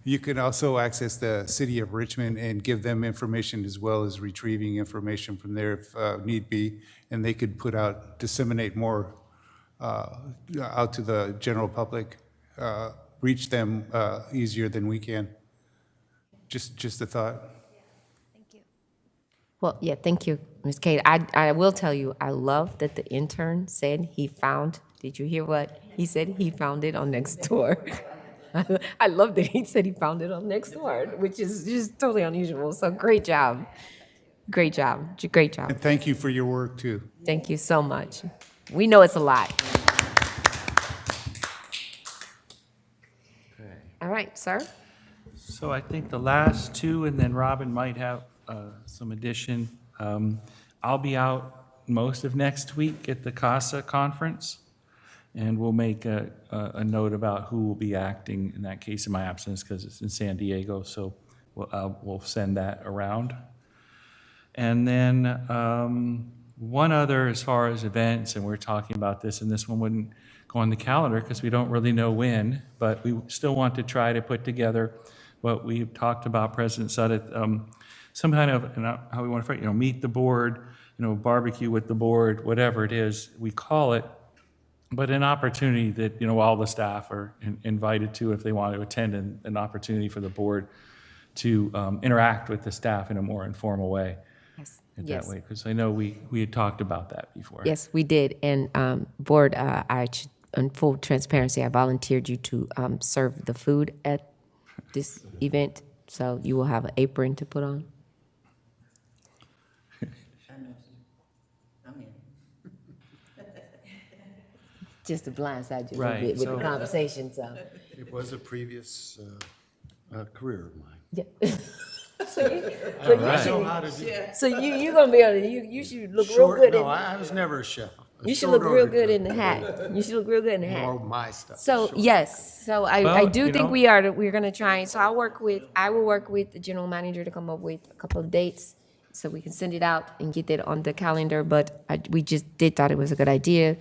You can also access the city of Richmond and give them information as well as retrieving information from there if need be, and they could disseminate more out to the general public, reach them easier than we can. Just a thought. Thank you. Well, yeah, thank you, Ms. Kate. I will tell you, I love that the intern said he found, did you hear what? He said he found it on Nextdoor. I love that he said he found it on Nextdoor, which is just totally unusual. So great job. Great job. Great job. And thank you for your work, too. Thank you so much. We know it's a lot. All right, sir. So I think the last two, and then Robin might have some addition. I'll be out most of next week at the CASA conference, and we'll make a note about who will be acting in that case in my absence, because it's in San Diego, so we'll send that around. And then one other, as far as events, and we're talking about this, and this one wouldn't go on the calendar because we don't really know when, but we still want to try to put together what we talked about, President Sudduth, some kind of, how we want to phrase, meet the board, barbecue with the board, whatever it is we call it, but an opportunity that, all the staff are invited to if they want to attend, and an opportunity for the board to interact with the staff in a more informal way. Yes. That way, because I know we had talked about that before. Yes, we did. And board, in full transparency, I volunteered you to serve the food at this event, so you will have an apron to put on. Just to blindside you a little Right, bit with so- the conversation, so. It was a previous career of mine. Yeah. So you I know how to do it. So you're gonna be able to, you should look real Short, good. no, I was never a chef. You should look real good in the hat. You should look real good in the hat. More my stuff. So Short. yes, so I Well, do you think know- we're gonna try. So I will work with the general manager to come up with a couple of dates so we can send it out and get that on the calendar. But we just thought it was a good idea.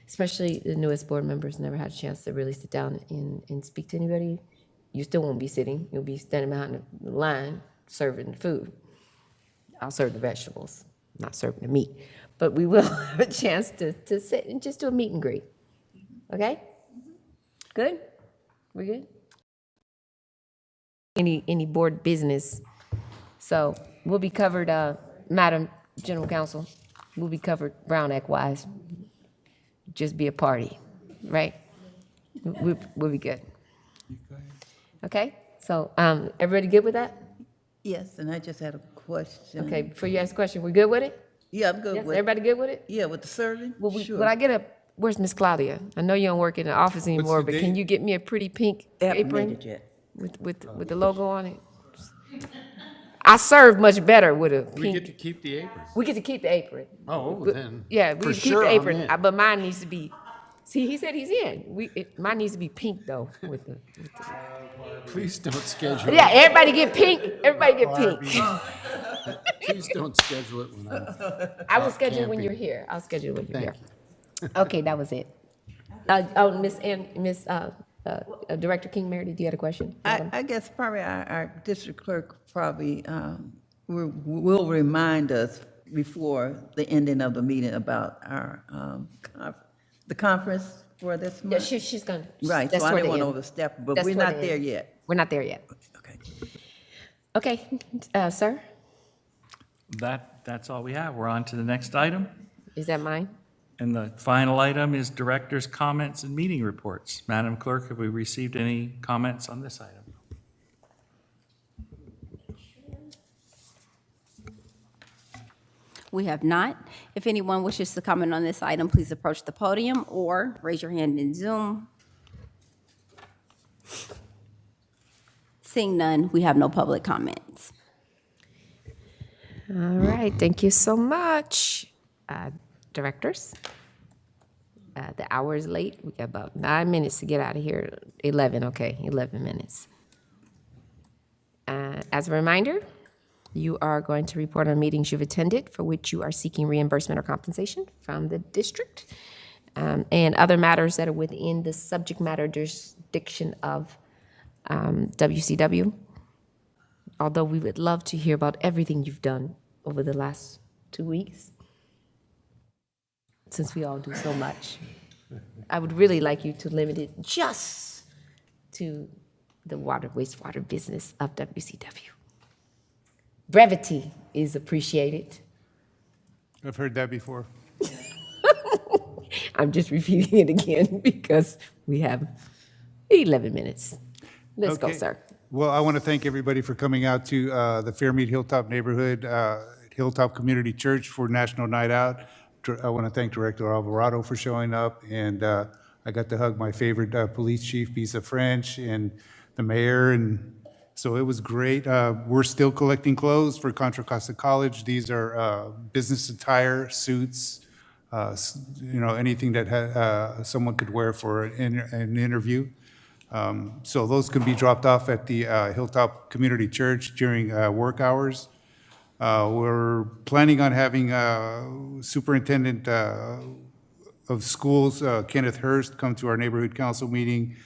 Especially the newest board members never had a chance to really sit down and speak to anybody. You still won't be sitting. You'll be standing behind the line serving the food. I'll serve the vegetables, not serving the meat. But we will have a chance to sit and just do a meet and greet. Okay? Good? We good? Any board business? So we'll be covered, Madam General Counsel, we'll be covered Brown Act-wise. Just be a party, right? We'll be good. Okay? So everybody good with that? Yes, and I just had a question. Okay, before you ask a question, we good with it? Yeah, I'm good Yes, with. everybody good with it? Yeah, with the serving? Sure. When I get where's Miss Claudia? I know you don't work in the office anymore, the but can date? you get me a pretty pink They haven't apron made it yet. with the logo on it? I serve much better with a We get pink. to keep the apron. We get to keep the apron. Oh, But- then. Yeah, we for get to keep sure the I'm apron, in. but mine needs to be. See, he said he's in. Mine needs to be pink though. Please don't schedule. Yeah, everybody get pink. Everybody get pink. Please don't schedule it when I'm. I will schedule it when camping. you're here. I'll schedule it when you're Thank here. Okay, that was it. Miss Director King Meredith, you had a question? Madam? I guess probably our district clerk probably will remind us before the ending of the meeting about our, the conference for this Yeah, month. she's gonna. Right, that's so I toward didn't the want to end. overstep, but That's we're toward not the there end. yet. We're not there yet. Okay. Okay, sir, That's all we have. We're on to the next item. is that mine? And the final item is director's comments and meeting reports. Madam Clerk, have we received any comments on this item? We have not. If anyone wishes to comment on this item, please approach the podium or raise your hand in Zoom. Seeing none, we have no public comments. All right, thank you so much. Directors? The hour is late. We got about 9 minutes to get out of here. 11, okay, 11 minutes. As a reminder, you are going to report on meetings you've attended for which you are seeking reimbursement or compensation from the district, and other matters that are within the subject matter jurisdiction of WCW. Although we would love to hear about everything you've done over the last 2 weeks, since we all do so much. I would really like you to limit it just to the wastewater business of WCW. Brevity is appreciated. I've heard that before. I'm just repeating it again because we have 11 minutes. Let's go, Okay. sir. Well, I want to thank everybody for coming out to the Fairmead Hilltop Neighborhood, Hilltop Community Church for National Night Out. I want to thank Director Alvarado for showing up, and I got to hug my favorite police chief, Bisa French, and the mayor, and so it was great. We're still collecting clothes for Contra Costa College. These are business attire, suits, anything that someone could wear for an interview. So those can be dropped off at the Hilltop Community Church during work hours. We're planning on having Superintendent of Schools, Kenneth Hurst, come to our neighborhood council meeting.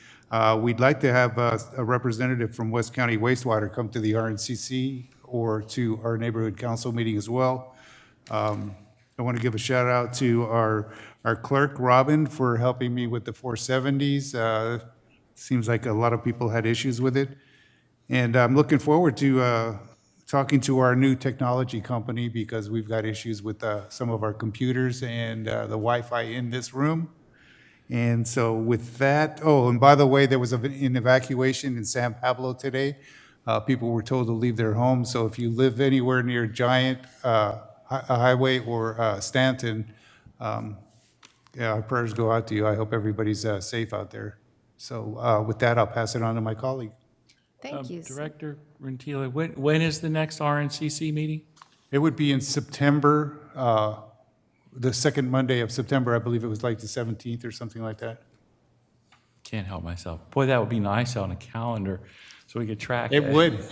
We'd like to have a representative from West County Wastewater come to the RNCC or to our neighborhood council meeting as well. I want to give a shout out to our clerk, Robin, for helping me with the 470s. Seems like a lot of people had issues with it. And I'm looking forward to talking to our new technology company because we've got issues with some of our computers and the Wi-Fi in this room. And so with that, oh, and by the way, there was an evacuation in San Pablo today. People were told to leave their homes. So if you live anywhere near Giant Highway or Stanton, our prayers go out to you. I hope everybody's safe out there. So with that, I'll pass it on to my colleague. Thank you. Director Rentila, when is the next RNCC meeting? It would be in September, the second Monday of September. I believe it was like the 17th or something like that. Can't help myself. Boy, that would be nice on a calendar so we could track It would.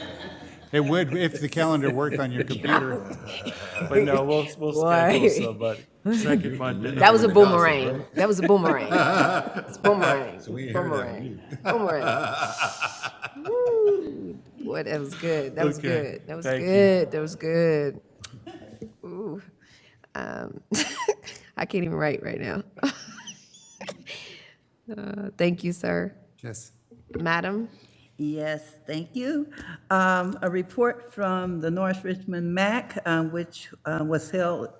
It would if the calendar worked on your computer. But no, we'll schedule somebody. Second Monday. That was a boomerang. That was a boomerang. It's boomerang. Boomerang. Boomerang. Woo. Boy, that was good. That was Okay. good. That was Thank you. good. That was good. Ooh. I can't even write right now. Thank you, sir. Yes. Madam? Yes, thank you. A report from the North Richmond MAC, which was held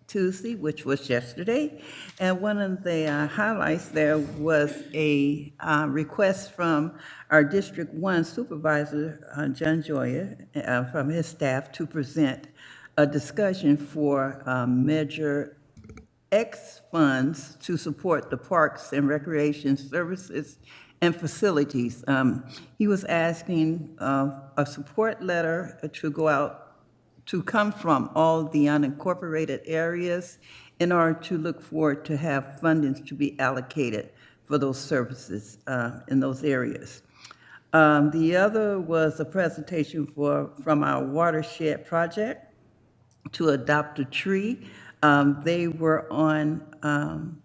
Tuesday, which was yesterday. And one of the highlights there was a request from our District 1 Supervisor, John Joya, from his staff to present a discussion for Measure X funds to support the parks and recreation services and facilities. He was asking a support letter to go out, to come from all the unincorporated areas in order to look forward to have fundings to be allocated for those services in those areas. The other was a presentation from our watershed project to adopt a tree. They were on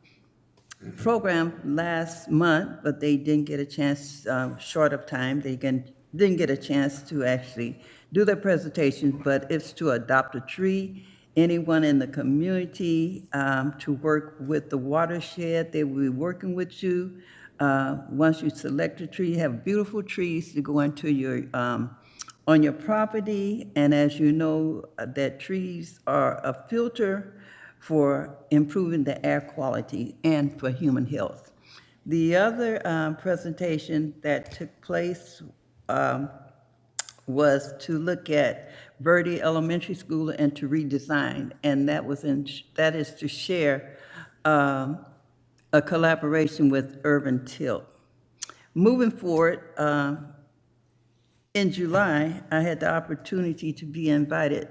program last month, but they didn't get a chance, short of time, they didn't get a chance to actually do their presentation, but it's to adopt a tree. Anyone in the community to work with the watershed, they will be working with you. Once you select a tree, you have beautiful trees to go into your, on your property. And as you know, that trees are a filter for improving the air quality and for human health. The other presentation that took place was to look at Birdie Elementary School and to redesign, and that is to share a collaboration with Urban Tilt. Moving forward, in July, I had the opportunity to be invited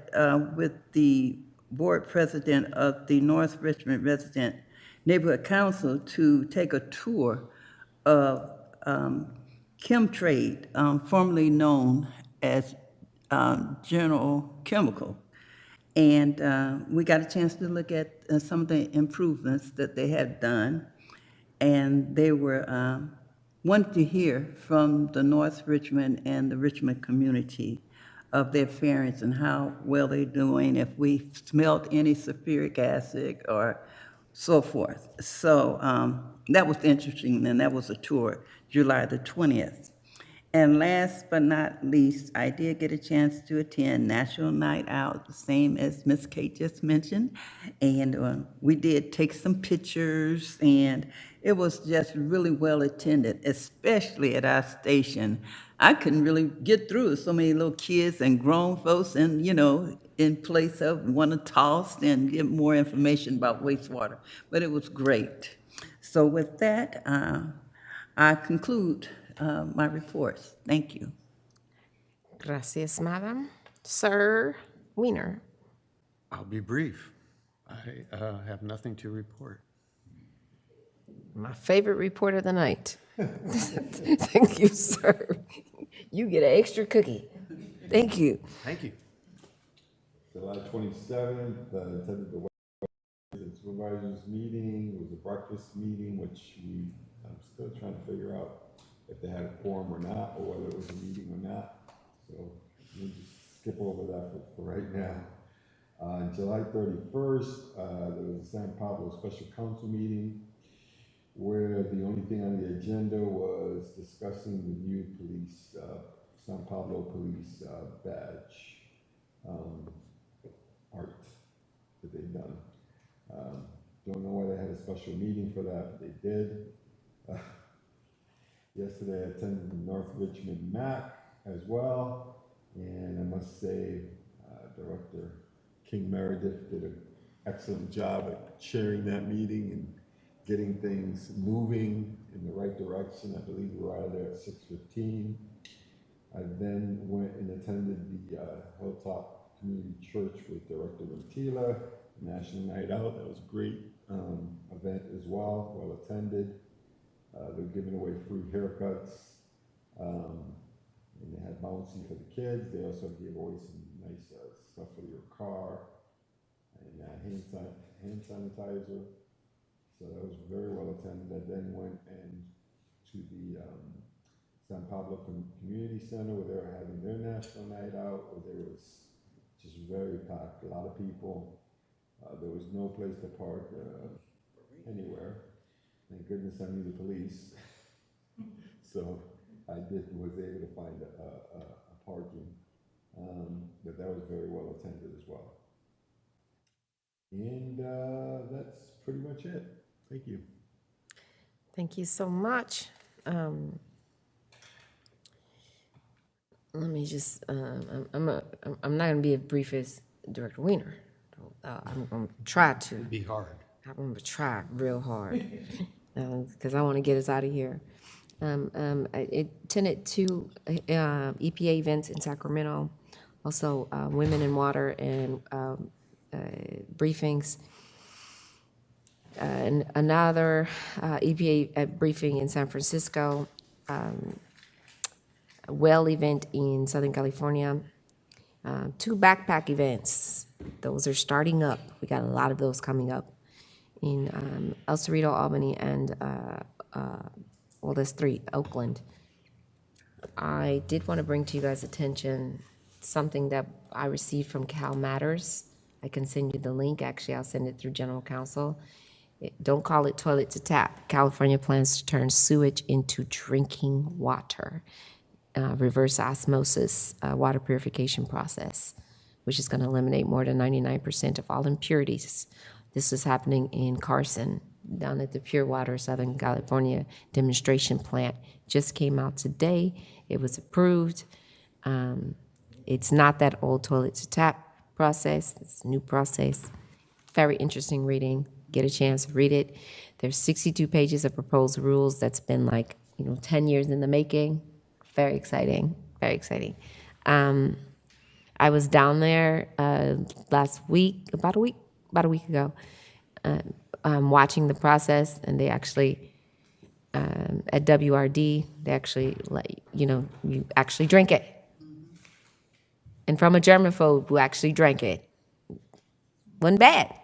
with the board president of the North Richmond Resident neighborhood council to take a tour of Chemtrade, formerly known as General Chemical. And we got a chance to look at some of the improvements that they had done. And they were wanted to hear from the North Richmond and the Richmond community of their experience and how well they're doing, if we smelt any sulfuric acid or so forth. So that was interesting, and that was a tour, July the 20th. And last but not least, I did get a chance to attend National Night Out, the same as Miss Kate just mentioned. And we did take some pictures, and it was just really well attended, especially at our station. I couldn't really get through so many little kids and grown folks, and in place of want to toss and get more information about wastewater. But it was great. So with that, I conclude my reports. Thank you. Gracias, madam. Sir Weiner. I'll be brief. I have nothing to report. My favorite report of the night. Thank you, sir. You get an extra cookie. Thank you. Thank you. July 27th, attended the supervisors meeting. It was a breakfast meeting, which I'm still trying to figure out if they had a quorum or not, or whether it was a meeting or not. So we'll just skip over that for right now. On July 31st, there was a San Pablo Special Council meeting where the only thing on the agenda was discussing the new police, San Pablo police badge art that they've done. Don't know why they had a special meeting for that, but they did. Yesterday, I attended the North Richmond MAC as well, and I must say, Director King Meredith did an excellent job at chairing that meeting and getting things moving in the right direction. I believe we were out of there at 6:15. I then went and attended the Hilltop Community Church with Director Rantila, National Night Out. That was a great event as well, well attended. They're giving away free haircuts, and they had bouncy for the kids. They also gave away some nice stuff for your car and hand sanitizer. So that was very well attended. I then went to the San Pablo Community Center where they were having their National Night Out, where there was just very packed, a lot of people. There was no place to park anywhere. Thank goodness I knew the police. So I was able to find a parking, but that was very well attended as well. And that's pretty much it. Thank you. Thank you so much. Let me just, I'm not going to be as brief as Director Weiner. I'm going to try to. It'd be hard. I'm going to try real hard because I want to get us out of here. I attended two EPA events in Sacramento, also Women in Water and briefings. And another EPA briefing in San Francisco, a well event in Southern California, two backpack events. Those are starting up. We got a lot of those coming up in El Cerrito, Albany, and well, there's three, Oakland. I did want to bring to you guys' attention something that I received from Cal Matters. I can send you the link. Actually, I'll send it through General Counsel. Don't call it toilet to tap. California plans to turn sewage into drinking water. Reverse osmosis water purification process, which is going to eliminate more than 99% of all impurities. This is happening in Carson, down at the Pure Water Southern California demonstration plant. Just came out today. It was approved. It's not that old toilet to tap process. It's a new process. Very interesting reading. Get a chance, read it. There's 62 pages of proposed rules. That's been 10 years in the making. Very exciting, very exciting. I was down there last week, about a week ago, watching the process, and they actually, at WRD, they actually let, you actually drink it. And from a germaphobe who actually drank it. Wasn't bad.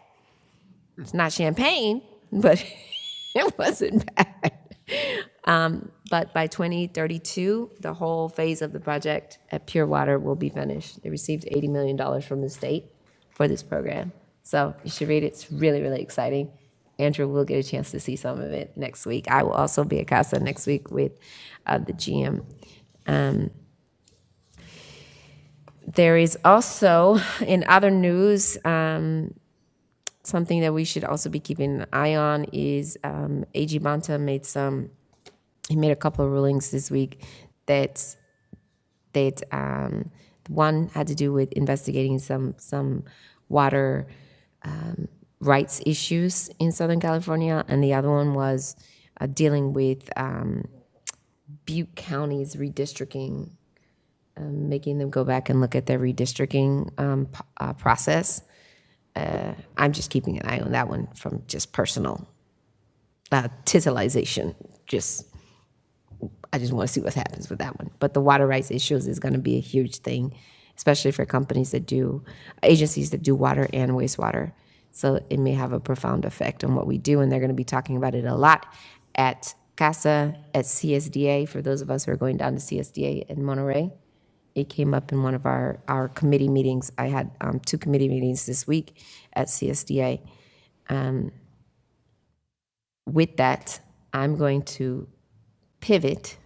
It's not champagne, but it wasn't bad. But by 2032, the whole phase of the project at Pure Water will be finished. They received $80 million from the state for this program. So you should read it. It's really, really exciting. Andrew will get a chance to see some of it next week. I will also be at CASA next week with the GM. There is also, in other news, something that we should also be keeping an eye on is AG Banta made a couple of rulings this week that one had to do with investigating some water rights issues in Southern California, and the other one was dealing with Butte County's redistricting, making them go back and look at their redistricting process. I'm just keeping an eye on that one from just personal titillization. I just want to see what happens with that one. But the water rights issues is going to be a huge thing, especially for agencies that do water and wastewater. So it may have a profound effect on what we do, and they're going to be talking about it a lot at CASA, at CSDA, for those of us who are going down to CSDA in Monterey. It came up in one of our committee meetings. I had 2 committee meetings this week at CSDA. With that, I'm going to pivot,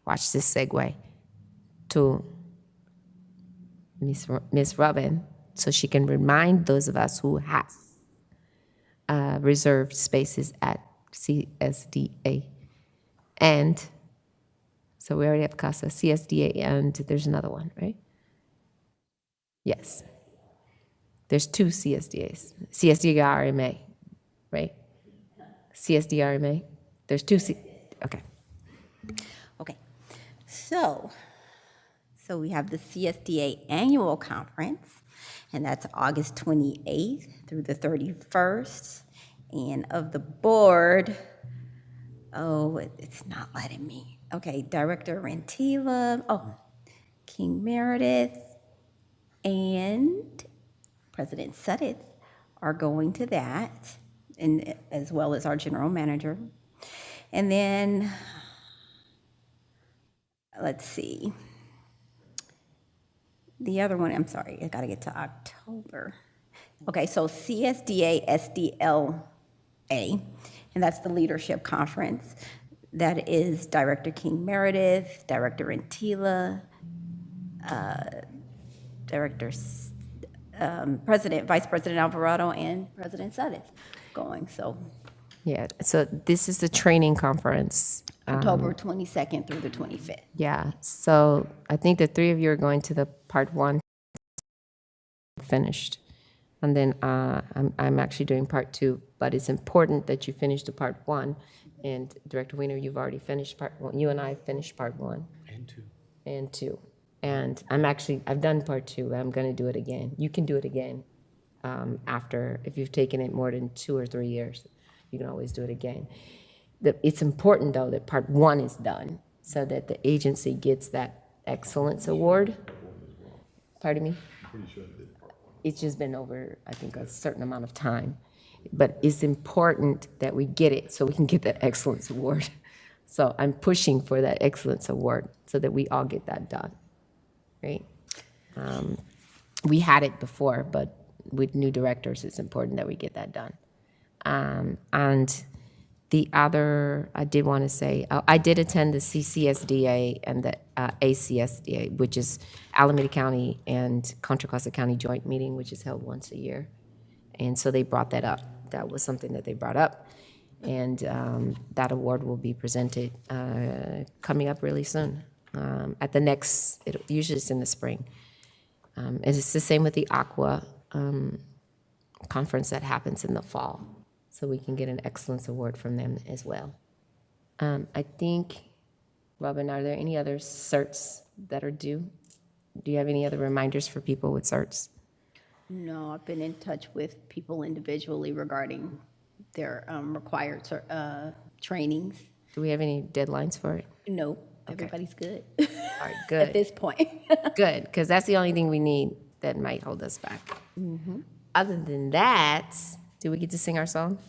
watch this segue, to Miss Robin, so she can remind those of us who have reserved spaces at CSDA. And so we already have CASA, CSDA, and there's another one, right? Yes. There's 2 CSDAs. CSDRMA, right? CSDRMA. There's 2 okay. Okay, so we have the CSDA Annual Conference, and that's August 28th through the 31st. And of the board, it's not letting me. Okay, Director Rentila, King Meredith, and President Sutton are going to that, and as well as our general manager. And then, let's see. The other one, I'm sorry, I gotta get to October. Okay, so CSDA SDLA, and that's the leadership conference. That is Director King Meredith, Director Rentila, Vice President Alvarado, and President Sutton going, so. Yeah, so this is the training conference. October 22nd through the 25th. Yeah, so I think the 3 of you are going to the part 1 finished. And then I'm actually doing part 2, but it's important that you finish the part 1. And Director Weiner, you've already finished part 1. You and I finished part 1. And 2. And I've done part 2. I'm going to do it again. You can do it again after, if you've taken it more than 2 or 3 years. You can always do it again. It's important, though, that part 1 is done so that the agency gets that excellence award. Pardon me? It's just been over, I think, a certain amount of time. But it's important that we get it so we can get that excellence award. So I'm pushing for that excellence award so that we all get that done, right? We had it before, but with new directors, it's important that we get that done. And the other, I did want to say, I did attend the CCSDA and the ACSDA, which is Alameda County and Contra Costa County joint meeting, which is held once a year. And so they brought that up. That was something that they brought up. And that award will be presented coming up really soon. At the next, usually it's in the spring. And it's the same with the Aqua conference that happens in the fall. So we can get an excellence award from them as well. I think, Robin, are there any other certs that are due? Do you have any other reminders for people with certs? No, I've been in touch with people individually regarding their required trainings. Do we have any deadlines for it? No, everybody's good All right, at good, this point. good, because that's the only thing we need that might hold us back. Other than that, do we get to sing our song?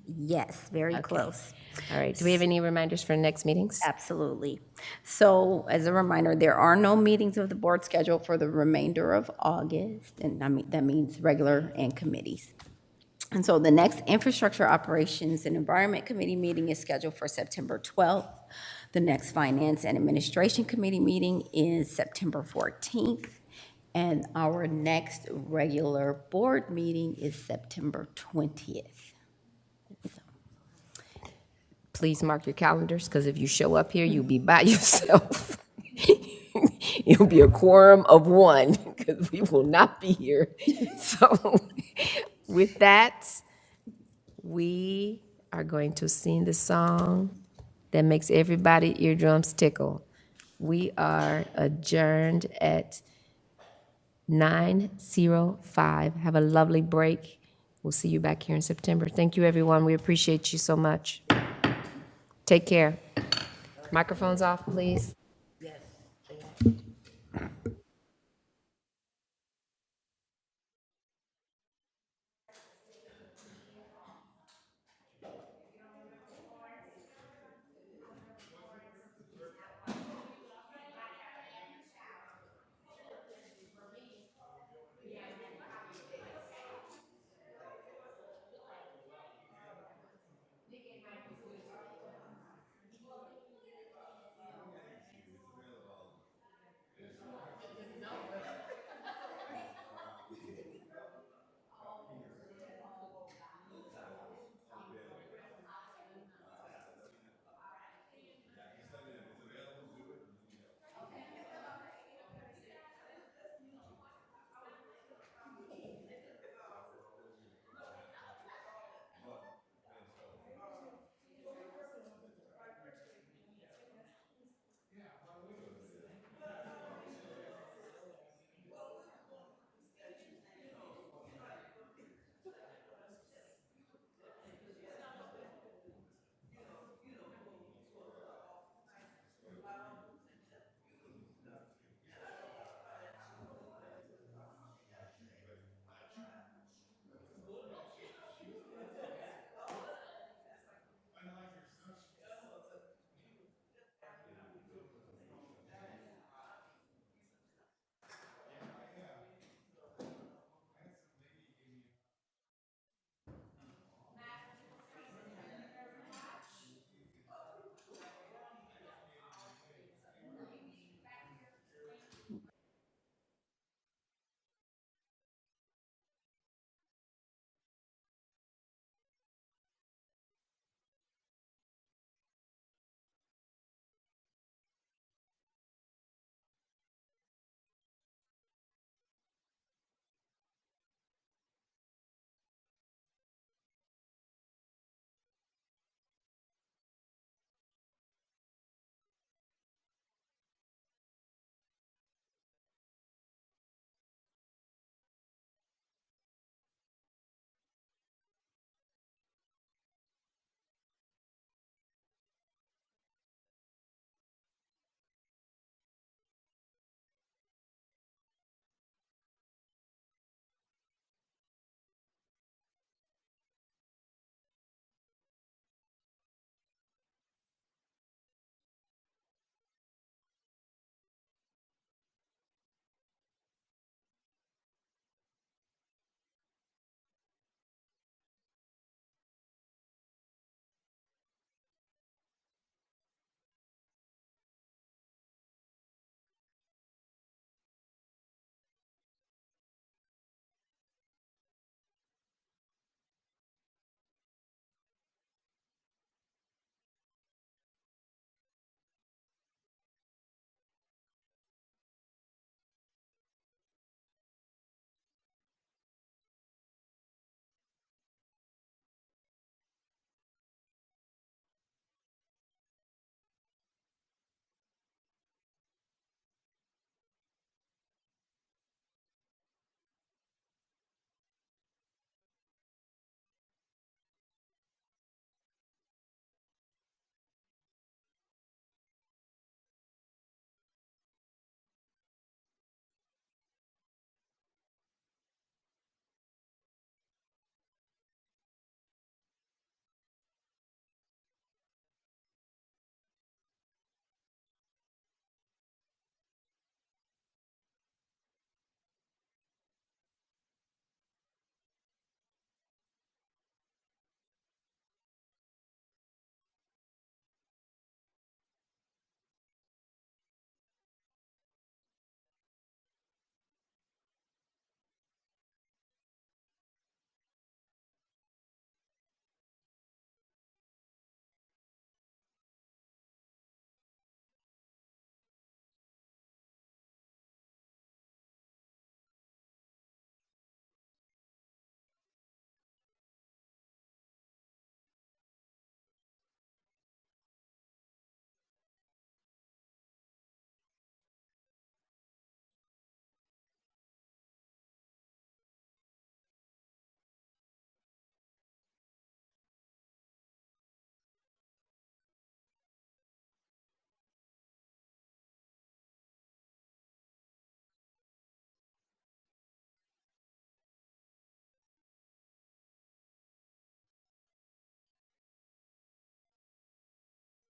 Yes, very close. All right, do we have any reminders for next meetings? Absolutely. So as a reminder, there are no meetings of the board scheduled for the remainder of August, and I mean, that means regular and committees. And so the next Infrastructure Operations and Environment Committee meeting is scheduled for September 12th. The next Finance and Administration Committee meeting is September 14th. And our next regular board meeting is September 20th. Please mark your calendars, because if you show up here, you'll be by yourself. You'll be a quorum of one, because we will not be here. So with that, we are going to sing the song that makes everybody eardrums tickle. We are adjourned at 9:05. Have a lovely break. We'll see you back here in September. Thank you, everyone. We appreciate you so much. Take care. Microphones off, please. Yes.